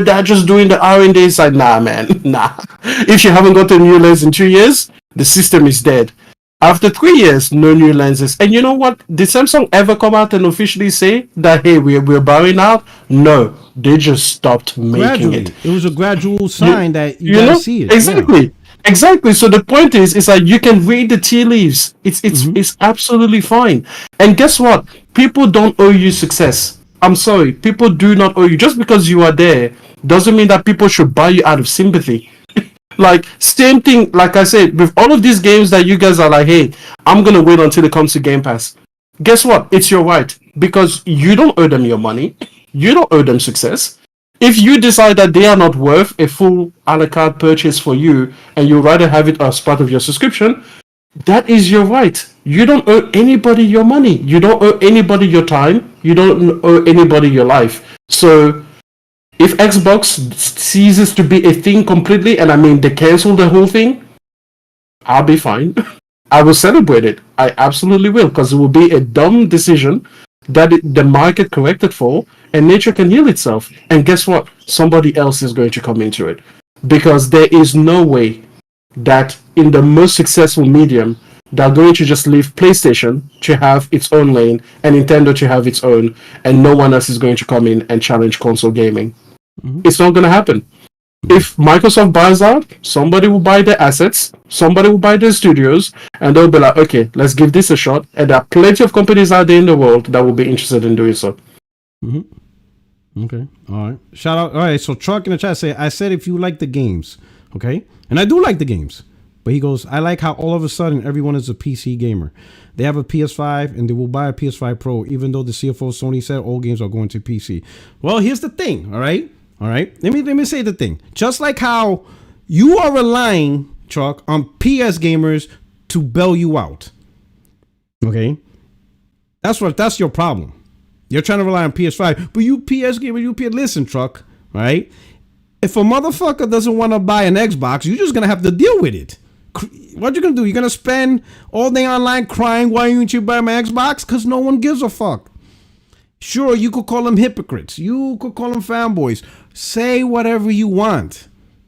they're just doing the R&D. It's like, nah, man, nah. If you haven't got a new lens in 2 years, the system is dead. After 3 years, no new lenses. And you know what? Did Samsung ever come out and officially say that, hey, we're bowing out? No, they just stopped making it. It was a gradual sign that you gotta see it. Exactly. Yeah. Exactly. So the point is like you can read the tea leaves. It's absolutely fine. And guess what? People don't owe you success. I'm sorry. People do not owe you. Just because you are there doesn't mean that people should buy you out of sympathy. Like, same thing, like I said, with all of these games that you guys are like, hey, I'm going to wait until it comes to Game Pass. Guess what? It's your right. Because you don't owe them your money. You don't owe them success. If you decide that they are not worth a full a la carte purchase for you, and you'd rather have it as part of your subscription, that is your right. You don't owe anybody your money. You don't owe anybody your time. You don't owe anybody your life. So if Xbox ceases to be a thing completely, and I mean they cancel the whole thing, I'll be fine. I will celebrate it. I absolutely will, because it will be a dumb decision that the market corrected for, and nature can heal itself. And guess what? Somebody else is going to come into it, because there is no way that in the most successful medium they're going to just leave PlayStation to have its own lane and Nintendo to have its own, and no one else is going to come in and challenge console gaming. It's not going to happen. If Microsoft buys out, somebody will buy their assets, somebody will buy their studios, and they'll be like, okay, let's give this a shot. And there are plenty of companies out there in the world that will be interested in doing so. Okay. All right. Shout out. All right. So Truck in the chat say, I said if you like the games, okay? And I do like the games. But he goes, I like how all of a sudden everyone is a PC gamer. They have a PS5 and they will buy a PS5 Pro, even though the CFO Sony said all games are going to PC. Well, here's the thing, all right? All right. Let me say the thing. Just like how you are relying, Truck, on PS gamers to bail you out. Okay? That's your problem. You're trying to rely on PS5, but you PS gamers, listen, Truck, right? If a motherfucker doesn't want to buy an Xbox, you're just gonna have to deal with it. What you gonna do? You're gonna spend all day online crying, why aren't you buying my Xbox? Because no one gives a fuck. Sure, you could call them hypocrites. You could call them fanboys. Say whatever you want.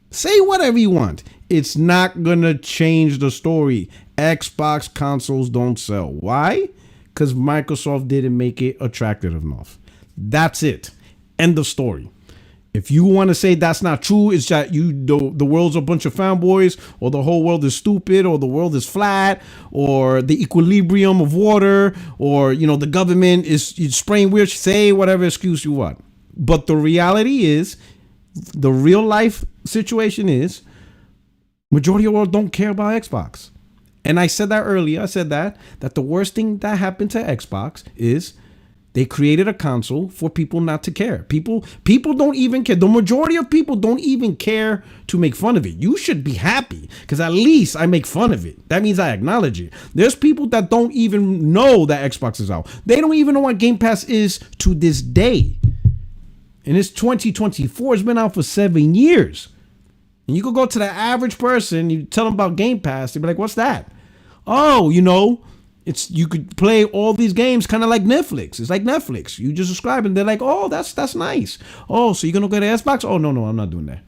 Say whatever you want. It's not going to change the story. Xbox consoles don't sell. Why? Because Microsoft didn't make it attractive enough. That's it. End of story. If you want to say that's not true, it's that the world's a bunch of fanboys, or the whole world is stupid, or the world is flat, or the equilibrium of water, or the government is spraying weird. Say whatever excuse you want. But the reality is, the real life situation is, majority of the world don't care about Xbox. And I said that earlier. I said that the worst thing that happened to Xbox is they created a console for people not to care. People don't even care. The majority of people don't even care to make fun of it. You should be happy, because at least I make fun of it. That means I acknowledge it. There's people that don't even know that Xbox is out. They don't even know what Game Pass is to this day. And it's 2024. It's been out for 7 years. And you could go to the average person, you tell them about Game Pass, they'd be like, what's that? Oh, you could play all these games kind of like Netflix. It's like Netflix. You just subscribe and they're like, oh, that's nice. Oh, so you're going to go to Xbox? Oh, no, I'm not doing that.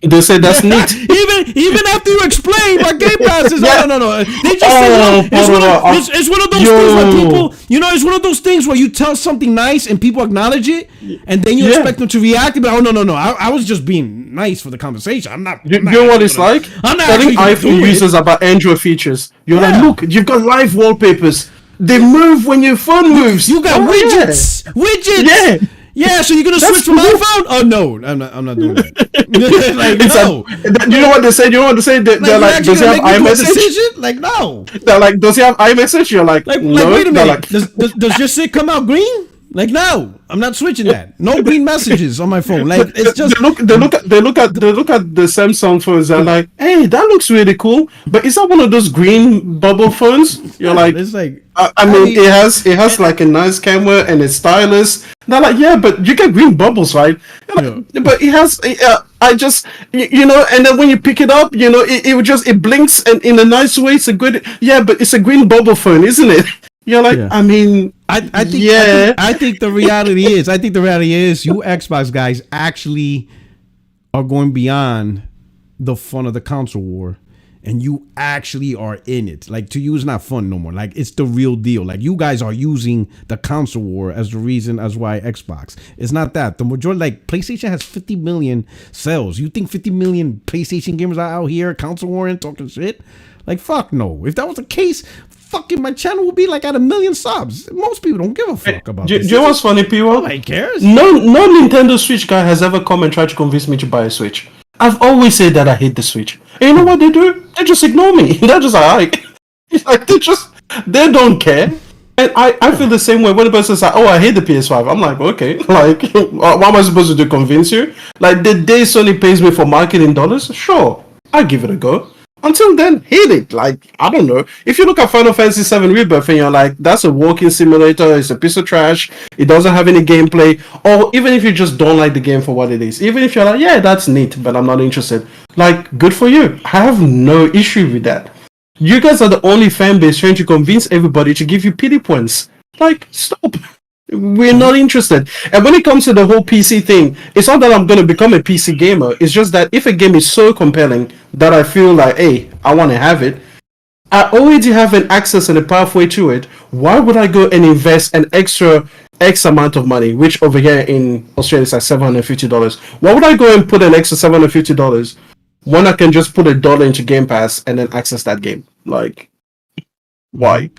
They say that's neat. even after you explain what Game Pass is, no. They just say, it's one of those things where people, it's one of those things where you tell something nice and people acknowledge it, and then you expect them to react. But no. I was just being nice for the conversation. I'm not. You know what it's like? I'm not telling iPhone users about Android features. You're like, look, you've got live wallpapers. They move when your phone moves. You got widgets. Widgets. Yeah, so you're gonna switch from iPhone? Oh no, I'm not doing that. Like, no. You know what they say? They're like, does he have iMessage? Like, no. They're like, does he have iMessage? You're like, no. Wait a minute. Does your shit come out green? Like, no, I'm not switching that. No green messages on my phone. Like, it's just they look at the Samsung phones. They're like, hey, that looks really cool. But is that one of those green bubble phones? You're like, it's like, I mean, it has like a nice camera and a stylus. They're like, yeah, but you get green bubbles, right? Like, but it has. I just, and then when you pick it up, it blinks and in a nice way. It's a good, but it's a green bubble phone, isn't it? You're like, I mean, I think the reality is you Xbox guys actually are going beyond the fun of the console war, and you actually are in it. Like, to you, it's not fun no more. Like, it's the real deal. Like, you guys are using the console war as the reason as why Xbox. It's not that. The majority, like, PlayStation has 50 million sales. You think 50 million PlayStation gamers are out here console warring, talking shit? Like, fuck no. If that was the case, fucking my channel would be like at 1 million subs. Most people don't give a fuck about this. Do you know what's funny, P1? Nobody cares. No Nintendo Switch guy has ever come and tried to convince me to buy a Switch. I've always said that I hate the Switch. And you know what they do? They just ignore me. They're just like they don't care. And I feel the same way when the person says, "Oh, I hate the PS5." I'm like, okay, like, what am I supposed to do? Convince you? Like, the day Sony pays me for marketing dollars, sure, I'll give it a go. Until then, hate it. Like, I don't know. If you look at Final Fantasy VII Rebirth and you're like, that's a walking simulator, it's a piece of trash, it doesn't have any gameplay, or even if you just don't like the game for what it is, even if you're like, yeah, that's neat, but I'm not interested, like, good for you. I have no issue with that. You guys are the only fan base trying to convince everybody to give you pity points. Like, stop. We're not interested. And when it comes to the whole PC thing, it's not that I'm going to become a PC gamer. It's just that if a game is so compelling that I feel like, hey, I want to have it, I already have an access and a pathway to it. Why would I go and invest an extra X amount of money, which over here in Australia is like $750? Why would I go and put an extra $750 when I can just put $1 into Game Pass and then access that game? Like, why?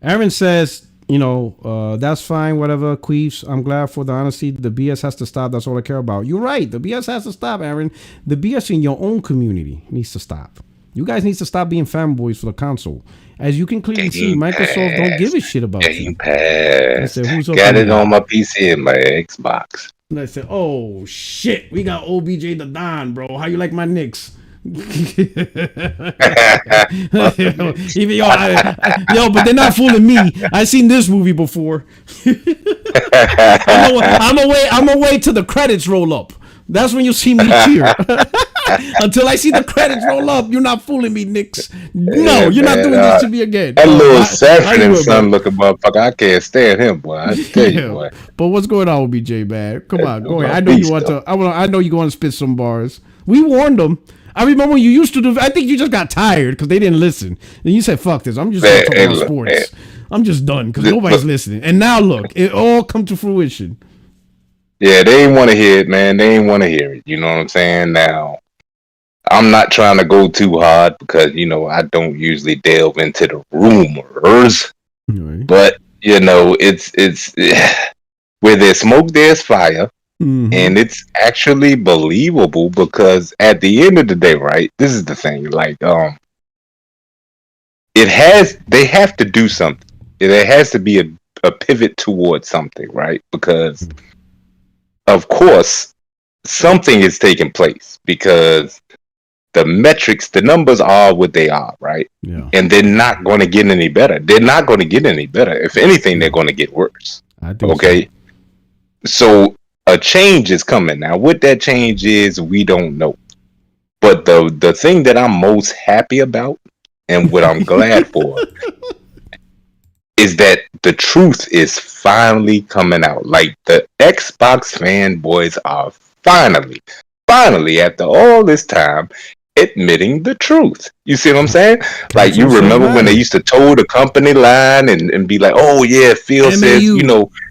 Aaron says, you know, that's fine, whatever, Queefs. I'm glad for the honesty. The BS has to stop. That's all I care about. You're right. The BS has to stop, Aaron. The BS in your own community needs to stop. You guys need to stop being fanboys for the console. As you can clearly see, Microsoft don't give a shit about you. Gamepass. Got it on my PC and my Xbox. And I said, oh, shit. We got OBJ the Don, bro. How you like my Knicks? Even but they're not fooling me. I've seen this movie before. I'm away till the credits roll up. That's when you see me cheer. Until I see the credits roll up, you're not fooling me, Knicks. No, you're not doing this to me again. That little Saffron son looking motherfucker, I can't stand him, boy. I tell you, boy. But what's going on with BJ, man? Come on, go ahead. I know you want to. I know you want to spit some bars. We warned them. I remember when you used to do. I think you just got tired because they didn't listen. And you said, "Fuck this! I'm just going to talk about sports. I'm just done because nobody's listening." And now look, it all come to fruition. Yeah, they ain't want to hear it, man. They ain't want to hear it. You know what I'm saying? Now, I'm not trying to go too hard because I don't usually delve into the rumors. Right. But it's where there's smoke, there's fire. Mm-hmm. And it's actually believable because at the end of the day, right? This is the thing. Like, they have to do something. There has to be a pivot towards something, right? Because, of course, something is taking place because the metrics, the numbers are what they are, right? Yeah. And they're not going to get any better. They're not going to get any better. If anything, they're going to get worse. Okay? So a change is coming. Now, what that change is, we don't know. But the thing that I'm most happy about and what I'm glad for is that the truth is finally coming out. Like, the Xbox fanboys are finally, after all this time, admitting the truth. You see what I'm saying? Like, you remember when they used to toe the company line and be like, oh yeah, Phil says,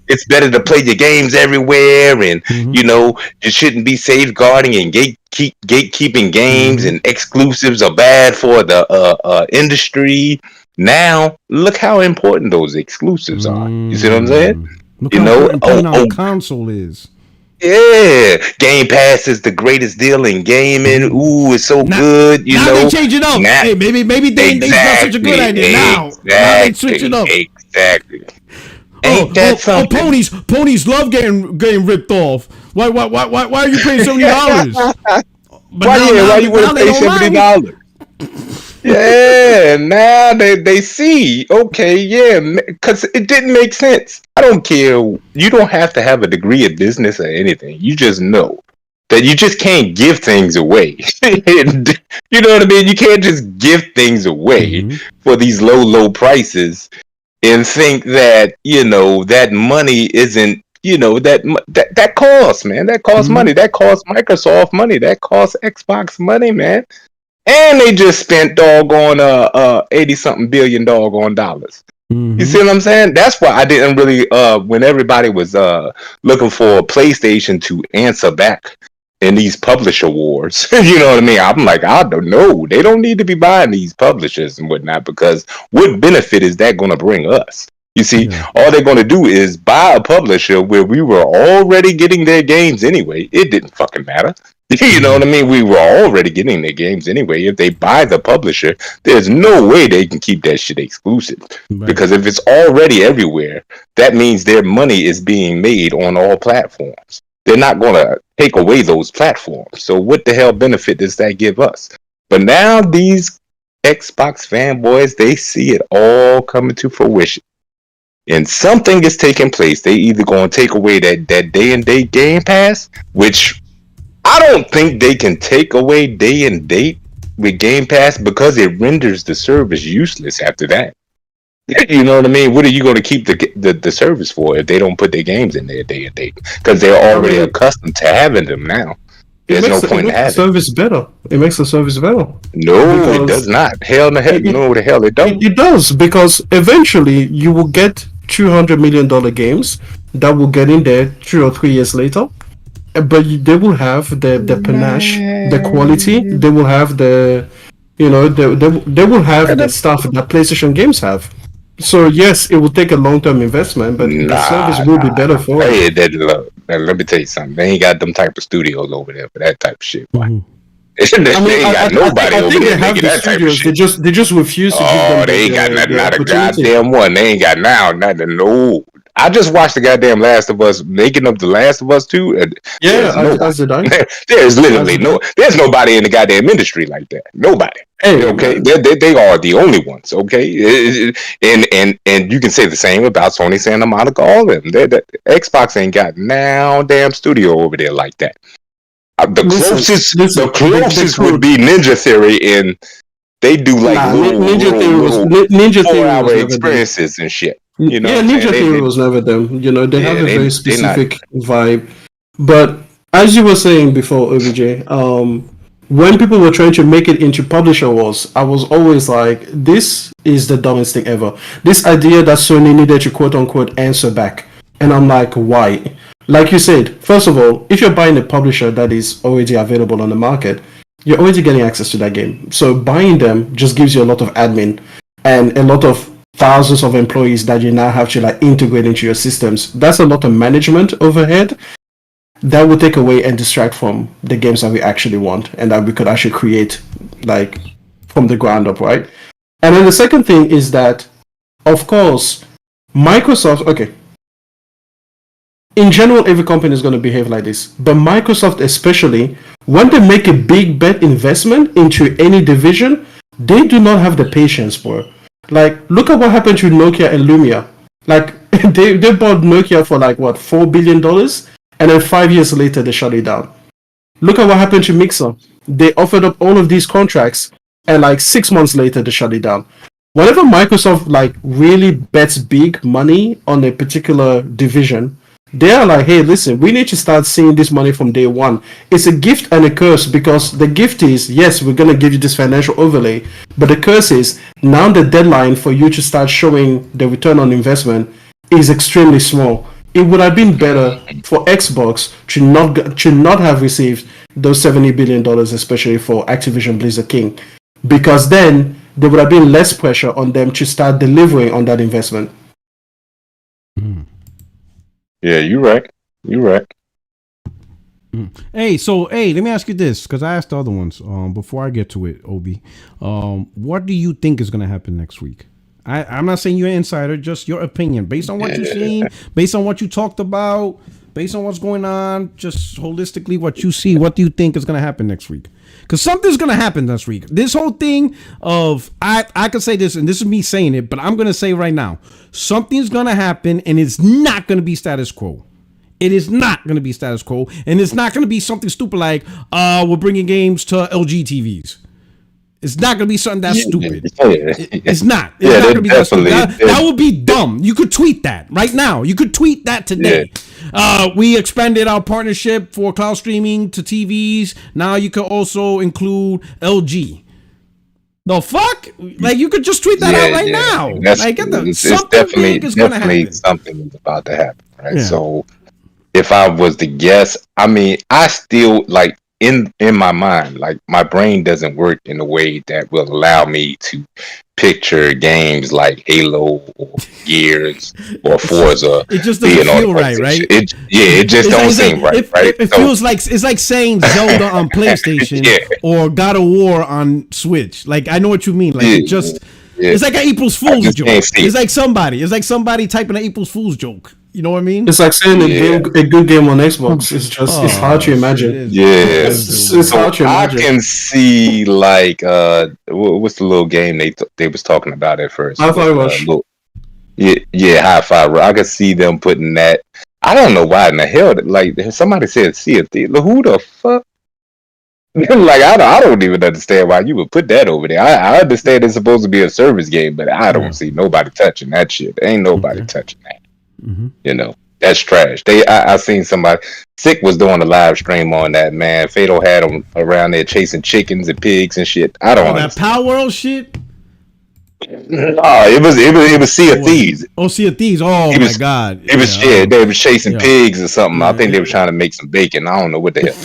it's better to play your games everywhere, and you shouldn't be safeguarding and gatekeeping games, and exclusives are bad for the industry. Now look how important those exclusives are. You see what I'm saying? Look how important our console is. Yeah, Game Pass is the greatest deal in gaming. Ooh, it's so good. Now they change it up. Hey, maybe they not such a good idea. Now they switch it up. Exactly. Ponies love getting ripped off. Why are you paying $70? Why you want to pay $70? Yeah, now they see, okay, yeah, because it didn't make sense. I don't care. You don't have to have a degree of business or anything. You just know that you just can't give things away. You know what I mean? You can't just give things away for these low prices and think that, that money isn't, that costs, man. That costs money. That costs Microsoft money. That costs Xbox money, man. and they just spent doggone 80-something billion doggone dollars. Mm-hmm. You see what I'm saying? That's why I didn't really when everybody was looking for PlayStation to answer back in these publisher wars. You know what I mean? I'm like, I don't know. They don't need to be buying these publishers and whatnot, because what benefit is that going to bring us? You see, all they're going to do is buy a publisher where we were already getting their games anyway. It didn't fucking matter. You know what I mean? We were already getting their games anyway. If they buy the publisher, there's no way they can keep that shit exclusive. Right. Because if it's already everywhere, that means their money is being made on all platforms. They're not going to take away those platforms. So what the hell benefit does that give us? But now these Xbox fanboys, they see it all coming to fruition. And something is taking place. They either going to take away that day and date Game Pass, which I don't think they can take away day and date with Game Pass, because it renders the service useless after that. You know what I mean? What are you going to keep the service for if they don't put their games in there day and date? Because they're already accustomed to having them now. There's no point in having service better. It makes the service better. No, it does not. Hell no, no, the hell it don't. It does, because eventually you will get $200 million games that will get in there 2 or 3 years later. But they will have the panache, the quality. They will have the, they will have the stuff that PlayStation games have. So yes, it will take a long-term investment, but the service will be better for it. Let me tell you something. They ain't got them type of studios over there for that type of shit. Mm-hmm. They ain't got nobody over there making that type of shit. They just refuse to give them. They ain't got nothing, not a goddamn one. They ain't got nothing. No. I just watched the goddamn Last of Us, making of the Last of Us 2. There's literally there's nobody in the goddamn industry like that. Nobody. Hey, okay, they are the only ones. Okay, and you can say the same about Sony, Santa Monica, all of them. Xbox ain't got now damn studio over there like that. The closest would be Ninja Theory, and they do like Ninja Theory 4-hour experiences and shit. You know, Ninja Theory was never them. They have a very specific vibe. But as you were saying before, OBJ, when people were trying to make it into publisher wars, I was always like, this is the dumbest thing ever. This idea that Sony needed to quote unquote answer back. And I'm like, why? Like you said, first of all, if you're buying a publisher that is already available on the market, you're already getting access to that game. So buying them just gives you a lot of admin and a lot of thousands of employees that you now have to integrate into your systems. That's a lot of management overhead that will take away and distract from the games that we actually want and that we could actually create from the ground up, right? And then the second thing is that, of course, Microsoft, okay, in general, every company is going to behave like this, but Microsoft especially, when they make a big bet investment into any division, they do not have the patience for it. Look at what happened to Nokia and Lumia. They bought Nokia for $4 billion, and then 5 years later they shut it down. Look at what happened to Mixer. They offered up all of these contracts, and 6 months later they shut it down. Whenever Microsoft really bets big money on a particular division, they are like, hey, listen, we need to start seeing this money from day one. It's a gift and a curse, because the gift is, yes, we're going to give you this financial overlay, but the curse is now the deadline for you to start showing the return on investment is extremely small. It would have been better for Xbox to not have received those $70 billion, especially for Activision Blizzard King, because then there would have been less pressure on them to start delivering on that investment. Yeah, you're right. Hey, let me ask you this, because I asked the other ones before I get to it, Obi. What do you think is going to happen next week? I'm not saying you're an insider, just your opinion. Based on what you've seen, based on what you talked about, based on what's going on, just holistically what you see, what do you think is going to happen next week? Because something's going to happen next week. This whole thing of, I could say this, and this is me saying it, but I'm going to say right now, something's going to happen, and it's not going to be status quo. It is not going to be status quo, and it's not going to be something stupid like, we're bringing games to LG TVs. It's not going to be something that's stupid. It's not. It's not going to be that stupid. That would be dumb. You could tweet that right now. You could tweet that today. We expanded our partnership for cloud streaming to TVs. Now you can also include LG. The fuck? Like you could just tweet that out right now. Like it's definitely something is about to happen, right? Yeah. So if I was to guess, I mean, I still like in my mind, like my brain doesn't work in a way that will allow me to picture games like Halo or Gears or Forza. It just doesn't feel right, right? It just don't seem right, right? It feels like it's like saying Zelda on PlayStation or God of War on Switch. Like I know what you mean. Like it just it's like an April Fool's joke. It's like somebody typing an April Fool's joke. You know what I mean? It's like saying a good game on Xbox. It's just it's hard to imagine. It's hard to imagine. I can see like what's the little game they was talking about at first? Hi-Fi Rush. Hi-Fi Rush. I could see them putting that. I don't know why in the hell. Like somebody said, Sea of Thieves. Who the fuck? Like I don't even understand why you would put that over there. I understand it's supposed to be a service game, but I don't see nobody touching that shit. Ain't nobody touching that. Mm-hmm. You know, that's trash. I seen somebody Sick was doing a live stream on that, man. Fatal had them around there chasing chickens and pigs and shit. I don't that Power World shit. No, it was Sea of Thieves. Oh, Sea of Thieves. Oh my god. It was they were chasing pigs or something. I think they were trying to make some bacon. I don't know what the hell.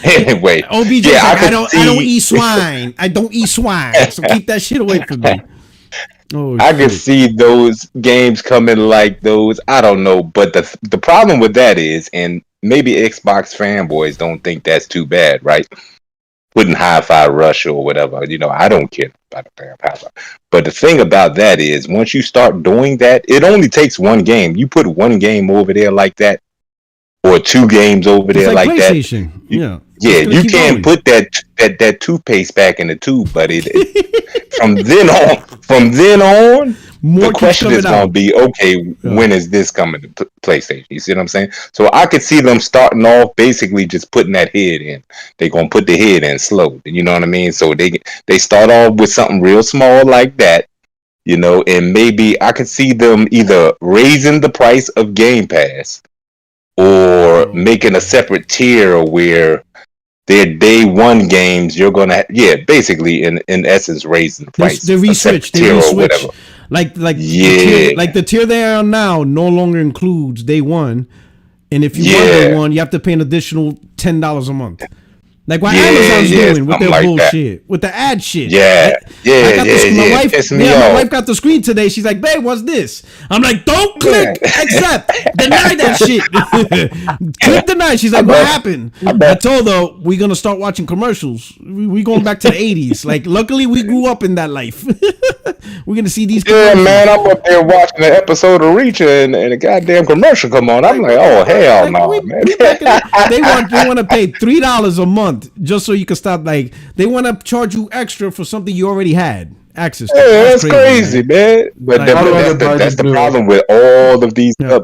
Anyway, OBJ I don't eat swine. I don't eat swine. So keep that shit away from me. I can see those games coming like those. I don't know, but the problem with that is, and maybe Xbox fanboys don't think that's too bad, right? Putting Hi-Fi Rush or whatever, you know, I don't care about the damn Hi-Fi. But the thing about that is, once you start doing that, it only takes one game. You put one game over there like that, or two games over there like that. You can't put that toothpaste back in the tube, but from then on, the question is going to be, okay, when is this coming to PlayStation? You see what I'm saying? So I could see them starting off basically just putting that head in. They're going to put the head in slow. You know what I mean? So they start off with something real small like that, you know, and maybe I could see them either raising the price of Game Pass or making a separate tier where their day one games, you're gonna basically in essence raising the price. They re-switch. Like the tier they are on now no longer includes day one, and if you want day one, you have to pay an additional $10 a month. Like what Amazon's doing with their bullshit, with the ad shit. My wife got the screen today. She's like, "Babe, what's this?" I'm like, "Don't click accept, deny that shit." Click deny. She's like, "What happened?" I told her we're gonna start watching commercials. We going back to the '80s. Like, luckily we grew up in that life. We're gonna see these. Yeah, man, I'm up there watching an episode of Reacher and a goddamn commercial come on. I'm like, oh hell no, man. They want to pay $3 a month just so you can stop. Like they want to charge you extra for something you already had access to. Yeah, that's crazy, man. But like, that's the problem with all of these they all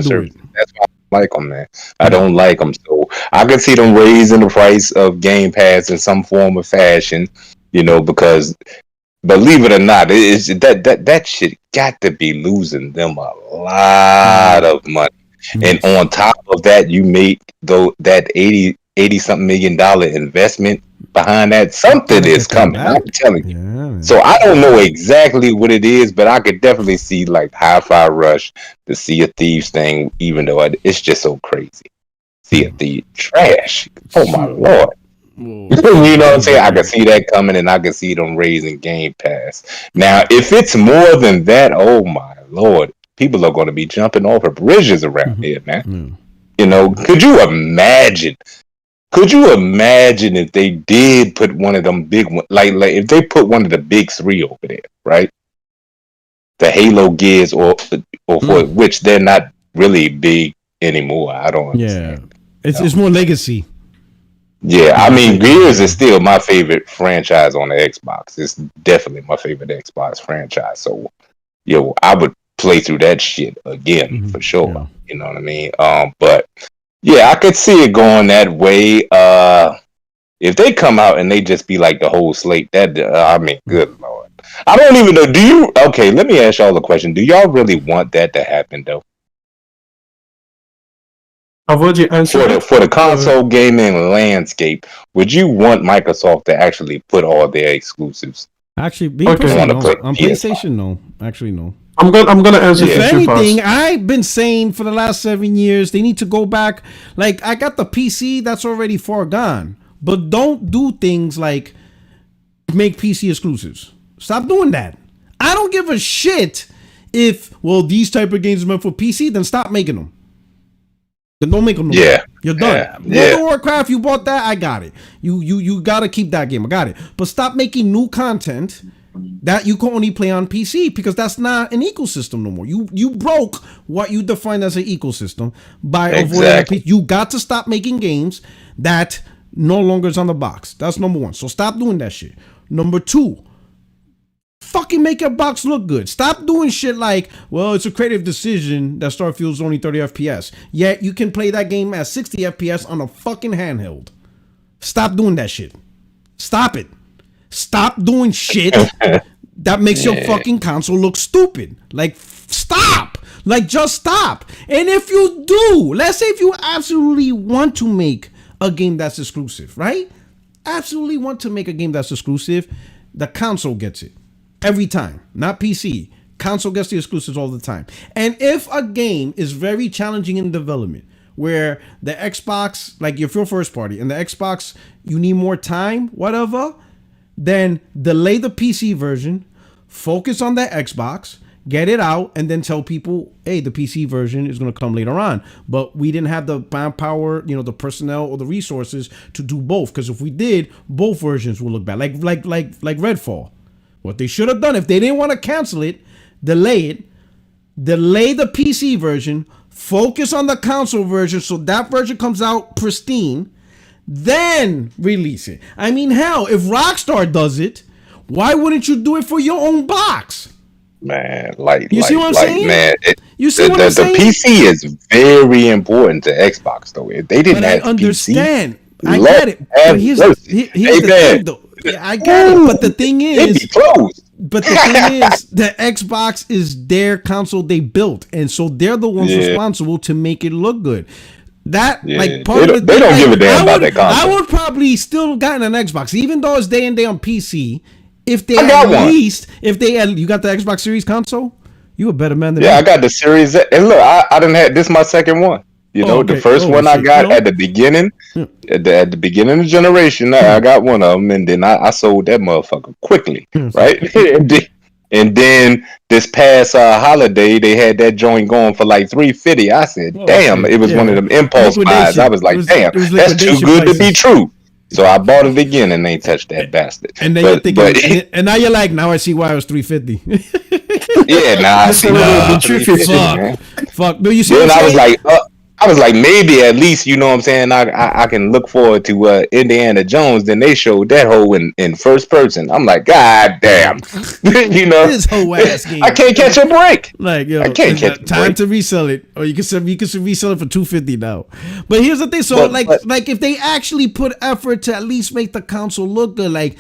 do it. That's why I like them, man. I don't like them, so I can see them raising the price of Game Pass in some form or fashion, you know, because believe it or not, it's that shit got to be losing them a lot of money. And on top of that, you make that 80 something $80 million investment behind that. Something is coming. I'm telling you. Yeah. So I don't know exactly what it is, but I could definitely see like Hi-Fi Rush, the Sea of Thieves thing, even though it's just so crazy. Sea of Thieves trash. Oh my lord. You know what I'm saying? I can see that coming, and I can see them raising Game Pass. Now, if it's more than that, oh my lord, people are going to be jumping off of bridges around here, man. You know, could you imagine if they did put one of them big ones, like if they put one of the big three over there, right? The Halo Gears, or for which they're not really big anymore. I don't understand. Yeah, it's more legacy. Yeah, I mean, Gears is still my favorite franchise on the Xbox. It's definitely my favorite Xbox franchise. So, I would play through that shit again for sure. Yeah. You know what I mean? But yeah, I could see it going that way. If they come out and they just be like the whole slate, that I mean, good lord, I don't even know. Do you? Okay, let me ask y'all a question. Do y'all really want that to happen though? I've already answered for the console gaming landscape, would you want Microsoft to actually put all their exclusives? Actually, being personally, no. On PlayStation, no. Actually, no. I'm gonna answer. If anything, I've been saying for the last 7 years they need to go back. Like, I got the PC that's already far gone, but don't do things like make PC exclusives. Stop doing that. I don't give a shit if these type of games are meant for PC. Then stop making them. Then don't make them. No more. You're done. World of Warcraft, you bought that. I got it. You gotta keep that game. I got it. But stop making new content that you can only play on PC, because that's not an ecosystem no more. You broke what you defined as an ecosystem by avoiding. You got to stop making games that no longer is on the box. That's number one. So stop doing that shit. Number two, fucking make your box look good. Stop doing shit like, it's a creative decision that Starfield's only 30 FPS. Yet you can play that game at 60 FPS on a fucking handheld. Stop doing that shit. Stop it. Stop doing shit that makes your fucking console look stupid. Like, stop. Like, just stop. And if you do, let's say if you absolutely want to make a game that's exclusive, right? Absolutely want to make a game that's exclusive, the console gets it. Every time. Not PC. Console gets the exclusives all the time. And if a game is very challenging in development, where the Xbox, like if you're first party, and the Xbox, you need more time, whatever, then delay the PC version, focus on the Xbox, get it out, and then tell people, hey, the PC version is going to come later on. But we didn't have the manpower, the personnel or the resources to do both. Because if we did, both versions will look bad. Like Redfall. What they should have done, if they didn't want to cancel it, delay the PC version, focus on the console version so that version comes out pristine, then release it. I mean, hell, if Rockstar does it, why wouldn't you do it for your own box? Man, you see what I'm saying? Man, you see what I'm saying? The PC is very important to Xbox, though. If they didn't have I understand. PC, I get it. But here's the thing, though. Yeah, I get it. But the thing is, the Xbox is their console they built, and so they're the ones responsible to make it look good. That part of they don't give a damn about that console. I would probably still have gotten an Xbox, even though it's day and day on PC. If they you got the Xbox Series console, you a better man than me. I got the Series. And look, I didn't have this. My second one. The first one I got at the beginning, at the beginning of the generation, I got one of them, and then I sold that motherfucker quickly, right? And then this past holiday, they had that joint going for like $350. I said, "Damn!" It was one of them impulse buys. I was like, "Damn, that's too good to be true." So I bought it again and they touched that bastard. And then and now you're like, now I see why it was $350. I see why $350. Fuck. But you see, then I was like, maybe at least, you know what I'm saying, I can look forward to Indiana Jones. Then they showed that hoe in first person. I'm like, God damn. This whole ass game. I can't catch a break. Like, I can't catch a break. Time to resell it. Or you can resell it for $250 now. But here's the thing. So like if they actually put effort to at least make the console look good, like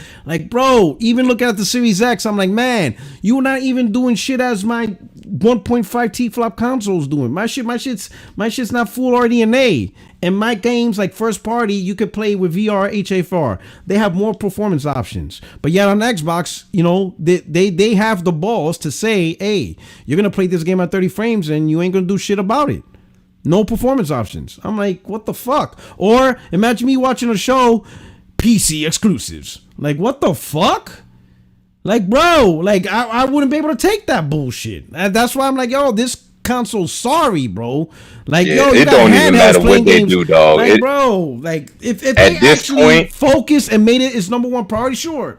bro, even look at the Series X, I'm like, man, you're not even doing shit as my 1.5 T-flop console's doing. My shit's not full RDNA. And my games, like first party, you could play with VR, HFR. They have more performance options. But yet on Xbox, they have the balls to say, hey, you're going to play this game at 30 frames and you ain't going to do shit about it. No performance options. I'm like, what the fuck? Or imagine me watching a show, PC exclusives. Like, what the fuck? Like, bro, like, I wouldn't be able to take that bullshit. That's why I'm like, yo, this console, sorry, bro. Like, yo, you it don't even matter what they do, dog. Like, bro, like, if they actually focused and made it its number one priority, sure,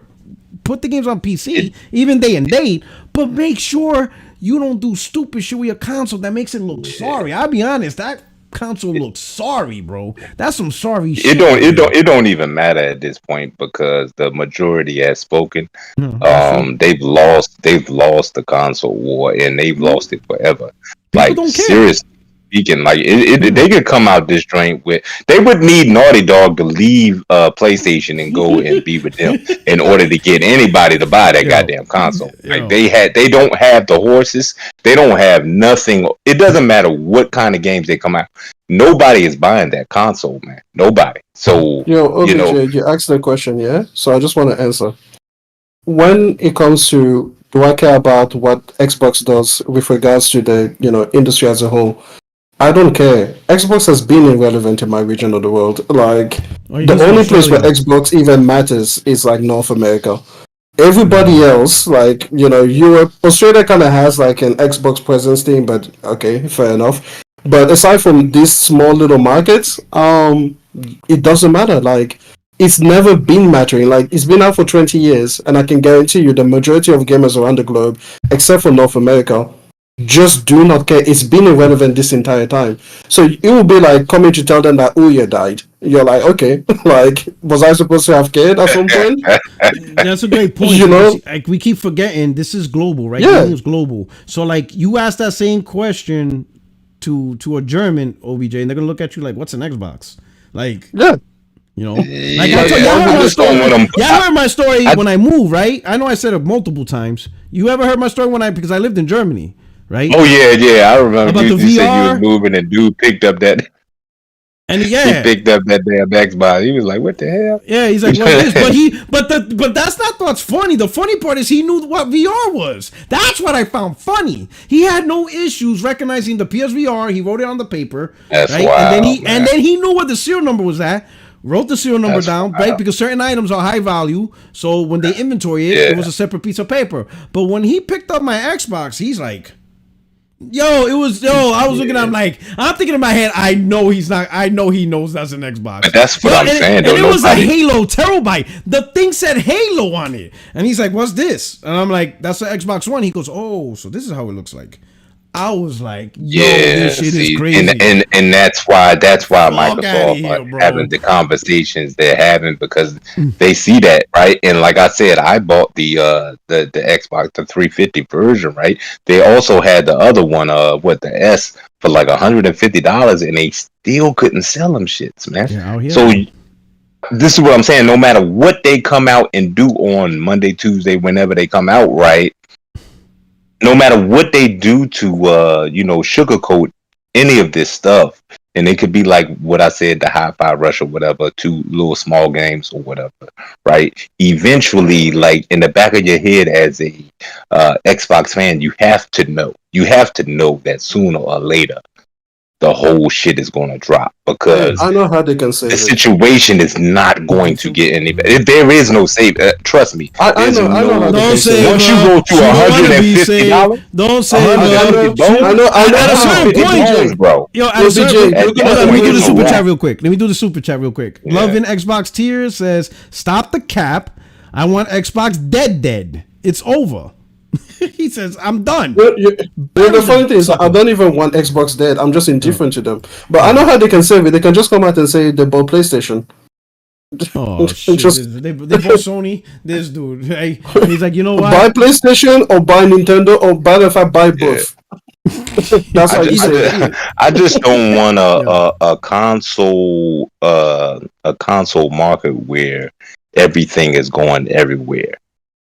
put the games on PC, even day and date, but make sure you don't do stupid shit with your console that makes it look sorry. I'll be honest, that console looks sorry, bro. That's some sorry shit. It don't even matter at this point because the majority has spoken. They've lost the console war and they've lost it forever. Like, seriously, speaking. Like they could come out this joint with. They would need Naughty Dog to leave PlayStation and go and be with them in order to get anybody to buy that goddamn console. Like they don't have the horses. They don't have nothing. It doesn't matter what kind of games they come out. Nobody is buying that console, man. Nobody. So OBJ, you asked the question, yeah. So I just want to answer. When it comes to, do I care about what Xbox does with regards to the industry as a whole? I don't care. Xbox has been irrelevant in my region of the world. Like the only place where Xbox even matters is like North America. Everybody else, like Europe, Australia kind of has like an Xbox presence thing, but okay, fair enough. But aside from these small little markets, it doesn't matter. Like, it's never been mattering. Like, it's been out for 20 years, and I can guarantee you the majority of gamers around the globe, except for North America, just do not care. It's been irrelevant this entire time. So it will be like coming to tell them that Ouya died. You're like, okay, like, was I supposed to have cared at some point? That's a great point. Like, we keep forgetting this is global, right? Yeah. It's global. So, like, you ask that same question to a German OBJ, and they're gonna look at you like, "What's an Xbox?" Like, yeah, like I heard my story when I moved, right? I know I said it multiple times. You ever heard my story because I lived in Germany, right? Oh yeah, I remember. About you the VR? said you was moving, and dude picked up that. And he picked up that damn Xbox. He was like, "What the hell?" Yeah, he's like, "What's this?" But that's not what's funny. The funny part is he knew what VR was. That's what I found funny. He had no issues recognizing the PSVR. He wrote it on the paper. That's right? wild, and then he knew what the serial number was at. Wrote the serial number down, right? Because certain items are high value. So when they inventory it, it was a separate piece of paper. But when he picked up my Xbox, he's like, I was looking at him like, I'm thinking in my head, I know he knows that's an Xbox. But that's what I'm saying. And it was a Halo terabyte. The thing said Halo on it. And he's like, what's this? And I'm like, that's the Xbox One. He goes, oh, so this is how it looks like. I was like, this shit is crazy. And that's why Microsoft are having the conversations they're having, because they see that, right? And like I said, I bought the Xbox, the 350 version, right? They also had the other one, the S, for like $150, and they still couldn't sell them shits, man. Yeah, so this is what I'm saying. No matter what they come out and do on Monday, Tuesday, whenever they come out, right? No matter what they do to sugarcoat any of this stuff, and it could be like what I said, the Hi-Fi Rush or whatever, 2 little small games or whatever, right? Eventually, like in the back of your head as a Xbox fan, you have to know that sooner or later the whole shit is going to drop, because I know how they can say the situation is not going to get any better. There is no save. Trust me. I know how don't say once you go to $150, don't say bro. Yo, let me do the super chat real quick. Yeah. Love in Xbox Tears says, stop the cap. I want Xbox dead. It's over. He says, I'm done. The funny thing is, I don't even want Xbox dead. I'm just indifferent to them. But I know how they can save it. They can just come out and say they bought PlayStation. Oh, shit. They bought Sony. This dude. Hey, he's like, you know what? Buy PlayStation or buy Nintendo, or buy both. That's how you say it. I just don't want a console market where everything is going everywhere.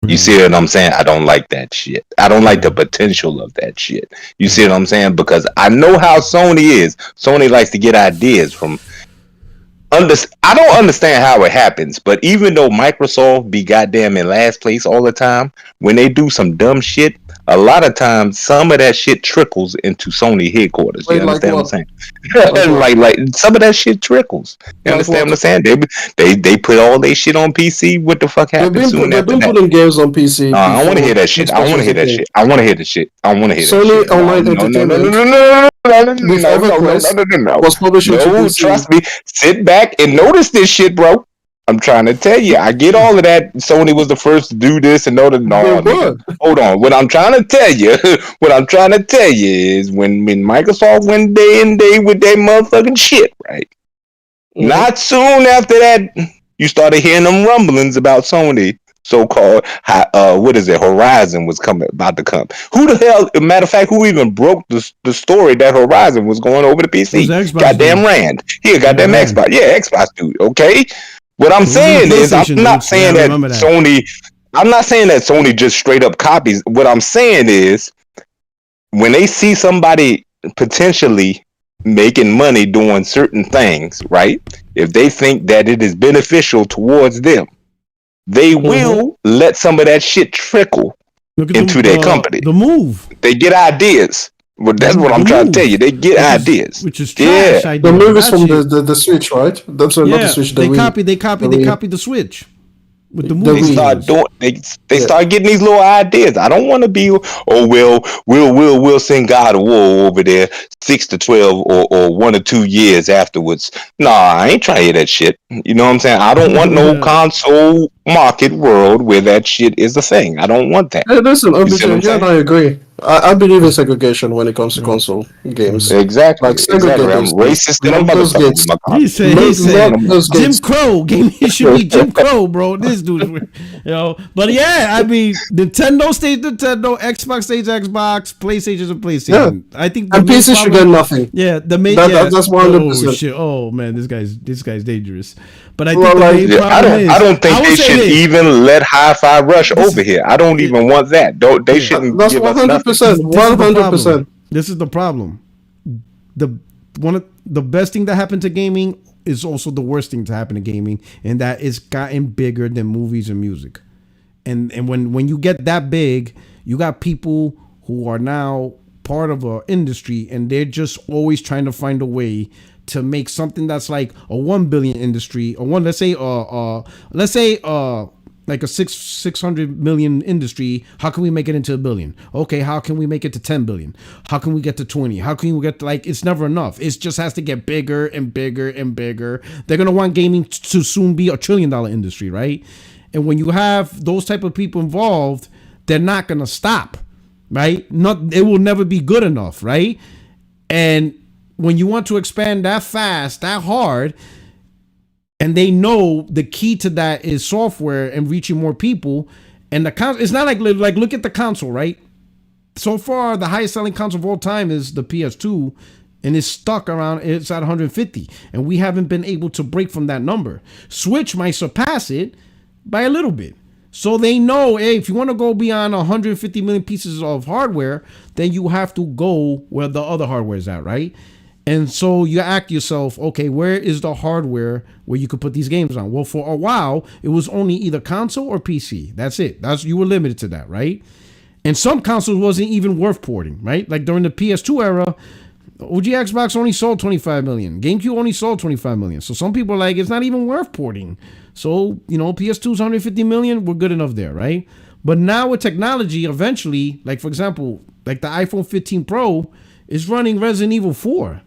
You see what I'm saying? I don't like that shit. I don't like the potential of that shit. You see what I'm saying? Because I know how Sony is. Sony likes to get ideas from... I don't understand how it happens, but even though Microsoft be goddamn in last place all the time, when they do some dumb shit, a lot of times some of that shit trickles into Sony headquarters. You understand what I'm saying? like some of that shit trickles. You understand what I'm saying? They put all their shit on PC. What the fuck happened? They've been putting games on PC. I don't want to hear that shit. I want to hear that shit. Sony Online Entertainment. No. Was publishing to PC. Trust me. Sit back and notice this shit, bro. I'm trying to tell you, I get all of that. Sony was the first to do this and hold on. What I'm trying to tell you is when Microsoft went day and day with their motherfucking shit, right? Mm-hmm. Not soon after that, you started hearing them rumblings about Sony so-called what is it? Horizon was about to come. Who the hell? Matter of fact, who even broke the story that Horizon was going over to PC? Goddamn dude. Rand. Here, goddamn Xbox. Yeah, Xbox dude. Okay. What I'm saying is, I'm not saying that Sony. I'm not saying that Sony just straight up copies. What I'm saying is, when they see somebody potentially making money doing certain things, right? If they think that it is beneficial towards them, they will let some of that shit trickle into their company. The move. They get ideas. Well, that's what I'm trying to tell you. They get ideas. Which is trash idea. The move is from the Switch, right? That's not the Switch. They copied the Switch. With the they start doing. They start getting these little ideas. I don't want to be. We'll send God of War over there 6 to 12 or 1 or 2 years afterwards. Nah, I ain't trying to hear that shit. You know what I'm saying? I don't want no console market world where that shit is a thing. I don't want that. Hey, listen, I agree. I believe in segregation when it comes to console games. Exactly. Like segregate I'm racist and I'm motherfucker. He said Jim Crow. It should be Jim Crow, bro. This dude, But yeah, I mean, Nintendo stays Nintendo, Xbox stays Xbox, PlayStation's a PlayStation. Yeah. I think and PC should get nothing. Yeah, that's 100%. Shit. Oh man, this guy's dangerous. But I think I don't think they should even let Hi-Fi Rush over here. I don't even want that. They shouldn't. That's 100%. 100%. This is the problem. One of the best thing that happened to gaming is also the worst thing to happen to gaming, and that it's gotten bigger than movies and music. And when you get that big, you got people who are now part of an industry, and they're just always trying to find a way to make something that's like a 1 billion industry, or let's say like a 600 million industry. How can we make it into 1 billion? Okay, how can we make it to 10 billion? How can we get to 20? How can we get to, like, it's never enough. It just has to get bigger and bigger and bigger. They're gonna want gaming to soon be $1 trillion industry, right? And when you have those type of people involved, they're not gonna stop, right? It will never be good enough, right? And when you want to expand that fast, that hard, and they know the key to that is software and reaching more people, and the console, it's not like look at the console, right? So far, the highest selling console of all time is the PS2, and it's stuck around, it's at 150, and we haven't been able to break from that number. Switch might surpass it by a little bit. So they know, hey, if you want to go beyond 150 million pieces of hardware, then you have to go where the other hardware is at, right? And so you ask yourself, okay, where is the hardware where you could put these games on? Well, for a while, it was only either console or PC. That's it. You were limited to that, right? And some consoles wasn't even worth porting, right? Like during the PS2 era, OG Xbox only sold 25 million. GameCube only sold 25 million. So some people are like, it's not even worth porting. So, PS2's 150 million, we're good enough there, right? But now with technology, eventually, like for example, like the iPhone 15 Pro is running Resident Evil 4.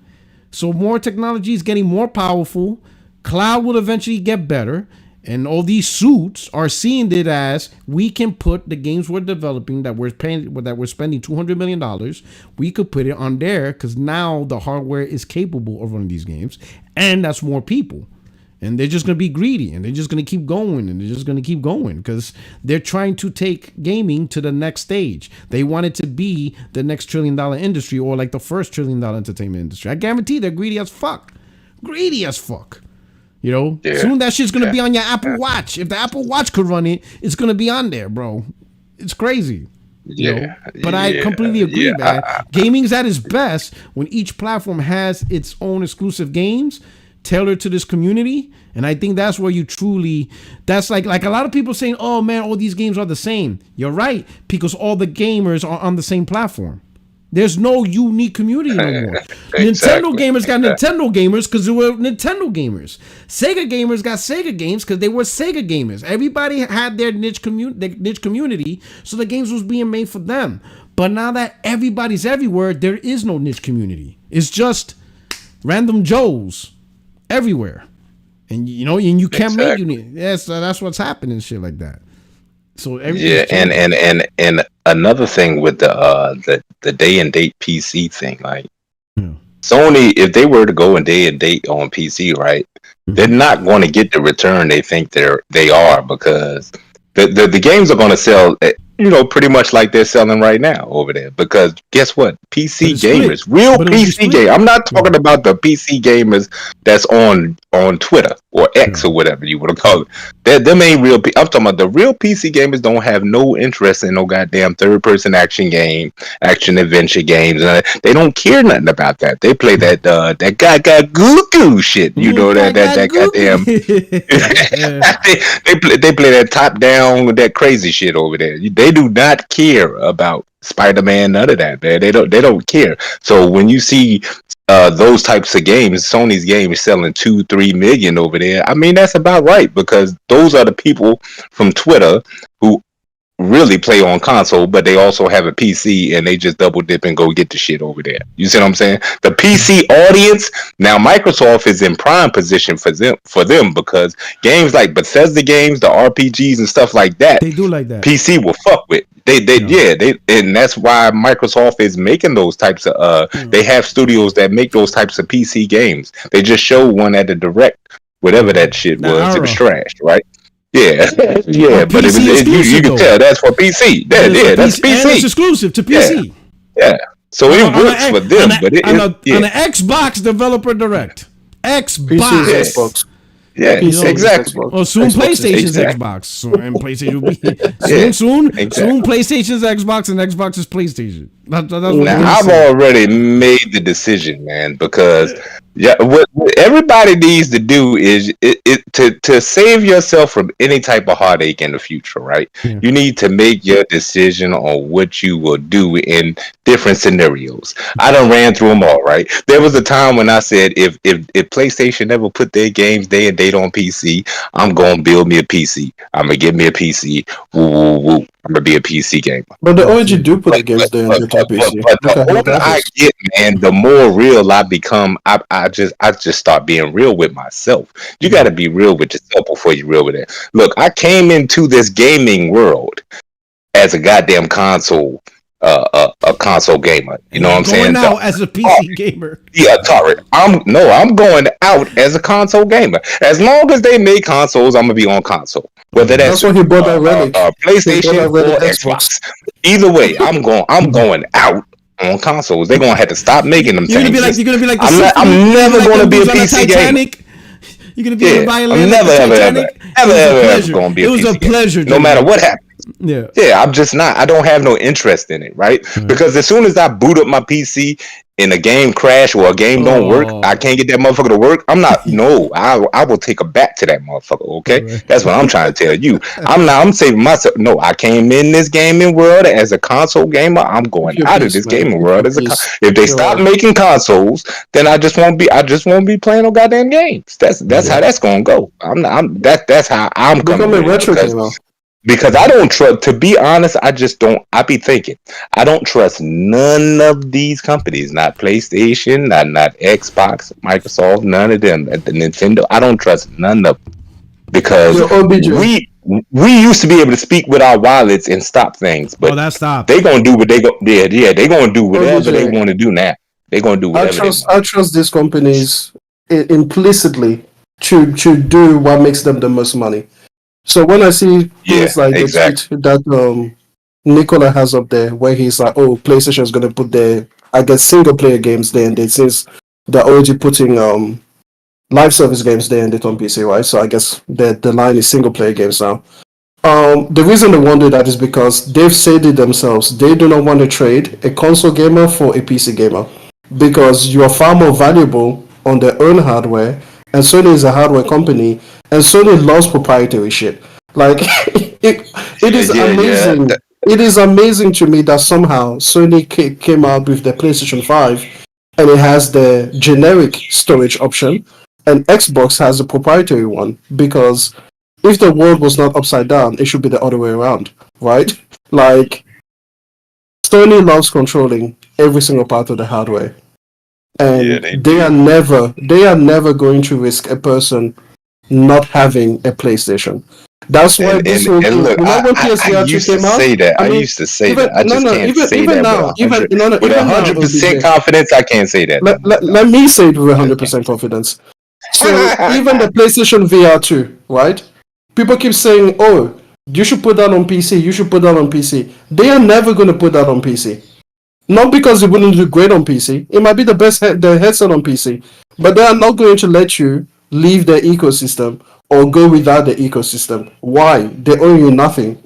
So more technology is getting more powerful. Cloud will eventually get better. And all these suits are seeing it as we can put the games we're developing that we're spending $200 million. We could put it on there because now the hardware is capable of running these games. And that's more people. And they're just going to be greedy, and they're just going to keep going, and they're just going to keep going because they're trying to take gaming to the next stage. They want it to be the next $1 trillion industry, or like the first $1 trillion entertainment industry. I guarantee they're greedy as fuck. Greedy as fuck. Soon that shit's going to be on your Apple Watch. If the Apple Watch could run it, it's going to be on there, bro. It's crazy. But I completely agree, man. Gaming's at its best when each platform has its own exclusive games tailored to this community, and I think that's where you truly, that's like a lot of people saying, oh man, all these games are the same. You're right, because all the gamers are on the same platform. There's no unique community no more. Exactly. Nintendo gamers got Nintendo gamers because they were Nintendo gamers. Sega gamers got Sega games because they were Sega gamers. Everybody had their niche community, so the games was being made for them. But now that everybody's everywhere, there is no niche community. It's just random Joes everywhere, and you can't make unique. Yes, that's what's happening, shit like that. So and another thing with the day and date PC thing, like Sony, if they were to go and day and date on PC, right, they're not going to get the return they think they are, because The games are going to sell, pretty much like they're selling right now over there. Because guess what? PC gamers, real PC gamers. I'm not talking about the PC gamers that's on Twitter or X or whatever you want to call it. Them ain't real. I'm talking about the real PC gamers don't have no interest in no goddamn third-person action adventure games. They don't care nothing about that. They play that got goo shit. You know that goddamn. they play that top down with that crazy shit over there. They do not care about Spider-Man, none of that, man. They don't care. So when you see those types of games, Sony's games selling 2-3 million over there, I mean that's about right, because those are the people from Twitter who really play on console, but they also have a PC and they just double dip and go get the shit over there. You see what I'm saying? The PC audience, now Microsoft is in prime position for them because games like Bethesda games, the RPGs and stuff like that, they do like that. PC will fuck with. They and that's why Microsoft is making those types of they have studios that make those types of PC games. They just showed one at the Direct, whatever that shit was. It was trash, right? Yeah, but you can tell that's for PC. That's PC. And it's exclusive to PC. Yeah. So it works for them, but on the Xbox Developer Direct. Xbox. Yeah, exactly. Well, soon PlayStation's Xbox, and PlayStation will be soon. PlayStation's Xbox and Xbox's PlayStation. That's I've already made the decision, man, because what everybody needs to do is to save yourself from any type of heartache in the future, right? Yeah. You need to make your decision on what you will do in different scenarios. I done ran through them all, right? There was a time when I said if PlayStation never put their games day and date on PC, I'm gonna build me a PC. I'm gonna get me a PC. Woo. I'm gonna be a PC gamer. But the OG do put the games there on the PC. But the older I get, man, the more real I become. I just start being real with myself. You got to be real with yourself before you're real with it. Look, I came into this gaming world as a goddamn console. A console gamer, you know what I'm saying? Now as a PC gamer. Yeah, Tarek. I'm going out as a console gamer. As long as they make consoles, I'm gonna be on console. Whether that's what he bought already. PlayStation or Xbox. Either way, I'm going out on consoles. They're gonna have to stop making them. You're gonna be like I'm never gonna be a PC gamer. You're gonna be a violin. I'm never gonna be a PC gamer. It was a pleasure. No matter what happens. Yeah, I'm just not. I don't have no interest in it, right? Because as soon as I boot up my PC and a game crash or a game don't work, I can't get that motherfucker to work. I'm not. No, I will take a bat to that motherfucker. Okay, that's what I'm trying to tell you. I'm saving myself. No, I came in this gaming world as a console gamer. I'm going out of this gaming world as a. If they stop making consoles, then I just won't be playing no goddamn games. That's how that's gonna go. That's how I'm coming. Retro gamer. Because I don't trust, to be honest, I be thinking, I don't trust none of these companies, not PlayStation, not Xbox, Microsoft, none of them, the Nintendo, I don't trust none of them. Because we used to be able to speak with our wallets and stop things, but that stopped. They gonna do what they go, they're gonna do whatever they want to do now. They're gonna do whatever I trust these companies implicitly to do what makes them the most money. So when I see things like the tweet that Nicola has up there, where he's like, "Oh, PlayStation is going to put their, I guess, single player games there and date, since they're already putting live service games there and date on PC, right? So I guess the line is single player games now. The reason they want to do that is because they've said it themselves. They do not want to trade a console gamer for a PC gamer because you are far more valuable on their own hardware. And Sony is a hardware company, and Sony loves proprietary shit. Like it is amazing. Yeah. It is amazing to me that somehow Sony came out with the PlayStation 5, and it has the generic storage option, and Xbox has a proprietary one. Because if the world was not upside down, it should be the other way around, right? Like Sony loves controlling every single part of the hardware. And they are never going to risk a person not having a PlayStation. That's why this will look, I used to say that. I used to say that. I just can't say that now. With 100% confidence, I can't say that. Let me say it with 100% confidence. So even the PlayStation VR 2, right? People keep saying, "Oh, You should put that on PC. You should put that on PC. They are never going to put that on PC. Not because it wouldn't do great on PC. It might be the best the headset on PC, but they are not going to let you leave the ecosystem or go without the ecosystem. Why? They owe you nothing.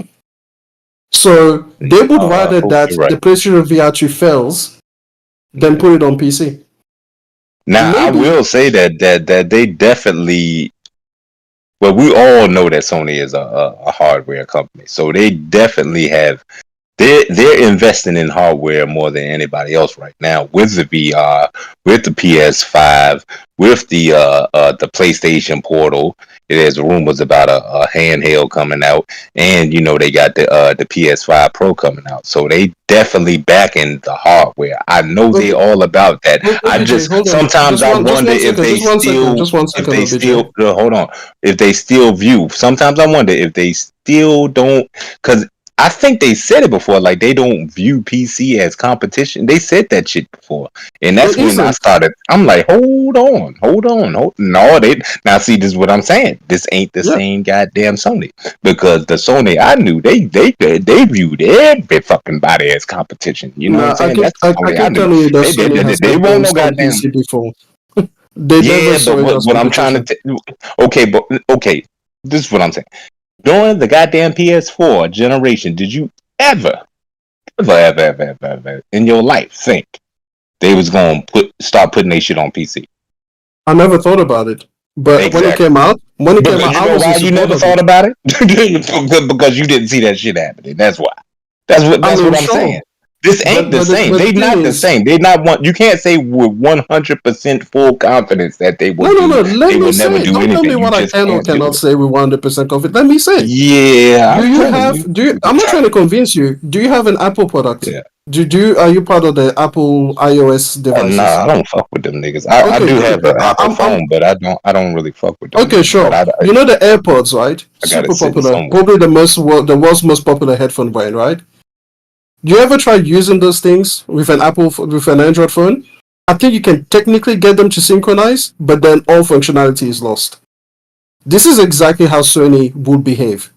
So they would rather that the PlayStation VR 2 fails than put it on PC. Now, I will say that they definitely. Well, we all know that Sony is a hardware company, so they definitely have. They're investing in hardware more than anybody else right now with the VR, with the PS5, with the PlayStation Portal. There's rumors about a handheld coming out, and they got the PS5 Pro coming out. So they definitely backing the hardware. I know they all about that. I just sometimes I wonder if they still hold on. If they still view. Sometimes I wonder if they still don't, because I think they said it before, like they don't view PC as competition. They said that shit before, and that's when I started. I'm like, hold on. No, now see, this is what I'm saying. This ain't the same goddamn Sony, because the Sony I knew, they viewed every fucking body as competition. You know what I'm saying? I can tell you that Sony has they won't no goddamn PC before. but what I'm trying to okay, this is what I'm saying. During the goddamn PS4 generation, did you ever in your life think they was gonna start putting their shit on PC? I never thought about it, but when it came out, you never thought about it because you didn't see that shit happening. That's why. That's what I'm saying. This ain't the same. They're not the same. They not one. You can't say with 100% full confidence that they will. No. Let me say. Don't tell me what I can or cannot say with 100% confidence. Let me say. Yeah. I'm not trying to convince you. Do you have an Apple product? Yeah. Are you part of the Apple iOS devices? Nah, I don't fuck with them niggas. I do have an Apple phone, but I don't really fuck with them. Okay, sure. You know the AirPods, right? Super popular. Probably the world's most popular headphone brand, right? Do you ever try using those things with an Android phone? I think you can technically get them to synchronize, but then all functionality is lost. This is exactly how Sony would behave.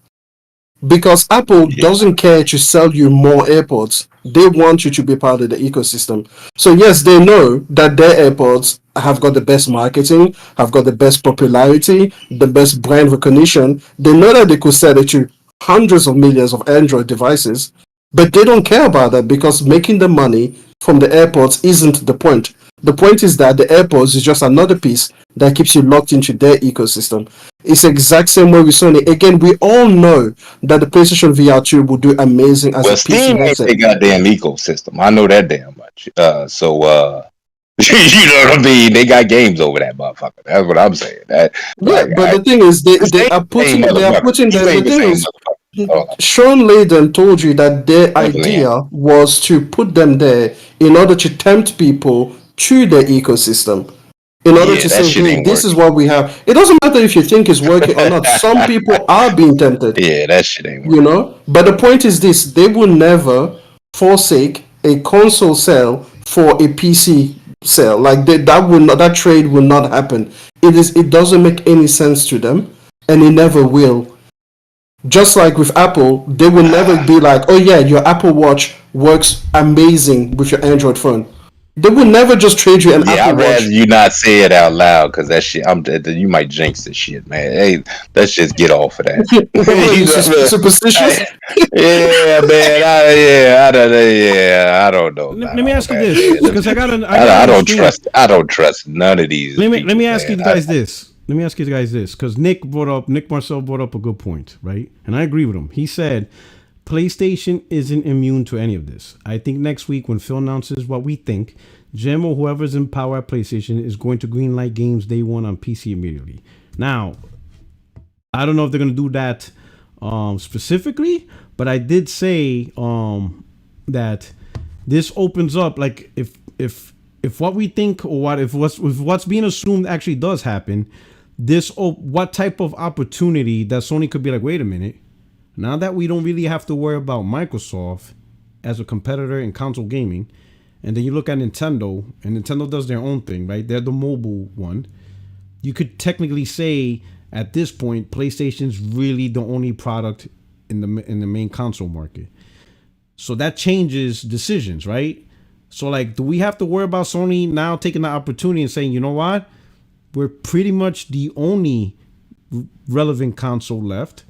Because Apple doesn't care to sell you more AirPods. They want you to be part of the ecosystem. So yes, they know that their AirPods have got the best marketing, have got the best popularity, the best brand recognition. They know that they could sell it to hundreds of millions of Android devices. But they don't care about that because making the money from the AirPods isn't the point. The point is that the AirPods is just another piece that keeps you locked into their ecosystem. It's the exact same way with Sony. Again, we all know that the PlayStation VR 2 will do amazing as a PC Steam headset. Ain't their goddamn ecosystem. I know that damn much. You know what I mean? They got games over that motherfucker. That's what I'm saying. The thing is, they are putting the thing is, Sean Layden told you that their idea was to put them there in order to tempt people to the ecosystem. In order to say, hey, this is what we have. It doesn't matter if you think it's working or not. Some people are being tempted. Yeah, that shit ain't working. But the point is this. They will never forsake a console sale for a PC sale. Like that trade will not happen. It doesn't make any sense to them, and it never will. Just like with Apple, they will never be like, oh yeah, your Apple Watch works amazing with your Android phone. They will never just trade you an Apple Watch. I'd rather you not say it out loud because that shit, you might jinx this shit, man. Hey, let's just get off of that. Superstitious? Yeah, man. I don't know. Let me ask you this, because I don't trust none of these. Let me ask you guys this. Let me ask you guys this, because Nick Marcel brought up a good point, right? And I agree with him. He said PlayStation isn't immune to any of this. I think next week when Phil announces what we think, Jim or whoever's in power at PlayStation is going to greenlight games day one on PC immediately. Now, I don't know if they're going to do that specifically, but I did say that this opens up, like if what we think or if what's being assumed actually does happen, what type of opportunity that Sony could be like, wait a minute, now that we don't really have to worry about Microsoft as a competitor in console gaming, and then you look at Nintendo, and Nintendo does their own thing, right? They're the mobile one. You could technically say at this point, PlayStation's really the only product the main console market. So that changes decisions, right? So like, do we have to worry about Sony now taking the opportunity and saying, you know what, we're pretty much the only relevant console left.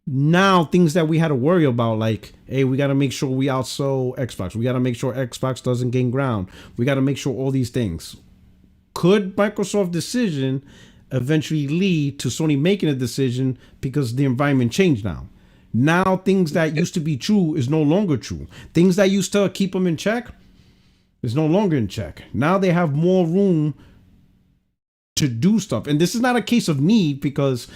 Now things that we had to worry about, like, hey, we got to make sure we outsell Xbox. We got to make sure Xbox doesn't gain ground. We got to make sure all these things. Could Microsoft's decision eventually lead to Sony making a decision because the environment changed now? Now things that used to be true is no longer true. Things that used to keep them in check is no longer in check. Now they have more room to do stuff. And this is not a case of need because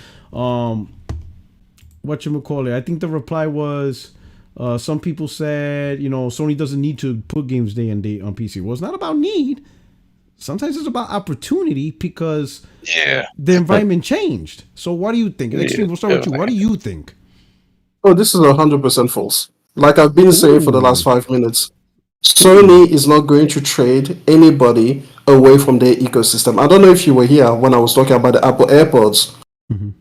whatchamacallit, I think the reply was some people said, Sony doesn't need to put games day and date on PC. Well, it's not about need. Sometimes it's about opportunity because the environment changed. So what do you think? Extreme, we'll start with you. What do you think? Oh, this is 100% false. Like I've been saying for the last 5 minutes, Sony is not going to trade anybody away from their ecosystem. I don't know if you were here when I was talking about the Apple AirPods,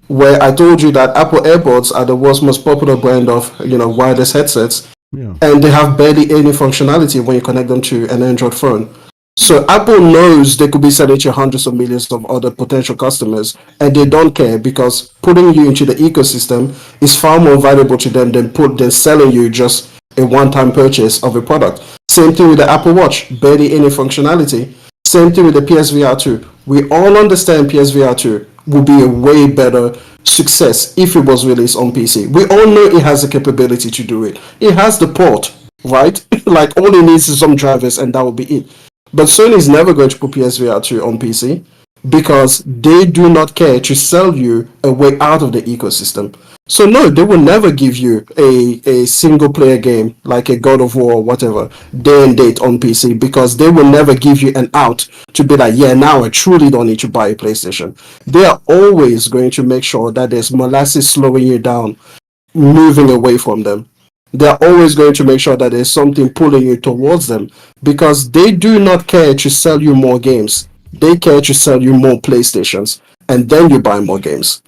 where I told you that Apple AirPods are the world's most popular brand of wireless headsets, and they have barely any functionality when you connect them to an Android phone. So Apple knows they could be selling to hundreds of millions of other potential customers, and they don't care because putting you into the ecosystem is far more valuable to them than selling you just a one-time purchase of a product. Same thing with the Apple Watch, barely any functionality. Same thing with the PSVR 2. We all understand PSVR 2 will be a way better success if it was released on PC. We all know it has the capability to do it. It has the port, right? Like all it needs is some drivers and that will be it. But Sony is never going to put PSVR 2 on PC because they do not care to sell you a way out of the ecosystem. So no, they will never give you a single player game like a God of War or whatever, day and date on PC because they will never give you an out to be like, yeah, now I truly don't need to buy a PlayStation. They are always going to make sure that there's molasses slowing you down, moving away from them. They're always going to make sure that there's something pulling you towards them because they do not care to sell you more games. They care to sell you more PlayStations and then you buy more games.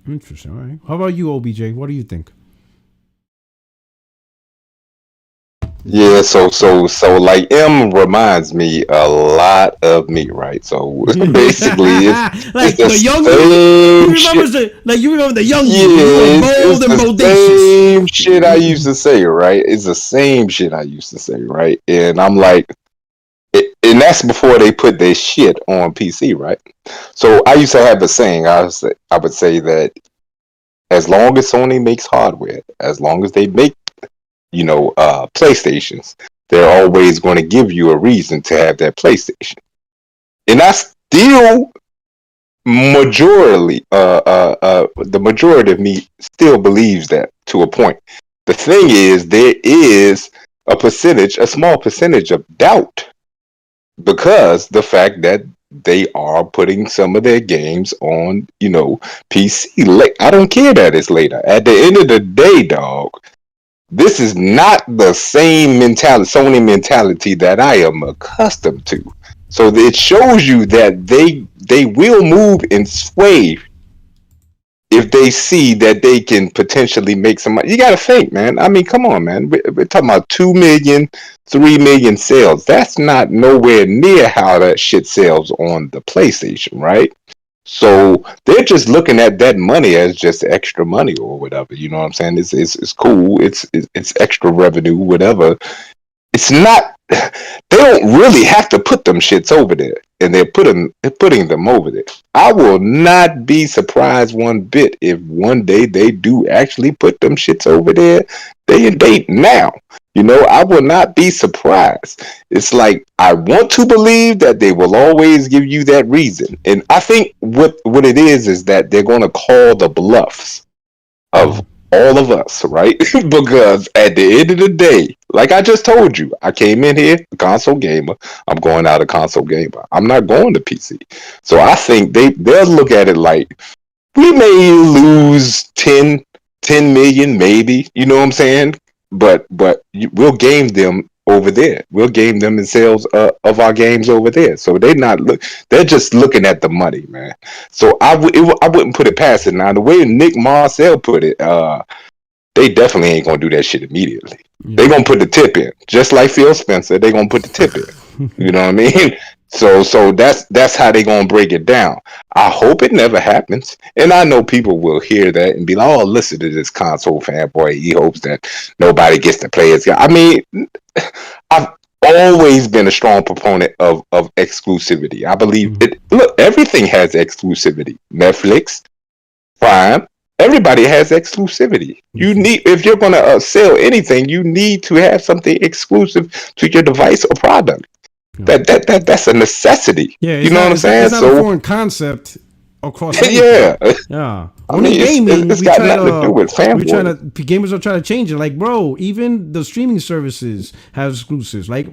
Interesting. All right. How about you, OBJ? What do you think? Yeah, so like M reminds me a lot of me, right? So basically, it's like the young you remember the young it's the same shit I used to say, right? It's the same shit I used to say, right? And I'm like, and that's before they put their shit on PC, right? So I used to have a saying. I would say that as long as Sony makes hardware, as long as they make PlayStations, they're always going to give you a reason to have that PlayStation. And I still the majority of me still believes that to a point. The thing is, there is a small percentage of doubt because the fact that they are putting some of their games on, PC. I don't care that it's later. At the end of the day, dog, this is not the same Sony mentality that I am accustomed to. So it shows you that they will move and sway if they see that they can potentially make some money. You got to think, man. I mean, come on, man. We're talking about 2 million, 3 million sales. That's not nowhere near how that shit sells on the PlayStation, right? So they're just looking at that money as just extra money or whatever. You know what I'm saying? It's cool. It's extra revenue, whatever. It's not. They don't really have to put them shits over there, and they're putting them over there. I will not be surprised one bit if one day they do actually put them shits over there. Day and date now. I will not be surprised. It's like I want to believe that they will always give you that reason, and I think what it is that they're going to call the bluffs of all of us, right? Because at the end of the day, like I just told you, I came in here a console gamer. I'm going out a console gamer. I'm not going to PC. So I think they'll look at it like we may lose 10 million, maybe. You know what I'm saying? But we'll game them over there. We'll game them in sales of our games over there. So they're just looking at the money, man. So I wouldn't put it past it. Now the way Nick Marcel put it, they definitely ain't gonna do that shit immediately. Yeah. They're gonna put the tip in, just like Phil Spencer. They're gonna put the tip in. You know what I mean? So that's how they're gonna break it down. I hope it never happens. And I know people will hear that and be like, "Oh, listen to this console fanboy. He hopes that nobody gets to play his game." I mean, I've always been a strong proponent of exclusivity. I believe it. Look, everything has exclusivity. Netflix, Prime. Everybody has exclusivity. You need, if you're going to sell anything, you need to have something exclusive to your device or product. That's a necessity. Yeah, you know what I'm saying? It's not a foreign concept across. Yeah. I mean, gaming, it's got nothing to do with fanboy. Gamers are trying to change it. Like, bro, even the streaming services have exclusives. Like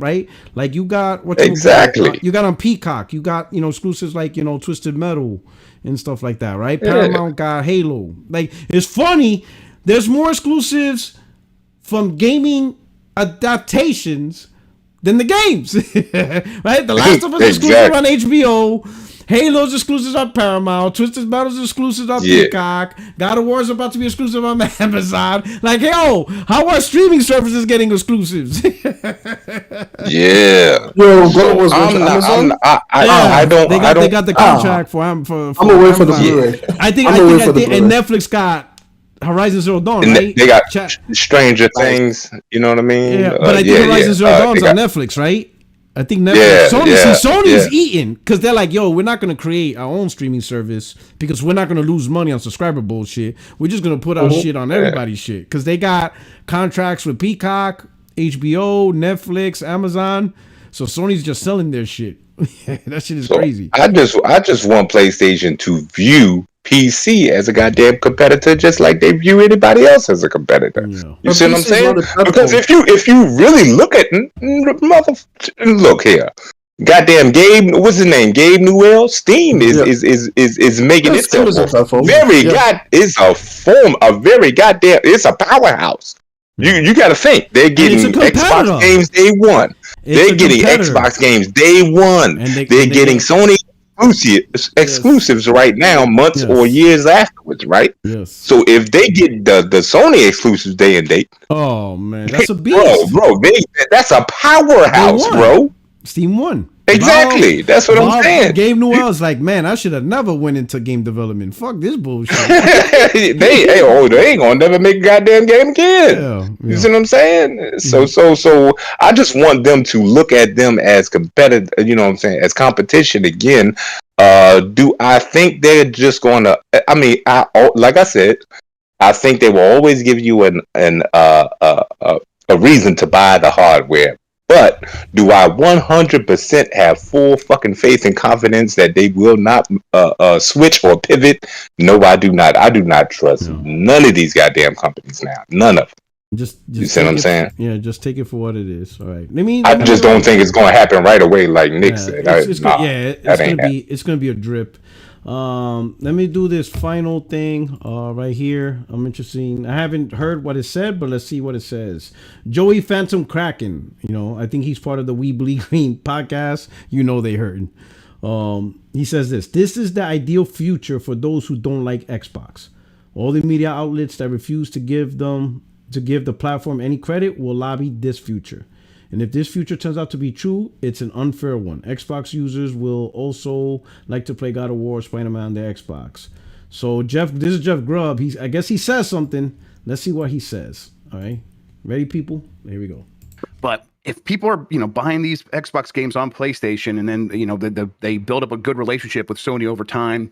you got you got on Peacock. You got exclusives like Twisted Metal and stuff like that, right? Yeah. Paramount got Halo. Like, it's funny. There's more exclusives from gaming adaptations than the games, right? The Last of Us exclusive on HBO. Halo's exclusives on Paramount. Twisted Metal's exclusives on Peacock. God of War's about to be exclusive on Amazon. Like, yo, how are streaming services getting exclusives? Yeah. Yo, God of War's on Amazon. They got the contract for I'm gonna wait for the Blu-ray. I think and Netflix got Horizon Zero Dawn, right? They got Stranger Things. You know what I mean? Yeah, but I think Horizon Zero Dawn's on Netflix, right? I think Netflix, Sony's eating because they're like, yo, we're not going to create our own streaming service because we're not going to lose money on subscriber bullshit. We're just going to put our shit on everybody's shit because they got contracts with Peacock, HBO, Netflix, Amazon. So Sony's just selling their shit. That shit is crazy. I just want PlayStation to view PC as a goddamn competitor, just like they view anybody else as a competitor. Yeah. You see what I'm saying? Because if you really look at look here, goddamn Gabe, what's his name? Gabe Newell. Steam is making itself it's a powerhouse. You got to think they're getting Xbox games day one. They're getting Xbox games day one. They're getting Sony exclusives right now, months or years afterwards, right? Yes. So if they get the Sony exclusives day and date, oh man, that's a beast, bro. That's a powerhouse, bro. Steam won. Exactly. That's what I'm saying. Gabe Newell's like, man, I should have never went into game development. Fuck this bullshit. they ain't gonna never make a goddamn game again. Yeah. You see what I'm saying? So I just want them to look at them as competitive. You know what I'm saying? As competition again. Do I think they're just gonna? I mean, like I said, I think they will always give you a reason to buy the hardware. But do I 100% have full fucking faith and confidence that they will not switch or pivot? No, I do not. I do not trust none of these goddamn companies now. None of them. Just you see what I'm saying? Yeah, just take it for what it is. All right. I just don't think it's going to happen right away, like Nick said. It's going to be a drip. Let me do this final thing right here. I'm interested. I haven't heard what it said, but let's see what it says. Joey Phantom Kraken, I think he's part of the We Bleed Green podcast. They heard. He says this is the ideal future for those who don't like Xbox. All the media outlets that refuse to give the platform any credit will lobby this future. And if this future turns out to be true, it's an unfair one. Xbox users will also like to play God of War, Spider-Man on their Xbox. So this is Jeff Grubb. I guess he says something. Let's see what he says. All right. Ready, people? Here we go. But if people are, buying these Xbox games on PlayStation and then, they build up a good relationship with Sony over time,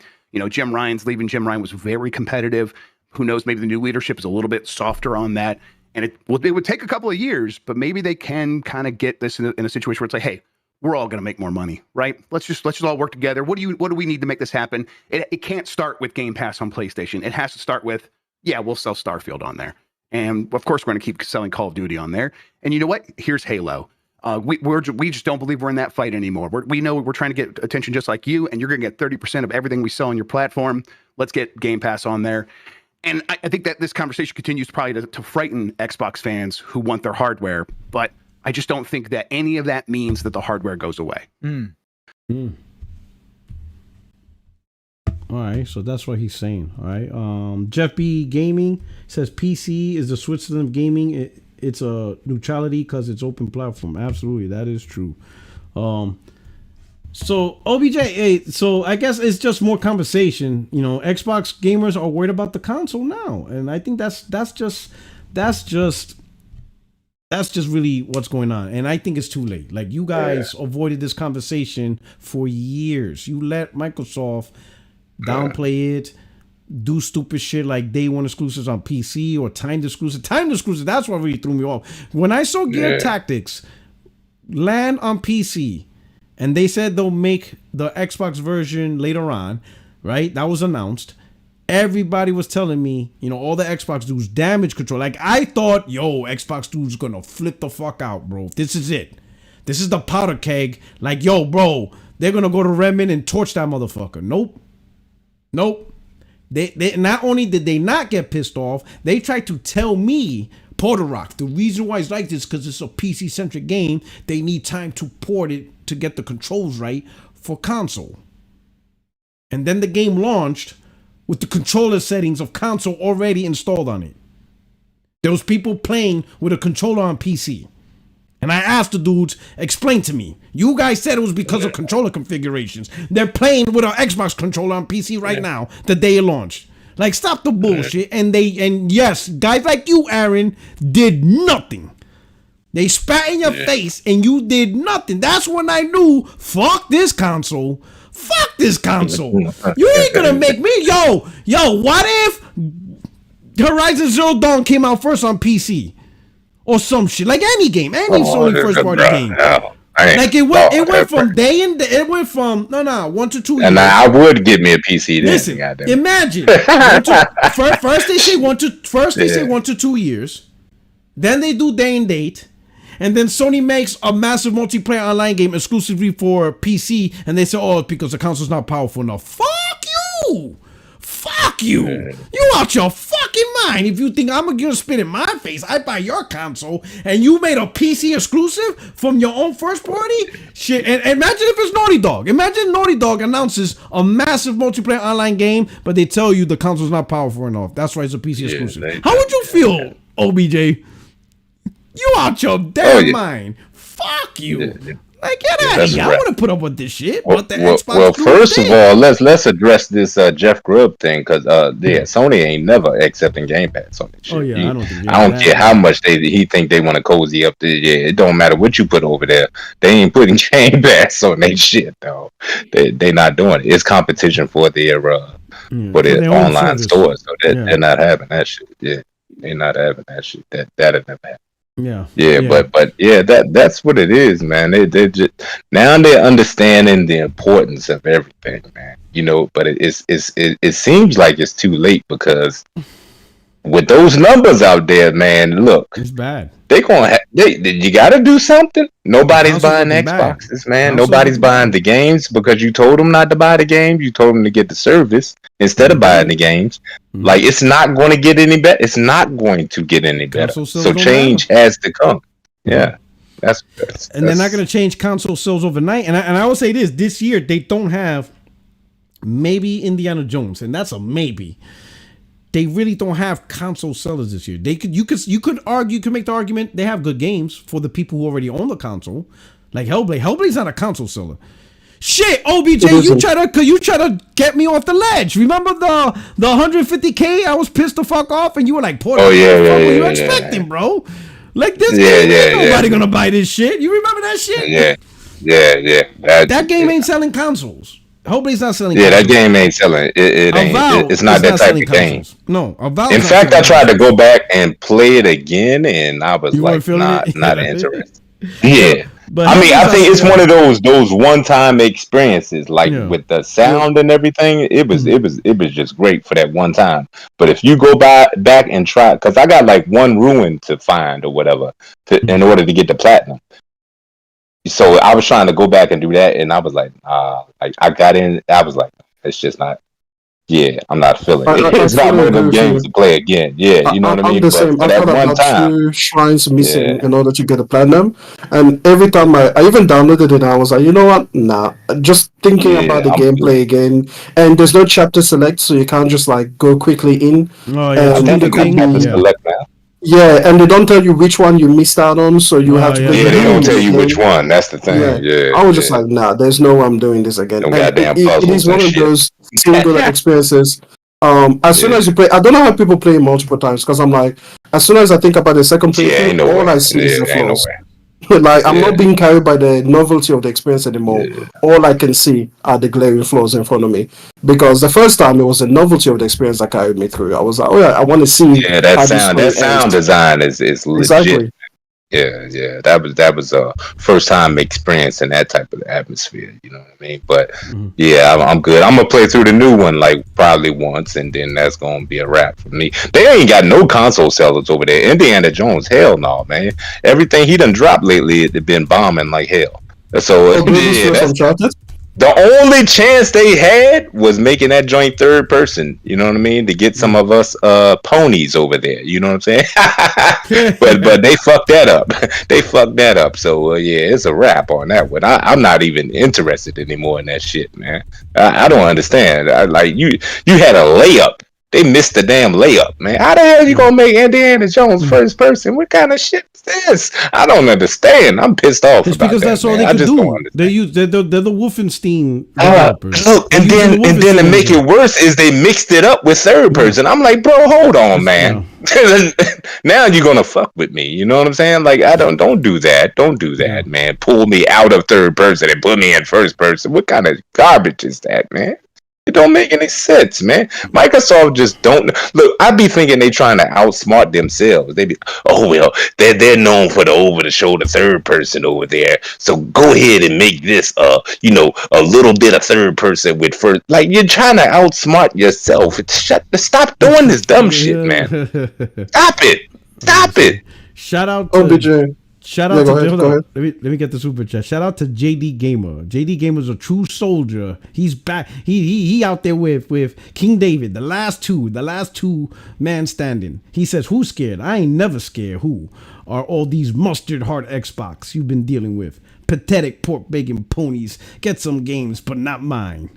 Jim Ryan's leaving. Jim Ryan was very competitive. Who knows? Maybe the new leadership is a little bit softer on that. And it would take a couple of years, but maybe they can kind of get this in a situation where it's like, hey, we're all going to make more money, right? Let's just all work together. What do we need to make this happen? It can't start with Game Pass on PlayStation. It has to start with, we'll sell Starfield on there. And of course, we're going to keep selling Call of Duty on there. And you know what? Here's Halo. We just don't believe we're in that fight anymore. We know we're trying to get attention just like you, and you're going to get 30% of everything we sell on your platform. Let's get Game Pass on there. And I think that this conversation continues probably to frighten Xbox fans who want their hardware. But I just don't think that any of that means that the hardware goes away. All right, so that's what he's saying. All right, Jeff B Gaming says PC is the Switzerland of gaming. It's a neutrality because it's open platform. Absolutely, that is true. So OBJ, hey, so I guess it's just more conversation. You know, Xbox gamers are worried about the console now, and I think that's just really what's going on. And I think it's too late. Like, you guys avoided this conversation for years. You let Microsoft downplay it, do stupid shit like day one exclusives on PC or timed exclusive. That's what really threw me off. When I saw Gear Tactics land on PC and they said they'll make the Xbox version later on, right? That was announced. Everybody was telling me, you know, all the Xbox dudes, damage control. Like, I thought, Xbox dudes gonna flip the fuck out, bro. This is it. This is the powder keg. Like, bro, they're gonna go to Redmond and torch that motherfucker. Nope. They not only did they not get pissed off, they tried to tell me, Porter Rock, the reason why it's like this because it's a PC centric game. They need time to port it to get the controls right for console. And then the game launched with the controller settings of console already installed on it. There was people playing with a controller on PC. And I asked the dudes, explain to me. You guys said it was because of controller configurations. They're playing with an Xbox controller on PC right now, the day it launched. Like, stop the bullshit. And yes, guys like you, Aaron, did nothing. They spat in your face and you did nothing. That's when I knew, fuck this console. Fuck this console. You ain't gonna make me, what if Horizon Zero Dawn came out first on PC? Or some shit, like any game, Sony first party game. Like it went from 1 to 2 years. And I would give me a PC then. Listen, imagine first they say 1 to 2 years, then they do day and date, and then Sony makes a massive multiplayer online game exclusively for PC, and they say, it's because the console's not powerful enough. Fuck you. Fuck you! You out your fucking mind if you think I'm gonna spit in my face. I buy your console and you made a PC exclusive from your own first party? Shit, and imagine if it's Naughty Dog. Imagine Naughty Dog announces a massive multiplayer online game, but they tell you the console's not powerful enough. That's why it's a PC exclusive. How would you feel, OBJ? You out your damn mind. Fuck you. Like, get out of here. I want to put up with this shit. Well, first of all, let's address this Jeff Grubb thing, because Sony ain't never accepting Gamepass on this shit. I don't care how much he think they want to cozy up there. It don't matter what you put over there. They ain't putting Gamepass on their shit, though. They not doing it. It's competition for their online stores, so they're not having that shit. Yeah, they're not having that shit. That'll never happen. But that's what it is, man. They just now they're understanding the importance of everything, man. You know, but it seems like it's too late, because with those numbers out there, man, look, it's bad. They gonna you got to do something. Nobody's buying Xboxes, man. Nobody's buying the games because you told them not to buy the games. You told them to get the service instead of buying the games. Like, it's not going to get any better. It's not going to get any better. So change has to come. Yeah, that's and they're not going to change console sales overnight. And I will say this year they don't have maybe Indiana Jones, and that's a maybe. They really don't have console sellers this year. You could make the argument they have good games for the people who already own the console, like Hellblade. Hellblade's not a console seller. Shit, OBJ, you try to get me off the ledge. Remember the 150K? I was pissed the fuck off, and you were like, "What were you expecting, bro? Like, this game, ain't nobody gonna buy this shit." You remember that shit? Yeah. That game ain't selling consoles. Hellblade's not selling. Yeah, that game ain't selling. It ain't. It's not that type of game. No, in fact, I tried to go back and play it again, and I was like, not interested. Yeah. But I think it's one of those one-time experiences, like with the sound and everything. It was just great for that one time. But if you go back and try, because I got like one ruin to find or whatever in order to get the platinum. So I was trying to go back and do that, and I was like, I got in. I was like, it's just not. Yeah, I'm not feeling it. I It's not fully one of agree them with games you. to play again. Yeah, you know what I I'm mean? the But same. for I've that got one about time, 2 shrines missing yeah, in order to get a platinum, and every time I even downloaded it, I was like, you know what? Nah. Just thinking yeah, about the I'm good. gameplay again, and there's no chapter select, so you can't just like go quickly in. Oh yeah, I to And do think the they it could got thing. chapter be Yeah. select now. yeah, and they don't tell you which one you missed out on, so you have Oh to yeah, play you Yeah, the they do. don't beginning tell of you the which game. one. That's the Yeah, thing. Yeah, I was just yeah. like, nah, there's no way I'm doing this again. Them And goddamn it is puzzles one and of shit. those single experiences. As soon Yeah, as you play, I don't know how people play it multiple times because I'm like, as soon as I think about the second yeah, ain't playthrough, no all way. I see is Yeah, the ain't no flaws. way. Like I'm not Yeah, being carried by the novelty of the experience anymore. yeah, All I can see are the glaring flaws in front of me. Because the first time it was the novelty of the experience that carried me through. I was like, oh yeah, I want to see yeah. how this That story ends. sound design is legit. Exactly. Yeah, yeah, that was a first time experience in that type of atmosphere. You know what I mean? But Mhm. yeah, I'm good. I'm gonna play through the new one like probably once, and then that's gonna be a wrap for me. They ain't got no console sellers over there. Indiana Jones, hell no, man. Everything he done dropped lately, it been bombing like hell. So Oh, Globus yeah, first that's Uncharted? the only chance they had was making that joint third person. You know what I mean? To get some of us ponies over there. You know what I'm saying? but they fucked that up. They fucked that up. So yeah, it's a wrap on that one. I'm not even interested anymore in that shit, man. I don't understand. Like you had a layup. They missed the damn layup, man. How the hell you gonna make Indiana Jones first person? What kind of shit is this? I don't understand. I'm pissed off It's about because that, that's all man. they I could just don't do. understand. They're the Wolfenstein developers. Look, They're and using then the and then to Wolfenstein make engine. it worse is they mixed it up with third person. I'm like, bro, hold on, Yeah. man. Now you're gonna fuck with me. You know what I'm saying? Like, I don't do that. Don't do Yeah. that, man. Pull me out of third person and put me in first person. What kind of garbage is that, man? It don't make any sense, man. Microsoft just don't look. I be thinking they trying to outsmart themselves. They be, oh well, they're known for the over the shoulder third person over there. So go ahead and make this a little bit of third person with first. Like you're trying to outsmart yourself. Stop doing this dumb shit, man. Stop it. Stop it. Shout out to OBJ. Shout Yeah, out go to ahead, hold go on. ahead. Let me get the super chat. Shout out to JD Gamer. JD Gamer's a true soldier. He's back. He out there with King David, the last two man standing. He says, "Who's scared? I ain't never scared. Who are all these mustard heart Xbox you've been dealing with? Pathetic pork bacon ponies. Get some games, but not mine."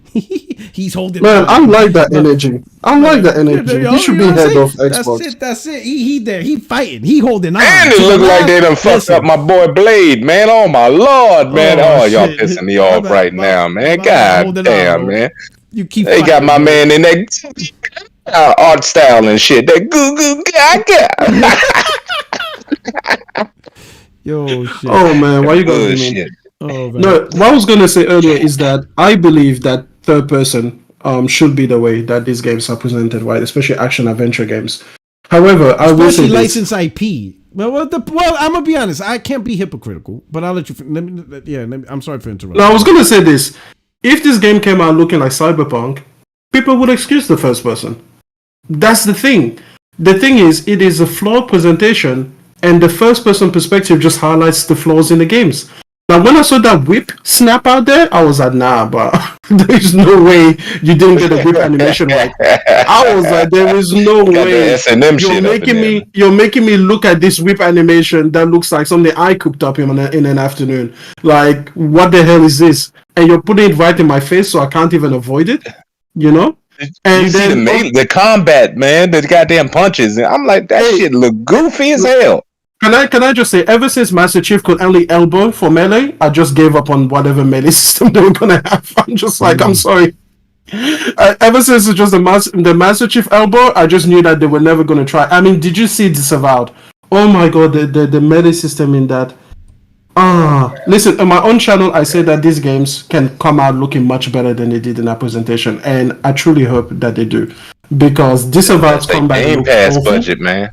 He's holding. Man, on. I like that energy. I like that energy. He should be head of Xbox. That's it. He there. He fighting. He holding on. And it look like they done fucked up my boy Blade, man. Oh my lord, man. Oh, y'all shit. pissing me off right now, man. God Hold it damn, on, bro. man. You keep They got fighting, my bro. man in that art style and shit. That goo goo gaga. Yo, shit. Oh man, why you gonna be mean? Bullshit. Oh, man. No, what I was gonna say earlier is that I believe that third person should be the way that these games are presented, right? Especially action adventure games. However, I will say Especially this. licensed IP. Well, I'm gonna be honest. I can't be hypocritical, but I'll let you. I'm sorry for interrupting. No, I was gonna say this. If this game came out looking like Cyberpunk, people would excuse the first person. That's the thing. The thing is, it is a flawed presentation, and the first person perspective just highlights the flaws in the games. Now, when I saw that whip snap out there, I was like, nah, but there's no way you didn't get a whip animation right. I was like, there is no way. You're making me look at this whip animation that looks like something I cooked up in an afternoon. Like, what the hell is this? And you're putting it right in my face, so I can't even avoid it. You know? And you see the combat, man, the goddamn punches, and I'm like, that shit look goofy as hell. Can I just say, ever since Master Chief could only elbow for melee, I just gave up on whatever melee system they were gonna have. I'm just like, I'm sorry. Ever since it's just the Master Chief elbow, I just knew that they were never gonna try. I mean, did you see Disavowed? Oh my god, the melee system in that. Listen, on my own channel, I say that these games can come out looking much better than they did in that presentation, and I truly hope that they do, because Disavowed's combat looks Gamepass awful. budget, man.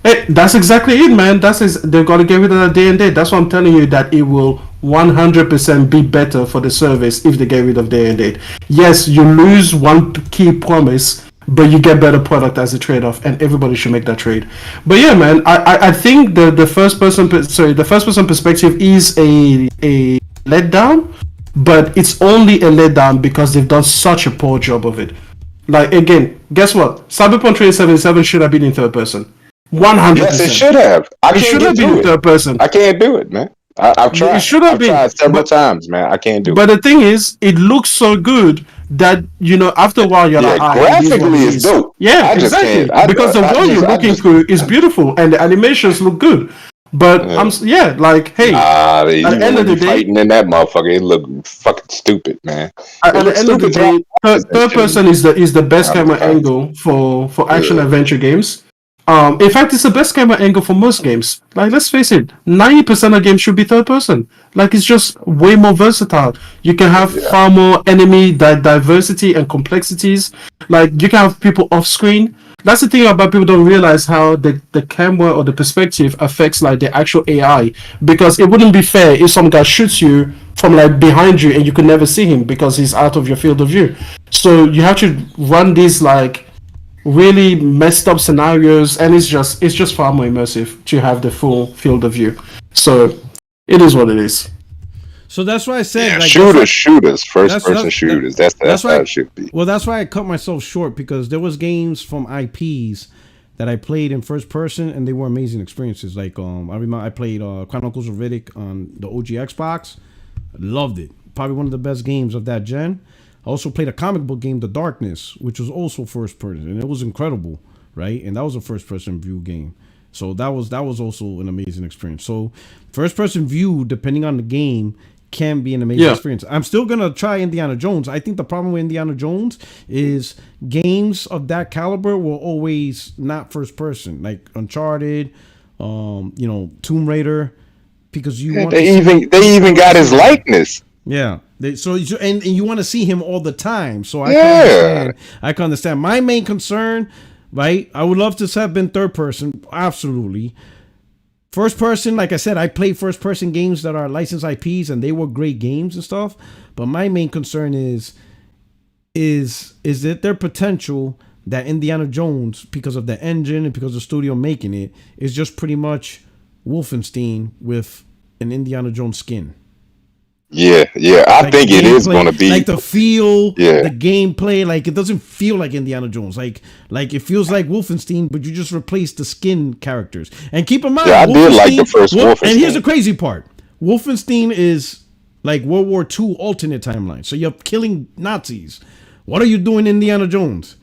Hey, that's exactly it, man. They've got to get rid of that day and date. That's why I'm telling you that it will 100% be better for the service if they get rid of day and date. Yes, you lose one key promise, but you get better product as a trade-off, and everybody should make that trade. But yeah, man, I think the first person perspective is a letdown, but it's only a letdown because they've done such a poor job of it. Like again, guess what? Cyberpunk 2077 should have been in third person. 100%. Yes, it should have. It should have been in third person. I can't do it, man. I've tried. It should have been. Tried several times, man. I can't do it. But the thing is, it looks so good that after a while you're like, graphically it's dope. Yeah, exactly. Because the world you're looking through is beautiful and the animations look good. But like, hey, at the end of the day, fighting in that motherfucker, it look fucking stupid, man. At the end of the day, third person is the best camera angle for action adventure games. In fact, it's the best camera angle for most games. Like, let's face it, 90% of games should be third person. Like, it's just way more versatile. You can have far more enemy diversity and complexities. Like, you can have people off screen. That's the thing about people don't realize how the camera or the perspective affects like the actual AI. Because it wouldn't be fair if some guy shoots you from like behind you and you could never see him because he's out of your field of view. So you have to run these like really messed up scenarios, and it's just far more immersive to have the full field of view. So it is what it is. So that's why I said shooters, first person shooters. That's how it should be. Well, that's why I cut myself short, because there was games from IPs that I played in first person and they were amazing experiences. Like I remember I played Chronicles of Riddick on the OG Xbox. Loved it. Probably one of the best games of that gen. I also played a comic book game, The Darkness, which was also first person, and it was incredible, right? And that was a first person view game. So that was also an amazing experience. So first person view, depending on the game, can be an amazing experience. I'm still gonna try Indiana Jones. I think the problem with Indiana Jones is games of that caliber will always not first person, like Uncharted, Tomb Raider, because they even got his likeness. Yeah. And you want to see him all the time. So I can understand. My main concern, right? I would love to have been third person, absolutely. First person, like I said, I played first person games that are licensed IPs and they were great games and stuff. But my main concern is that their potential that Indiana Jones, because of the engine and because of the studio making it, is just pretty much Wolfenstein with an Indiana Jones skin. Yeah. I think it is going to be like the feel, the gameplay. Like it doesn't feel like Indiana Jones. Like it feels like Wolfenstein, but you just replace the skin characters. And keep in mind, I did like the first Wolfenstein. And here's the crazy part: Wolfenstein is like World War II alternate timeline. So you're killing Nazis. What are you doing, Indiana Jones?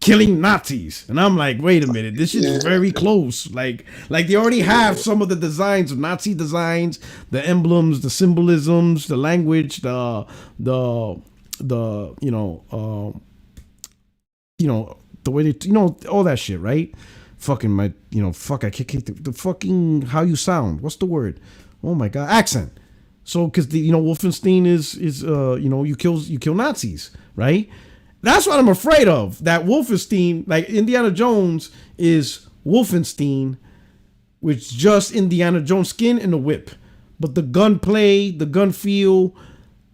Killing Nazis. And I'm like, wait a minute, this is very close. Like they already have some of the designs of Nazi designs, the emblems, the symbolisms, the language, the way they, all that shit, right? Fucking I can't the fucking how you sound. What's the word? Oh my god, accent. So because Wolfenstein is you kill Nazis, right? That's what I'm afraid of. That Wolfenstein, like Indiana Jones, is Wolfenstein, with just Indiana Jones skin and a whip, but the gunplay, the gun feel,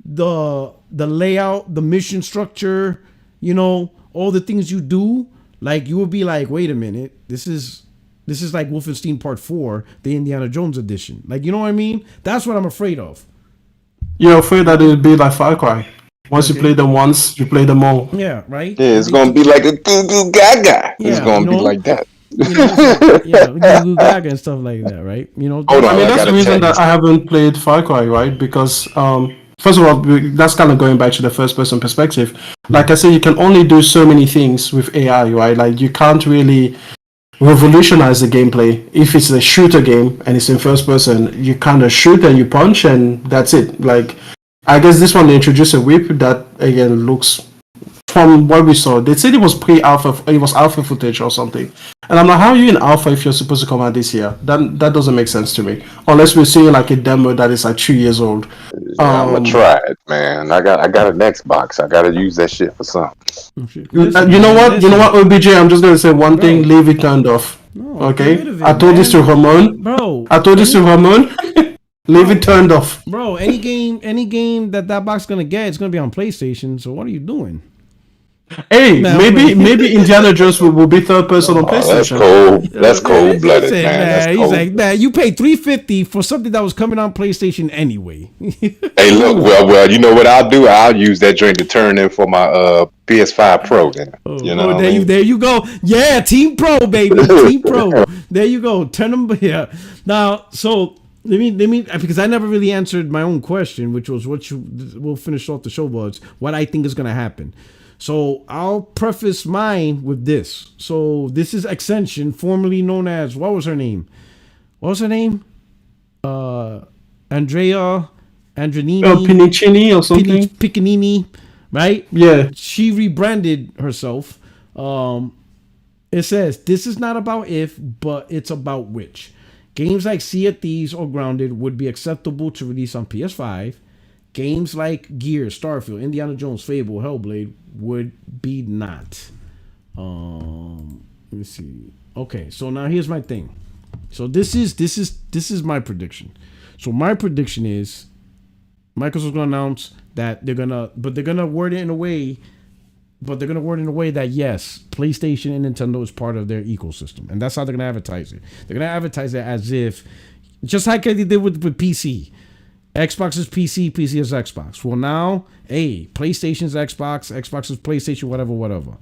the layout, the mission structure, all the things you do, like you will be like, wait a minute, this is like Wolfenstein Part 4, the Indiana Jones edition. Like, you know what I mean? That's what I'm afraid of. You're afraid that it'll be like Far Cry. Once you play them once, you play them all. Yeah, right? Yeah, it's going to be like a Goo Goo Gaga. It's going to be like that. Goo Goo Gaga and stuff like that, right? That's the reason that I haven't played Far Cry, right? Because, first of all, that's kind of going back to the first-person perspective. Like I said, you can only do so many things with AI, right? Like, you can't really revolutionize the gameplay. If it's a shooter game and it's in first person, you kind of shoot and you punch and that's it. Like, I guess this one they introduced a whip that again looks, from what we saw, they said it was pre-alpha, it was alpha footage or something. And I'm like, how are you in alpha if you're supposed to come out this year? That doesn't make sense to me. Unless we're seeing like a demo that is like 2 years old. I'm gonna try it, man. I got an Xbox. I gotta use that shit for something. You know what, OBJ? I'm just gonna say one thing: leave it turned off. Okay, I told this to Ramon. Leave it turned off. Bro, any game that box gonna get, it's gonna be on PlayStation. So what are you doing? Hey, Now, maybe Indiana Jones will be third person on That's PlayStation. cold. That's cold blooded, He said, man. That's he's cold. like, man, you paid $350 for something that was coming on PlayStation anyway. Hey, look, well, you know what I'll do? I'll use that drink to turn in for my PS5 Pro. Then you know, what I mean? There you go. Yeah, Team Pro, baby, Team Pro. There you go. Turn them. Yeah. Now, so let me because I never really answered my own question, which was we'll finish off the show, buds. What I think is gonna happen. So I'll preface mine with this. So this is Ascension, formerly known as what was her name? Andrea Andronini. Pinicini or something. Piccanini, right? Yeah. She rebranded herself. It says, this is not about if, but it's about which. Games like Sea of Thieves or Grounded would be acceptable to release on PS5. Games like Gears, Starfield, Indiana Jones, Fable, Hellblade would be not. Let me see. Okay, so now here's my thing. So this is my prediction. So my prediction is Microsoft's gonna announce that they're gonna word it in a way that yes, PlayStation and Nintendo is part of their ecosystem, and that's how they're gonna advertise it. They're gonna advertise it as if, just like they did with PC. Xbox is PC, PC is Xbox. Well, now, hey, PlayStation's Xbox, Xbox is PlayStation, whatever.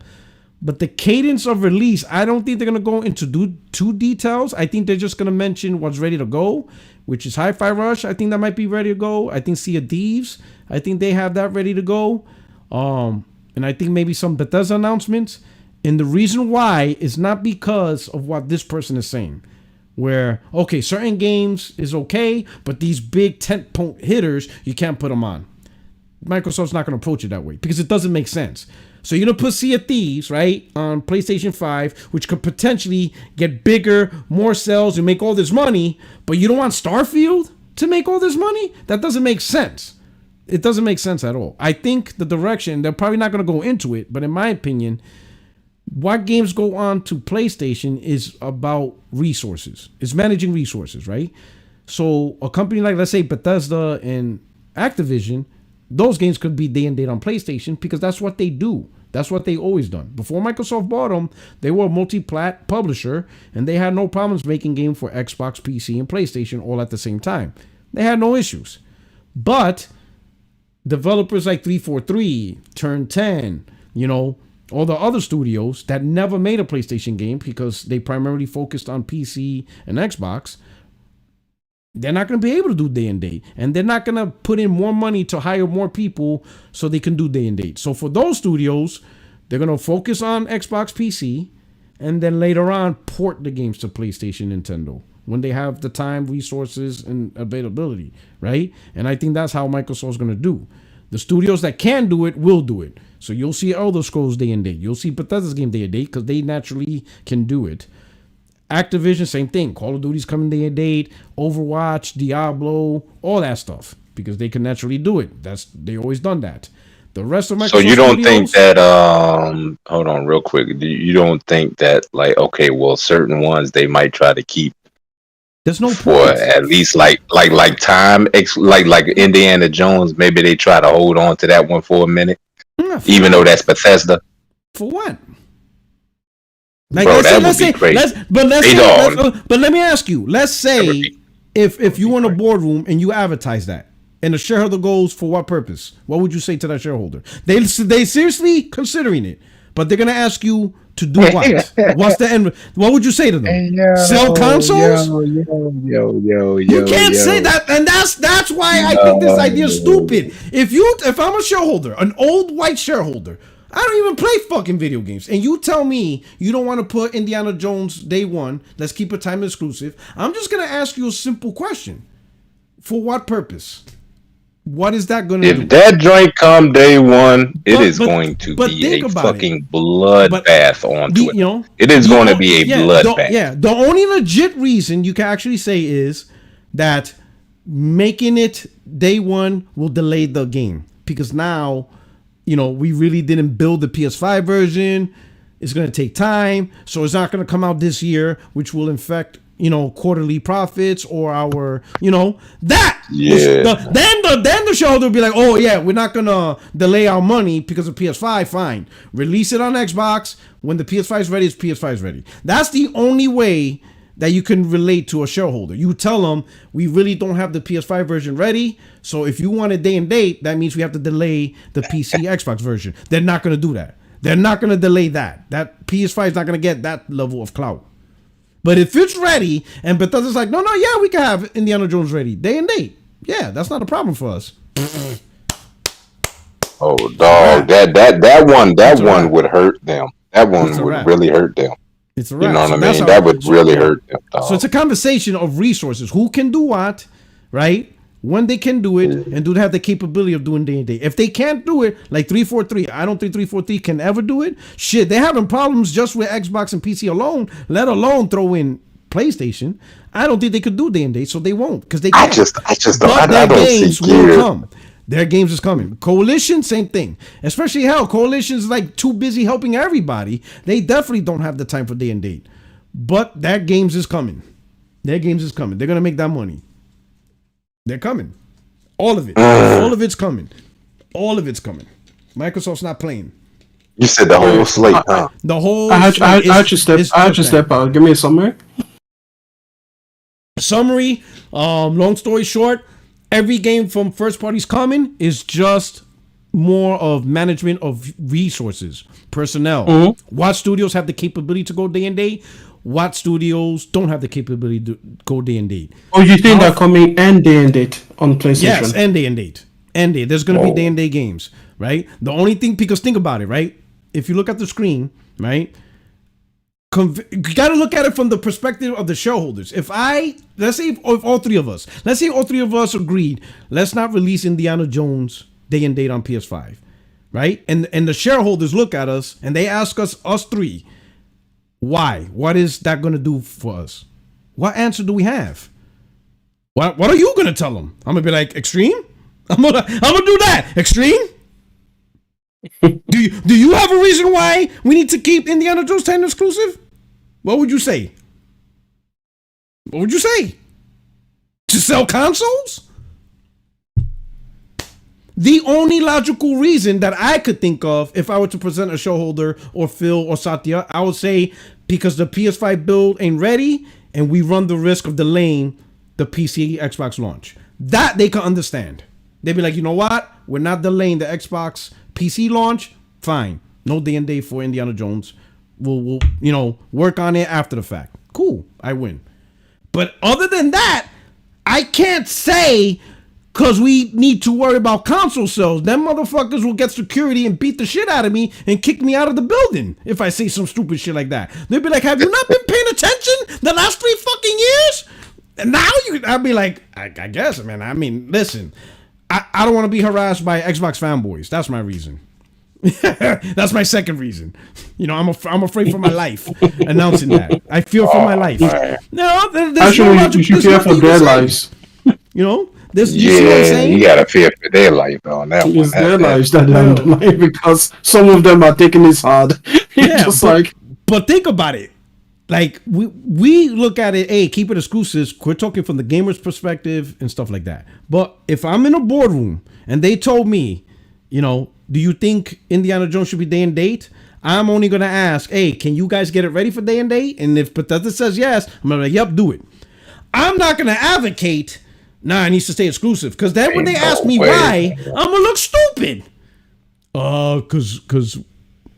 But the cadence of release, I don't think they're going to go into too details. I think they're just going to mention what's ready to go, which is Hi-Fi Rush. I think that might be ready to go. I think Sea of Thieves, I think they have that ready to go. And I think maybe some Bethesda announcements. And the reason why is not because of what this person is saying. Where, okay, certain games is okay, but these big tent-pole hitters, you can't put them on. Microsoft's not going to approach it that way because it doesn't make sense. So you're going to put Sea of Thieves, right, on PlayStation 5, which could potentially get bigger, more sales, and make all this money, but you don't want Starfield to make all this money? That doesn't make sense. It doesn't make sense at all. I think the direction, they're probably not going to go into it, but in my opinion, what games go on to PlayStation is about resources. It's managing resources, right? So a company like, let's say, Bethesda and Activision, those games could be day and date on PlayStation because that's what they do. That's what they always done. Before Microsoft bought them, they were a multi-plat publisher, and they had no problems making games for Xbox, PC, and PlayStation all at the same time. They had no issues. But developers like 343, Turn 10, all the other studios that never made a PlayStation game because they primarily focused on PC and Xbox, they're not going to be able to do day and date. And they're not going to put in more money to hire more people so they can do day and date. So for those studios, they're going to focus on Xbox, PC, and then later on port the games to PlayStation, Nintendo when they have the time, resources, and availability, right? And I think that's how Microsoft's going to do. The studios that can do it will do it. So you'll see Elder Scrolls day and date. You'll see Bethesda's game day and date because they naturally can do it. Activision, same thing. Call of Duty's coming day and date. Overwatch, Diablo, all that stuff because they can naturally do it. They always done that. The rest of Microsoft. So you don't think that? Hold on, real quick. You don't think that certain ones they might try to keep. There's no for point. At least like time, like Indiana Jones. Maybe they try to hold on to that one for a minute, even though that's Bethesda. For what? Like, bro, that would be crazy. But let me ask you. Let's say if you were in a boardroom and you advertise that, and the shareholder goes for what purpose? What would you say to that shareholder? They seriously considering it, but they're gonna ask you to do what? What's the end? What would you say to them? Sell consoles? You can't say that, and that's why I think this idea is stupid. If I'm a shareholder, an old white shareholder, I don't even play fucking video games, and you tell me you don't want to put Indiana Jones day one, let's keep it time exclusive. I'm just gonna ask you a simple question: for what purpose? What is that going to do? If that joint come day one, it is going to be a fucking bloodbath onto it. It is going to be a bloodbath. The only legit reason you can actually say is that making it day one will delay the game because now, we really didn't build the PS5 version. It's going to take time, so it's not going to come out this year, which will affect quarterly profits or our, that. Yeah. Then the shareholder will be like, oh yeah, we're not gonna delay our money because of PS5. Fine, release it on Xbox when the PS5 is ready. PS5 is ready. That's the only way that you can relate to a shareholder. You tell them we really don't have the PS5 version ready, so if you want a day and date, that means we have to delay the PC Xbox version. They're not gonna do that. They're not gonna delay that. That PS5 is not gonna get that level of clout. But if it's ready, and Bethesda's like, no, yeah, we can have Indiana Jones ready, day and date. Yeah, that's not a problem for us. Oh, dog, that one would hurt them. That one would really hurt them. It's a wrap. You know what I mean? That would really hurt them, dog. So it's a conversation of resources. Who can do what, right? When they can do it, and do they have the capability of doing day and date? If they can't do it, like 343, I don't think 343 can ever do it. Shit, they're having problems just with Xbox and PC alone, let alone throw in PlayStation. I don't think they could do day and date, so they won't, because they can't. I just don't. I don't see gear. Come. Their games is coming. Coalition, same thing. Especially Coalition's like too busy helping everybody. They definitely don't have the time for day and date. But that games is coming. Their games is coming. They're gonna make that money. They're coming. All of it. All of it's coming. All of it's coming. Microsoft's not playing. You said the whole slate, huh? The whole I had to step out. Give me a summary. Long story short, every game from first parties coming is just more of management of resources, personnel. Mm-hmm. What studios have the capability to go day and date? What studios don't have the capability to go day and date? Oh, you think they're coming and day and date on PlayStation? Yes, and day and date. And day. There's going to be day and date games, right? The only thing, because think about it, right? If you look at the screen, right? You got to look at it from the perspective of the shareholders. Let's say all three of us agreed, let's not release Indiana Jones day and date on PS5, right? And the shareholders look at us and they ask us three, why? What is that going to do for us? What answer do we have? What are you going to tell them? I'm going to be like, Extreme? I'm gonna do that. Extreme? Do you have a reason why we need to keep Indiana Jones 10 exclusive? What would you say? To sell consoles? The only logical reason that I could think of, if I were to present a shareholder or Phil or Satya, I would say because the PS5 build ain't ready and we run the risk of delaying the PC Xbox launch. That they can understand. They'd be like, you know what? We're not delaying the Xbox PC launch. Fine. No day and date for Indiana Jones. We'll work on it after the fact. Cool. I win. But other than that, I can't say because we need to worry about console sales. Them motherfuckers will get security and beat the shit out of me and kick me out of the building if I say some stupid shit like that. They'll be like, have you not been paying attention the last 3 fucking years? And now I'll be like, I guess, man. I mean, listen, I don't want to be harassed by Xbox fanboys. That's my reason. That's my second reason. I'm afraid for my life announcing that. I fear for my life. No, actually, you should fear for their lives. You see what I'm saying? You gotta fear for their life on that one. It's their lives that are on the line because some of them are taking this hard. But think about it. Like we look at it, hey, keep it exclusive. We're talking from the gamer's perspective and stuff like that. But if I'm in a boardroom and they told me, do you think Indiana Jones should be day and date? I'm only gonna ask, hey, can you guys get it ready for day and date? And if Bethesda says yes, I'm gonna be like, yep, do it. I'm not gonna advocate, it needs to stay exclusive. Because then when they ask me why, I'm gonna look stupid. Cause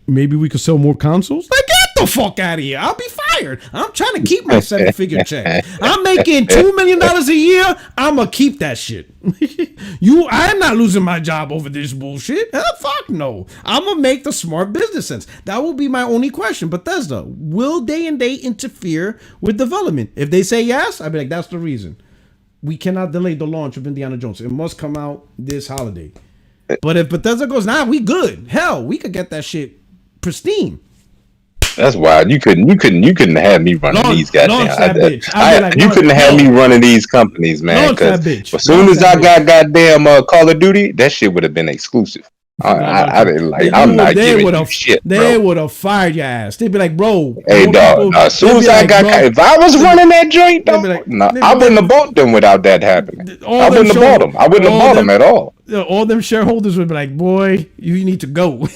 maybe we could sell more consoles? Like, get the fuck out of here. I'll be fired. I'm trying to keep my 7-figure check. I'm making $2 million a year. I'm going to keep that shit. I'm not losing my job over this bullshit. Fuck no. I'm going to make the smart business sense. That will be my only question. Bethesda, will day and date interfere with development? If they say yes, I'll be like, that's the reason. We cannot delay the launch of Indiana Jones. It must come out this holiday. But if Bethesda goes, we good. Hell, we could get that shit pristine. That's wild. You couldn't have me running these goddamn. You couldn't have me running these companies, man. Because as soon as I got goddamn Call of Duty, that shit would have been exclusive. I didn't like. I'm not giving you shit, bro. They would have fired your ass. They'd be like, bro. Hey, dog. As soon as I got, if I was running that joint, though, I wouldn't have bought them without that happening. I wouldn't have bought them. I wouldn't have bought them at all. All them shareholders would be like, boy, you need to go.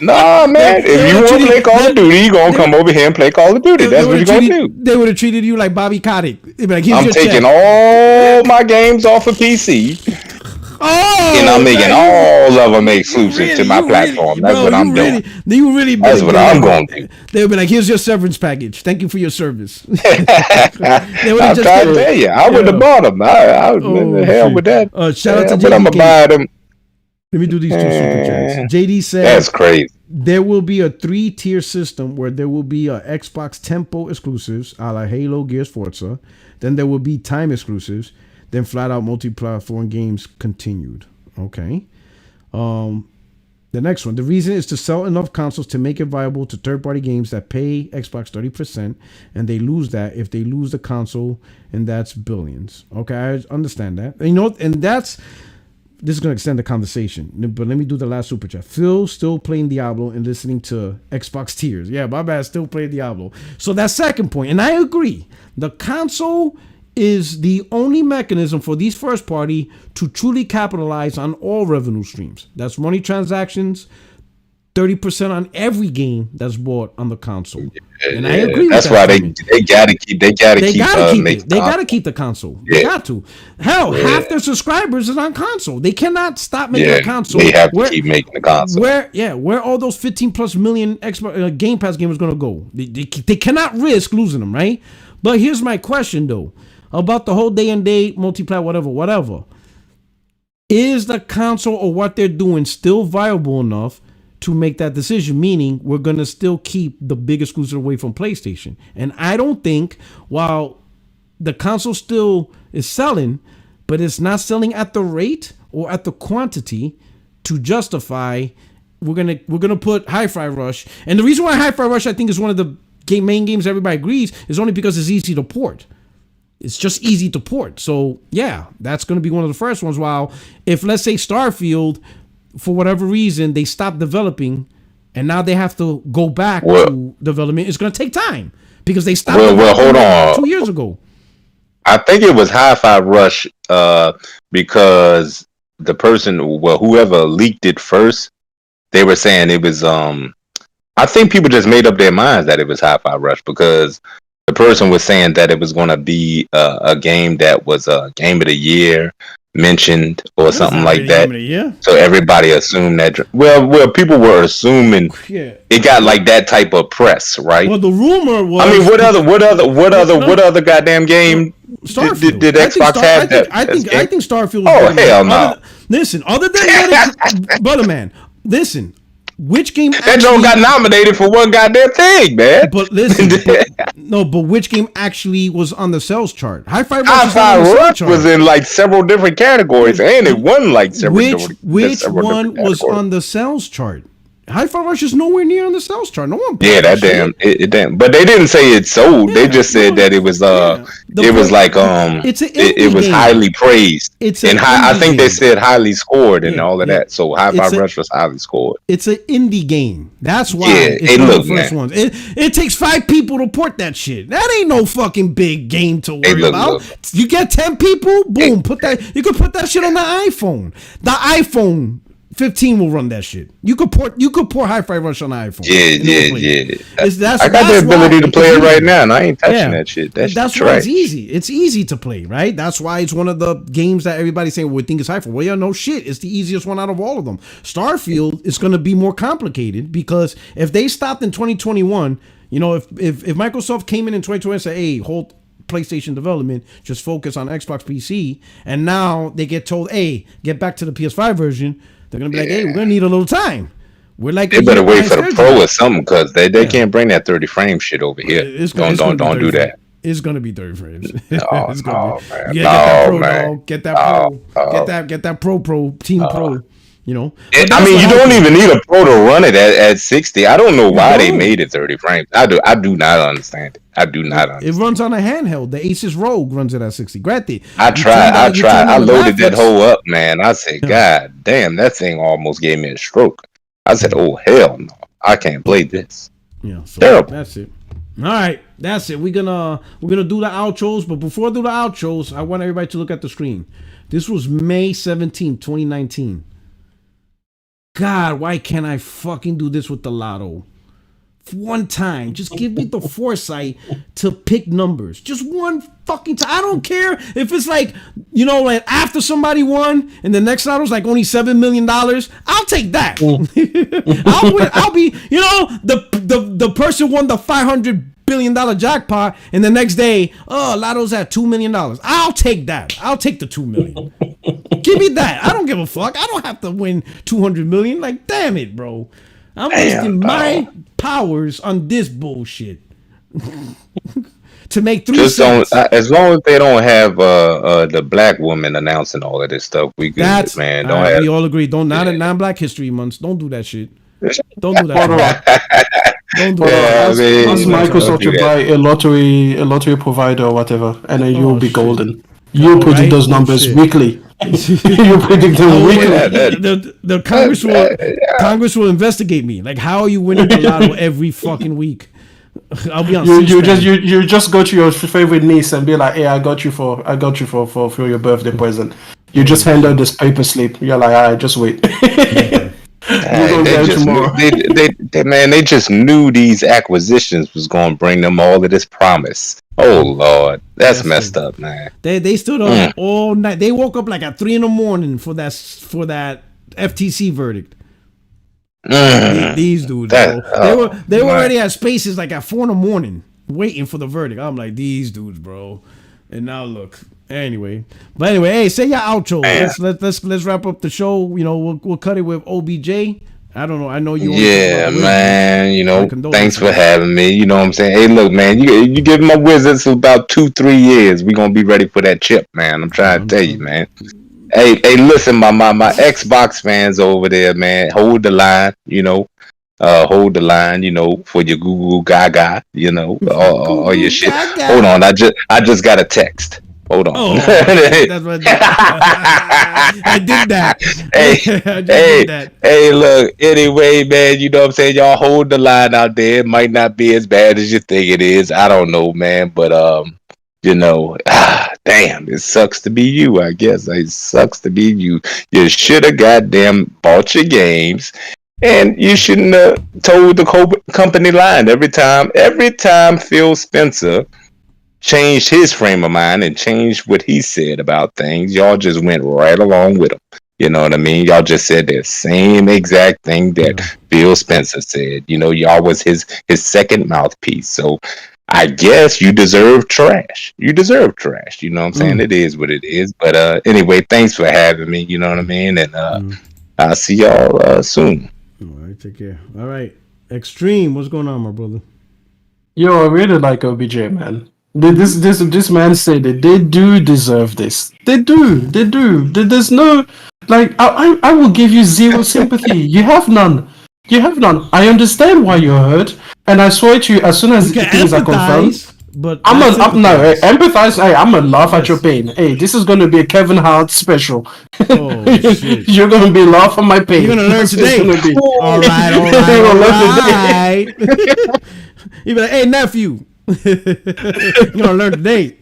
Nah, man. If you want to play Call of Duty, you gonna come over here and play Call of Duty. That's what you're gonna do. They would have treated you like Bobby Kotick. They'd be like, I'm taking all my games off of PC. And I'm making all of them exclusive to my platform. That's what I'm doing. That's what I'm going to do. They'll be like, here's your severance package. Thank you for your service. I'm trying to tell you, I would have bought them. I would hell with that. Shout out to JD. But I'm going to buy them. Let me do these two super chats. JD said, that's crazy. There will be a 3-tier system where there will be Xbox Tempo exclusives, a la Halo, Gears, Forza. Then there will be time exclusives. Then flat out multi-platform games continued. Okay. The next one. The reason is to sell enough consoles to make it viable to third-party games that pay Xbox 30%, and they lose that if they lose the console, and that's billions. Okay, I understand that. And this is going to extend the conversation, but let me do the last super chat. Phil still playing Diablo and listening to Xbox tiers. Yeah, my bad, still playing Diablo. So that second point, and I agree, the console is the only mechanism for these first party to truly capitalize on all revenue streams. That's money transactions, 30% on every game that's bought on the console. And I agree that's with that. That's why they gotta keep They gotta keep the console. They got to. Hell, half their subscribers is on console. They cannot stop making a console. They have to keep making the console. Where all those 15 plus million Game Pass gamers gonna go? They cannot risk losing them, right? But here's my question though. About the whole day and date, multiplayer, whatever. Is the console or what they're doing still viable enough to make that decision? Meaning, we're going to still keep the big exclusive away from PlayStation. And I don't think, while the console still is selling, but it's not selling at the rate or at the quantity to justify, we're gonna put Hi-Fi Rush. And the reason why Hi-Fi Rush, I think, is one of the main games everybody agrees, is only because it's easy to port. It's just easy to port. So, yeah, that's going to be one of the first ones. While if, let's say, Starfield, for whatever reason, they stop developing and now they have to go back to development, it's going to take time because they stopped hold on. 2 years ago. I think it was Hi-Fi Rush because the person, whoever leaked it first, they were saying it was, I think people just made up their minds that it was Hi-Fi Rush because the person was saying that it was going to be a game that was a game of the year mentioned or something like that. So everybody assumed that. Well, people were assuming it got like that type of press, right? Well, the rumor was. I mean, what other goddamn game did Xbox have? I think Starfield. Oh hell no! Other than that, brother man, listen. Which game that Joe got nominated for one goddamn thing, man? But listen, but which game actually was on the sales chart? Hi-Fi Rush was in like several different categories, and it won like several. Which one was on the sales chart? Hi-Fi Rush is nowhere near on the sales chart. No one. Yeah, that damn. It damn. But they didn't say it sold. They just said that it was. It was like it was highly praised. I think they said highly scored and all of that. So Hi-Fi Rush was highly scored. It's an indie game. That's why. It's one of the first ones. It takes 5 people to port that shit. That ain't no fucking big game to worry about. You get 10 people, boom. You could put that shit on the iPhone. The iPhone 15 will run that shit. You could port Hi-Fi Rush on the iPhone. Yeah. I got the ability to play it right now, and I ain't touching that shit. That's why it's easy. It's easy to play, right? That's why it's one of the games that everybody's saying, we think is Hi-Fi. Well, yeah, no shit. It's the easiest one out of all of them. Starfield is going to be more complicated because if they stopped in 2021, if Microsoft came in 2020 and said, hey, hold PlayStation development, just focus on Xbox PC, and now they get told, hey, get back to the PS5 version, they're gonna be like, hey, we're gonna need a little time. We're like, they better wait for the Pro or something because they can't bring that 30 frame shit over here. Don't do that. It's gonna be 30 frames. Man. Get that Pro, Get that Pro Team Pro. I mean, you don't even need a pro to run it at 60. I don't know why they made it 30 frames. I do not understand it. I do not understand. It runs on a handheld. The Asus ROG runs it at 60. Granted, I tried. I loaded that whole up, man. I said, God damn, that thing almost gave me a stroke. I said, oh hell no, I can't play this. Yeah, so terrible. That's it. All right, that's it. We're gonna do the outros, but before I do the outros, I want everybody to look at the screen. This was May 17th, 2019. God, why can't I fucking do this with the lotto? One time, just give me the foresight to pick numbers. Just one fucking time. I don't care if it's like, like after somebody won and the next lotto's like only $7 million. I'll take that. I'll be, the person won the $500 billion jackpot and the next day, lotto's at $2 million. I'll take that. I'll take the $2 million. Give me that. I don't give a fuck. I don't have to win $200 million. Like, damn it, bro. I'm wasting my powers on this bullshit to make 3 cents. As long as they don't have the black woman announcing all of this stuff, we good, man. We all agree. Non-Black History Months. Don't do that shit. Don't do that. Don't do that. Ask Microsoft to buy a lottery provider or whatever, and then you will be golden. You predict those numbers weekly. You predict them weekly. The Congress will investigate me. Like, how are you winning the lotto every fucking week? I'll be on. You just go to your favorite niece and be like, "Hey, I got you for your birthday present." You just hand her this paper slip. You're like, "All right, just wait." They just knew these acquisitions was going to bring them all of this promise. Oh Lord, that's messed up, man. They stood up all night. They woke up like at 3 a.m. for that FTC verdict. These dudes, bro. They were already at Spaces like at 4 a.m. waiting for the verdict. I'm like, these dudes, bro. And now look. Anyway, hey, say your outro. Let's wrap up the show. We'll cut it with OBJ. I don't know. I know you. Yeah, man. Thanks for having me. You know what I'm saying? Hey, look, man. You give my Wizards for about 2-3 years. We're gonna be ready for that chip, man. I'm trying to tell you, man. Hey, listen, my Xbox fans over there, man. Hold the line. Hold the line. For your Google Gaga. All your shit. Hold on. I just got a text. Hold on. Oh, that's what I did that. Hey, look. Anyway, man, you know what I'm saying? Y'all hold the line out there. It might not be as bad as you think it is. I don't know, man. But, damn, it sucks to be you, I guess. It sucks to be you. You should have goddamn bought your games. And you shouldn't have told the company line every time Phil Spencer changed his frame of mind and changed what he said about things. Y'all just went right along with him. You know what I mean? Y'all just said the same exact thing that Phil Spencer said. Y'all was his second mouthpiece. So I guess you deserve trash. You deserve trash. You know what I'm saying? It is what it is. But anyway, thanks for having me. You know what I mean? And I'll see y'all soon. All right, take care. All right, Extreme, what's going on, my brother? Yo, I really like OBJ, man. This man said it. They do deserve this. They do. There's no I will give you zero sympathy. You have none. I understand why you're hurt, and I swear to you, as soon as things are confirmed, but empathize. Hey, I'm gonna laugh at your pain. Hey, this is gonna be a Kevin Hart special. Oh, shit. You're gonna be laughing my pain. You're gonna learn today. All right. You're like, hey, nephew. You're gonna learn today.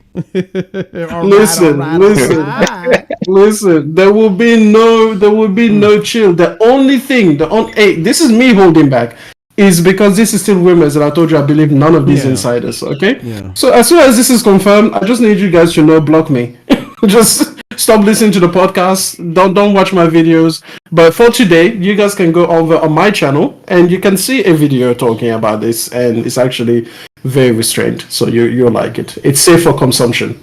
Listen. There will be no chill. This is me holding back. Is because this is still rumors, and I told you I believe none of these insiders. Okay. Yeah. So as soon as this is confirmed, I just need you guys to block me. Just stop listening to the podcast. Don't watch my videos. But for today, you guys can go over on my channel and you can see a video talking about this, and it's actually very restrained. So you'll like it. It's safe for consumption.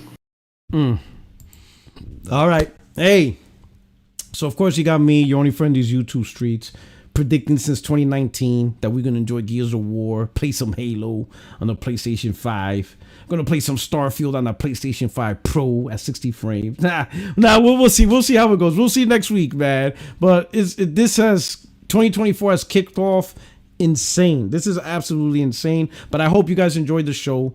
All right. Hey. So of course you got me. Your only friend is YouTube streets. predicting since 2019 that we're gonna enjoy Gears of War, play some Halo on the PlayStation 5. Gonna play some Starfield on the PlayStation 5 Pro at 60 frames. We'll see. We'll see how it goes. We'll see next week, man. But 2024 has kicked off insane. This is absolutely insane. But I hope you guys enjoyed the show.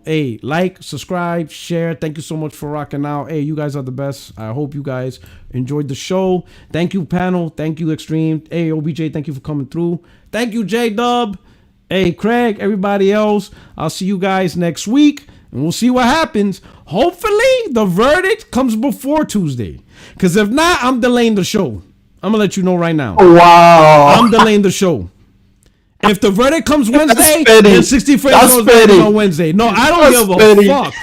Hey, like, subscribe, share. Thank you so much for rocking out. Hey, you guys are the best. I hope you guys enjoyed the show. Thank you, panel. Thank you, Extreme. Hey, OBJ, thank you for coming through. Thank you, J-Dub. Hey, Craig, everybody else. I'll see you guys next week, and we'll see what happens. Hopefully, the verdict comes before Tuesday. Because if not, I'm delaying the show. I'm going to let you know right now. Wow. I'm delaying the show. If the verdict comes Wednesday, then 60 frames goes on Wednesday. No, I don't give a fuck.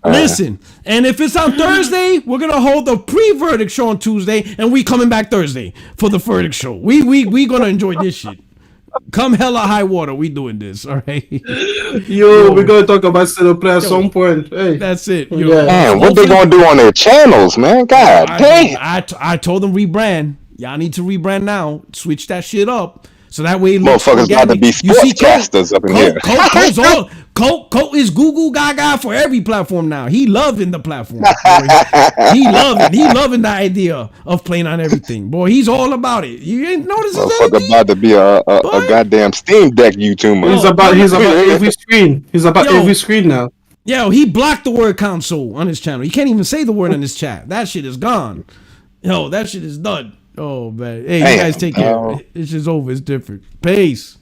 Listen. And if it's on Thursday, we're gonna hold the pre-verdict show on Tuesday, and we coming back Thursday for the verdict show. We gonna enjoy this shit. Come hell or high water, we doing this. All right. Yo, we're gonna talk about single player at some point. Hey, that's it. Yo. Yeah. Man, what they gonna do on their channels, man? God damn. I told them rebrand. Y'all need to rebrand now. Switch that shit up. So that way, motherfuckers about to be sportscasters up in here. Colt is Google Gaga for every platform now. He loving the platform. He loving the idea of playing on everything. Boy, he's all about it. You ain't noticing that? Motherfucker about to be a goddamn Steam Deck YouTuber. He's about every screen. He's about every screen now. Yo, he blocked the word console on his channel. He can't even say the word in his chat. That shit is gone. Yo, that shit is done. Oh, man. Hey, you guys take care. It's just over. It's different. Peace.